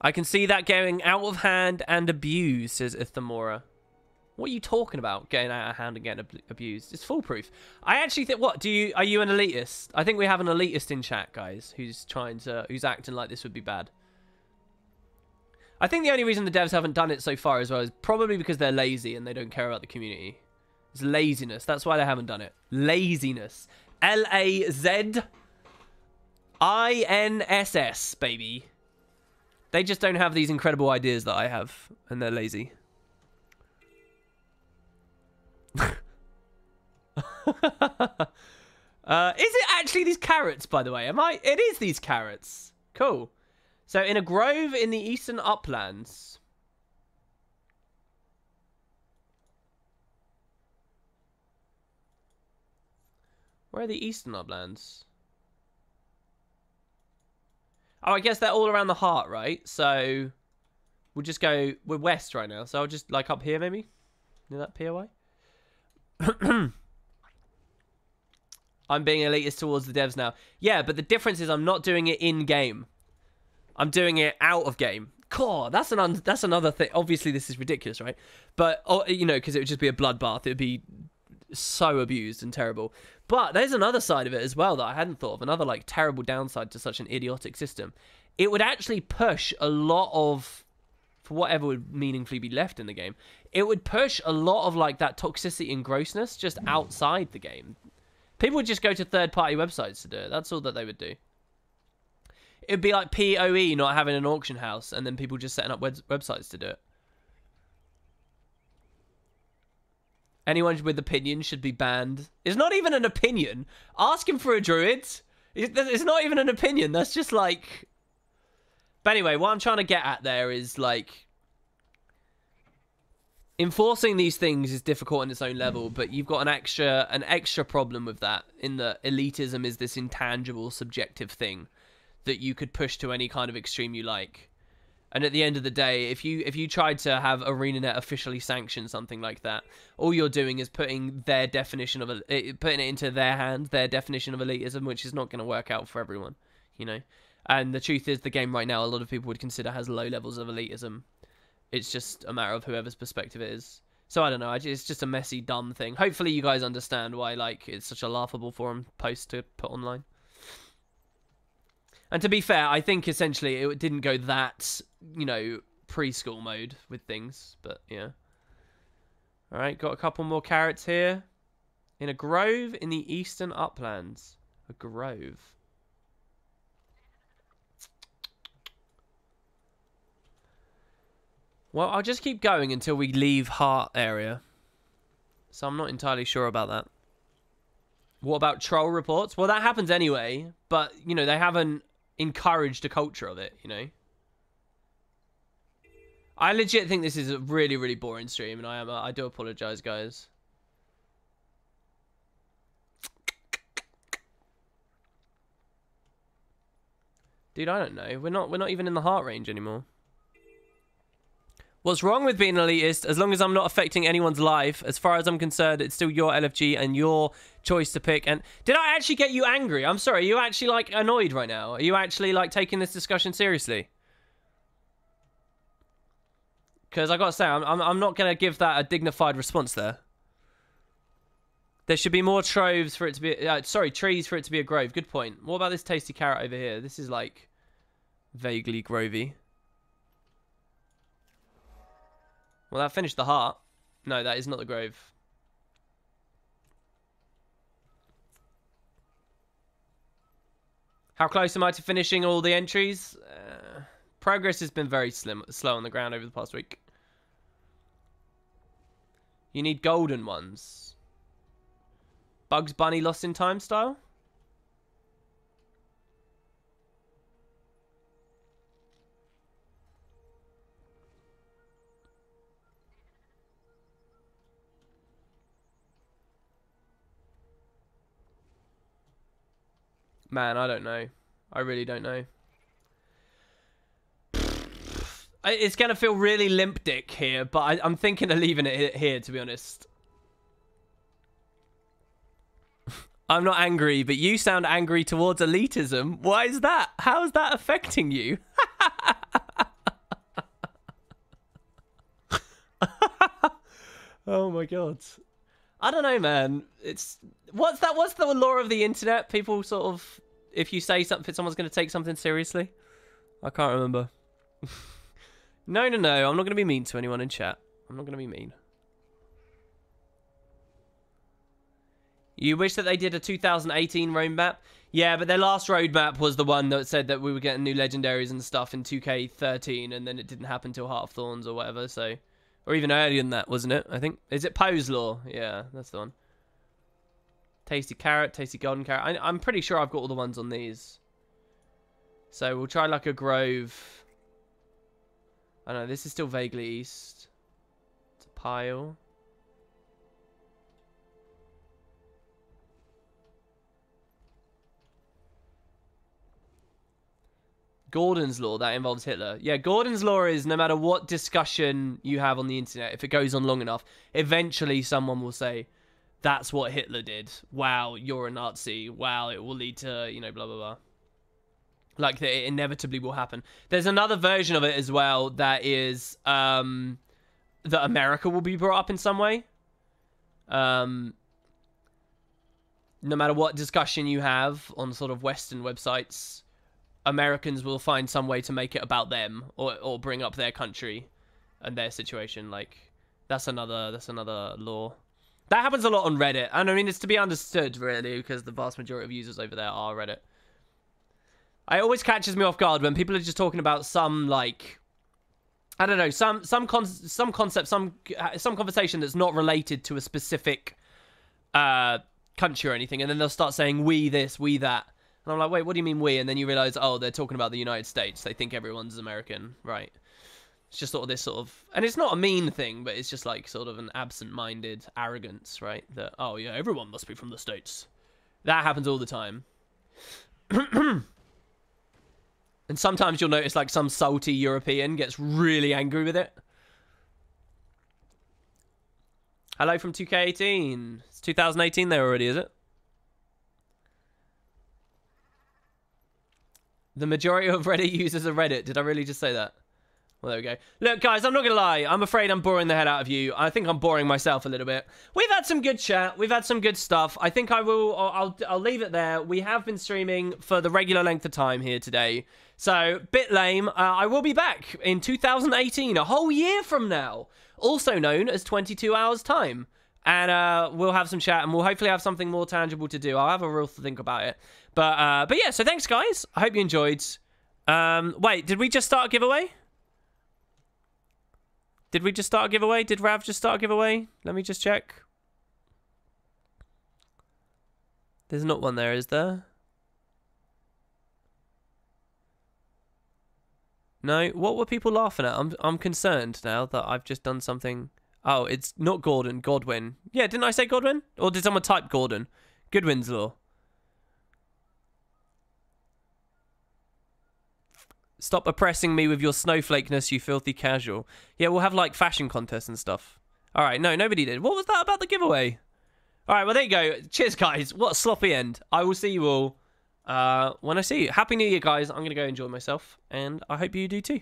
I can see that going out of hand and abused, says Ithamora. What are you talking about? Getting out of hand and getting abused? It's foolproof. I actually think, what, are you an elitist? I think we have an elitist in chat, guys, who's acting like this would be bad. I think the only reason the devs haven't done it so far as well is probably because they're lazy and they don't care about the community. It's laziness. That's why they haven't done it. Laziness. L-A-Z-I-N-S-S, baby. They just don't have these incredible ideas that I have, and they're lazy. Is it actually these carrots, by the way? It is these carrots. Cool. So, in a grove in the eastern uplands. Where are the eastern uplands? Oh, I guess they're all around the heart, right? So, we'll just go... We're west right now, so I'll just, like, up here, maybe? Near that POI? I'm being elitist towards the devs now. Yeah, but the difference is I'm not doing it in-game. I'm doing it out of game. Cool, that's another thing. Obviously, this is ridiculous, right? But, you know, because it would just be a bloodbath. It would be so abused and terrible. But there's another side of it as well that I hadn't thought of. Another, like, terrible downside to such an idiotic system. It would actually push a lot of, for whatever would meaningfully be left in the game, it would push a lot of, like, that toxicity and grossness just outside the game. People would just go to third-party websites to do it. That's all that they would do. It'd be like PoE not having an auction house and then people just setting up websites to do it. Anyone with opinions should be banned. It's not even an opinion. Asking for a druid. It's not even an opinion. That's just like... But anyway, what I'm trying to get at there is like... Enforcing these things is difficult on its own level, but you've got an extra problem with that in that elitism is this intangible, subjective thing that you could push to any kind of extreme you like. And at the end of the day, if you tried to have ArenaNet officially sanction something like that, all you're doing is putting their definition of putting it into their hands, their definition of elitism, which is not going to work out for everyone, you know. And the truth is, the game right now, a lot of people would consider has low levels of elitism. It's just a matter of whoever's perspective it is. So I don't know. It's just a messy, dumb thing. Hopefully, you guys understand why like it's such a laughable forum post to put online. And to be fair, I think essentially it didn't go that, you know, preschool mode with things. But, yeah. Alright, got a couple more carrots here. In a grove in the eastern uplands. A grove. Well, I'll just keep going until we leave Heart area. So I'm not entirely sure about that. What about troll reports? Well, that happens anyway. But, you know, they haven't encouraged a culture of it, you know. I legit think this is a really, really boring stream, and I do apologize, guys. Dude, I don't know. We're not even in the heart range anymore. What's wrong with being an elitist? As long as I'm not affecting anyone's life, as far as I'm concerned, it's still your LFG and your choice to pick. And did I actually get you angry? I'm sorry. Are you actually, like, annoyed right now? Are you actually, like, taking this discussion seriously? Because I gotta say, I'm not gonna give that a dignified response there. There should be more troves for it to be... trees for it to be a grove. Good point. What about this tasty carrot over here? This is, like, vaguely grovey. Well, that finished the heart. No, that is not the grove. How close am I to finishing all the entries? Progress has been very slow on the ground over the past week. You need golden ones. Bugs Bunny Lost in Time style? Man, I don't know. I really don't know. It's going to feel really limp dick here, but I'm thinking of leaving it here, to be honest. I'm not angry, but you sound angry towards elitism. Why is that? How is that affecting you? Oh my god. I don't know, man. It's what's the law of the internet? People sort of, if you say something, someone's going to take something seriously. I can't remember. No, I'm not going to be mean to anyone in chat. I'm not going to be mean. You wish that they did a 2018 roadmap? Yeah, but their last roadmap was the one that said that we were getting new legendaries and stuff in 2K13, and then it didn't happen till Heart of Thorns or whatever, so... Or even earlier than that, wasn't it? I think. Is it Poe's Law? Yeah, that's the one. Tasty carrot, tasty golden carrot. I'm pretty sure I've got all the ones on these. So we'll try like a grove... I don't know, this is still vaguely east. It's a pile. Gordon's Law, that involves Hitler. Yeah, Gordon's Law is no matter what discussion you have on the internet, if it goes on long enough, eventually someone will say, that's what Hitler did. Wow, you're a Nazi. Wow, it will lead to, you know, blah, blah, blah. Like, that it inevitably will happen. There's another version of it as well that is that America will be brought up in some way. No matter what discussion you have on sort of Western websites, Americans will find some way to make it about them or bring up their country and their situation. Like, that's another law. That happens a lot on Reddit. And I mean, it's to be understood, really, because the vast majority of users over there are Reddit. It always catches me off guard when people are just talking about some, like, I don't know, some concept, some conversation that's not related to a specific country or anything, and then they'll start saying we this, we that, and I'm like, wait, what do you mean we? And then you realize, oh, they're talking about the United States. They think everyone's American, right? It's just sort of this sort of, and it's not a mean thing, but it's just like sort of an absent-minded arrogance, right? That, oh yeah, everyone must be from the States. That happens all the time. And sometimes you'll notice like some salty European gets really angry with it. Hello from 2K18. It's 2018 there already, is it? The majority of Reddit users are Reddit. Did I really just say that? Well, there we go. Look, guys, I'm not going to lie. I'm afraid I'm boring the hell out of you. I think I'm boring myself a little bit. We've had some good chat. We've had some good stuff. I think I'll leave it there. We have been streaming for the regular length of time here today. So, bit lame. I will be back in 2018, a whole year from now. Also known as 22 hours time. And we'll have some chat, and we'll hopefully have something more tangible to do. I'll have a real think about it. But yeah, so thanks, guys. I hope you enjoyed. Wait, did we just start a giveaway? Did we just start a giveaway? Did Rav just start a giveaway? Let me just check. There's not one there, is there? No? What were people laughing at? I'm concerned now that I've just done something. Oh, it's not Gordon. Godwin. Yeah, didn't I say Godwin? Or did someone type Gordon? Goodwin's Law. Stop oppressing me with your snowflakeness, you filthy casual. Yeah, we'll have, like, fashion contests and stuff. All right, no, nobody did. What was that about the giveaway? All right, well, there you go. Cheers, guys. What a sloppy end. I will see you all when I see you. Happy New Year, guys. I'm going to go enjoy myself, and I hope you do too.